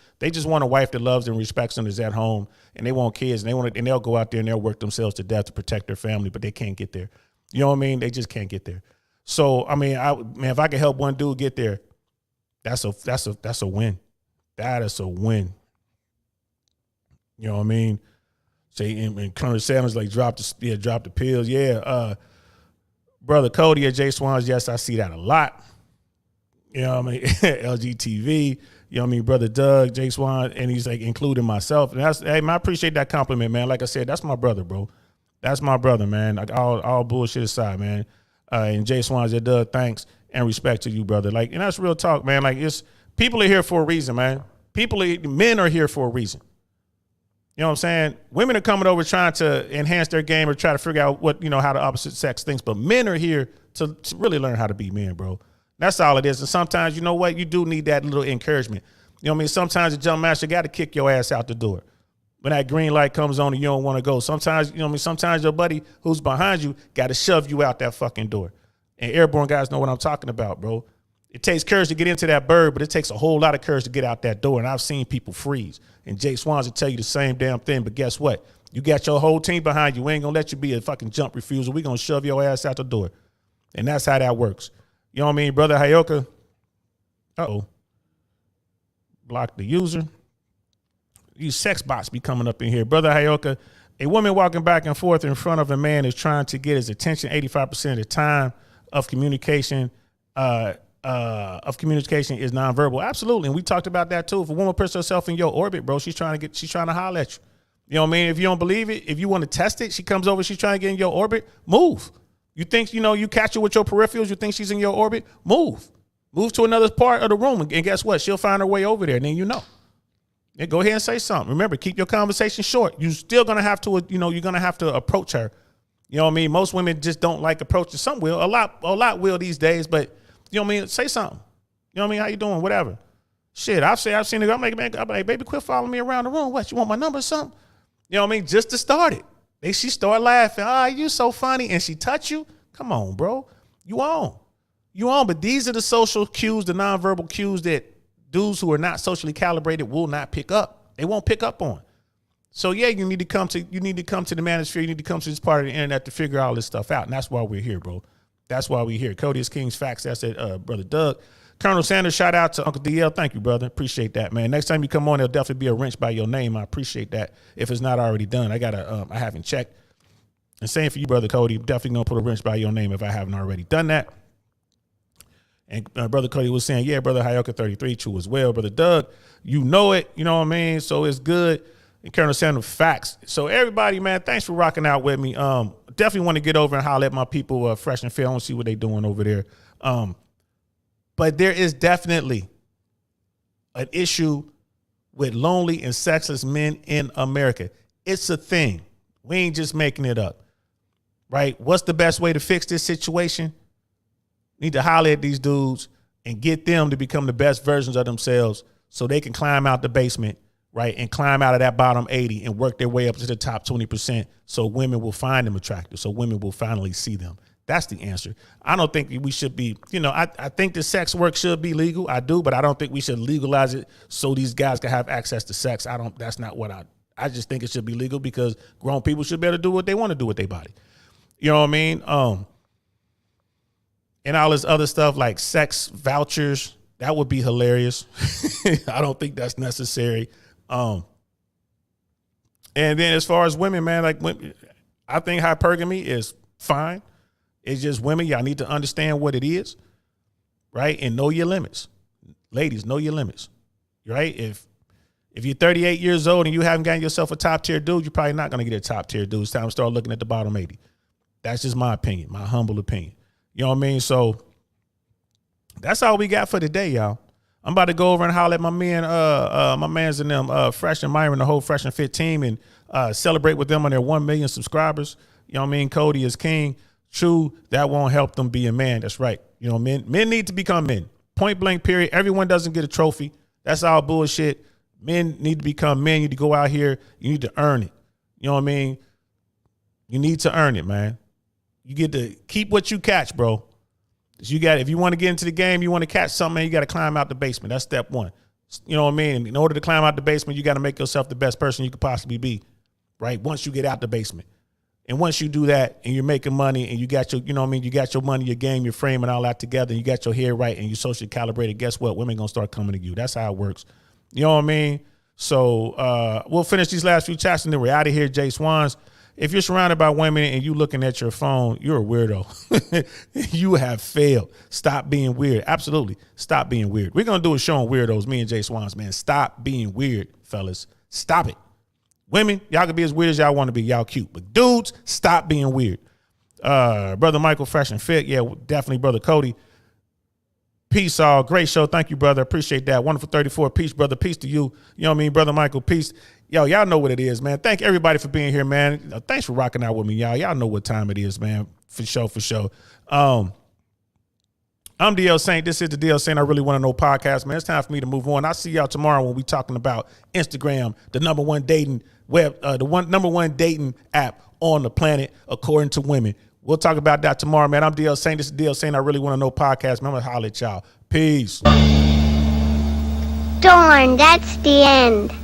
want a wife that loves them, respects them, is at home, and they want kids, and they'll go out there and they'll work themselves to death to protect their family, but they can't get there. You know what I mean? They just can't get there. So I mean, if I could help one dude get there, that's a win. That is a win. You know what I mean? Say, and Colonel Salmon's like drop the pills. Yeah. Brother Cody at Jay Swans, yes, I see that a lot. You know what I mean? LGTV, you know what I mean? Brother Doug, Jay Swan, and he's like including myself. And hey, man, I appreciate that compliment, man. Like I said, that's my brother, bro. That's my brother, man. Like all bullshit aside, man. And Jay Swans, Doug, thanks and respect to you, brother. Like, and that's real talk, man. Like, people are here for a reason, man. Men are here for a reason. You know what I'm saying? Women are coming over trying to enhance their game or try to figure out how the opposite sex thinks. But men are here to really learn how to be men, bro. That's all it is. And sometimes, you know what? You do need that little encouragement. You know what I mean? Sometimes the jump master got to kick your ass out the door. When that green light comes on and you don't want to go. Sometimes, you know what I mean? Sometimes your buddy who's behind you got to shove you out that fucking door. And airborne guys know what I'm talking about, bro. It takes courage to get into that bird, but it takes a whole lot of courage to get out that door. And I've seen people freeze. And Jay Swans will tell you the same damn thing. But guess what? You got your whole team behind you. We ain't going to let you be a fucking jump refuser. We're going to shove your ass out the door. And that's how that works. You know what I mean? Brother Hayoka. Uh-oh. Block the user. These sex bots be coming up in here. Brother Hayoka, a woman walking back and forth in front of a man is trying to get his attention 85% of the time of communication. Is nonverbal. Absolutely. And we talked about that too. If a woman puts herself in your orbit, bro, she's trying to holler at you. You know what I mean? If you don't believe it, if you want to test it, she comes over, she's trying to get in your orbit, move. You think, you catch her with your peripherals, you think she's in your orbit, move. Move to another part of the room. And guess what? She'll find her way over there. And then Yeah, go ahead and say something. Remember, keep your conversation short. You're still going to have to, you're going to have to approach her. You know what I mean? Most women just don't like approaching. Some will. A lot will these days, but you know what I mean? Say something. You know what I mean? How you doing? Whatever. Shit, I've seen it. I'm like, baby, quit following me around the room. What, you want my number or something? You know what I mean? Just to start it. She start laughing. Ah, you so funny. And she touch you? Come on, bro. You on. But these are the social cues, the nonverbal cues that dudes who are not socially calibrated will not pick up. They won't pick up on. So yeah, you need to come to the manosphere. You need to come to this part of the internet to figure all this stuff out. And that's why we're here, bro. That's why we're here. Cody is King's Facts. That's it, Brother Doug. Colonel Sanders, shout out to Uncle DL. Thank you, brother. Appreciate that, man. Next time you come on, there'll definitely be a wrench by your name. I appreciate that. If it's not already done, I haven't checked. And same for you, Brother Cody. Definitely going to put a wrench by your name if I haven't already done that. And Brother Cody was saying, yeah, Brother Hayoka 33, true as well. Brother Doug, you know it. You know what I mean? So it's good. And Colonel Sandal, facts. So everybody, man, thanks for rocking out with me. Definitely want to get over and holler at my people, Fresh and Fair. I want to see what they're doing over there. But there is definitely an issue with lonely and sexless men in America. It's a thing. We ain't just making it up, right? What's the best way to fix this situation? Need to holler at these dudes and get them to become the best versions of themselves so they can climb out the basement, right, and climb out of that bottom 80 and work their way up to the top 20% so women will find them attractive, so women will finally see them. That's the answer. I don't think we should be, I think the sex work should be legal. I do, but I don't think we should legalize it so these guys can have access to sex. That's not what I just think it should be legal because grown people should be able to do what they want to do with their body. You know what I mean? And all this other stuff like sex vouchers, that would be hilarious. I don't think that's necessary. And then as far as women, man, I think hypergamy is fine. It's just women, y'all need to understand what it is, right? And know your limits. Ladies, know your limits, right? If you're 38 years old and you haven't gotten yourself a top tier dude, you're probably not going to get a top tier dude. It's time to start looking at the bottom 80. That's just my opinion, my humble opinion. You know what I mean? So that's all we got for today, y'all. I'm about to go over and holler at my men, my mans and them, Fresh and Myron, the whole Fresh and Fit team, and celebrate with them on their 1 million subscribers. You know what I mean? Cody is king. True, that won't help them be a man. That's right. You know, men need to become men. Point blank, period. Everyone doesn't get a trophy. That's all bullshit. Men need to become men. You need to go out here. You need to earn it. You know what I mean? You need to earn it, man. You get to keep what you catch, bro. If you want to get into the game, you want to catch something, you got to climb out the basement. That's step one. You know what I mean? And in order to climb out the basement, you got to make yourself the best person you could possibly be, right? Once you get out the basement. And once you do that and you're making money and you got your, you know what I mean? You got your money, your game, your frame and all that together, and you got your hair right and you socially calibrated, guess what? Women going to start coming to you. That's how it works. You know what I mean? So we'll finish these last few chats and then we're out of here, Jay Swans. If you're surrounded by women and you looking at your phone, you're a weirdo. You have failed. Stop being weird. Absolutely. Stop being weird. We're going to do a show on weirdos, me and Jay Swans, man. Stop being weird, fellas. Stop it. Women, y'all can be as weird as y'all want to be. Y'all cute. But dudes, stop being weird. Brother Michael, Fresh and Fit. Yeah, definitely, Brother Cody. Peace, all. Great show. Thank you, brother. Appreciate that. Wonderful 34. Peace, brother. Peace to you. You know what I mean? Brother Michael, peace. Yo, y'all know what it is, man. Thank everybody for being here, man. Thanks for rocking out with me, y'all. Y'all know what time it is, man. For sure, for sure. I'm DL Saint. This is the DL Saint I Really Want to Know podcast, man. It's time for me to move on. I'll see y'all tomorrow when we talking about Instagram, the number one dating number one dating app on the planet, according to women. We'll talk about that tomorrow, man. I'm DL Saint. This is DL Saint I Really Want to Know podcast, man. I'm gonna holler at y'all. Peace. Darn, that's the end.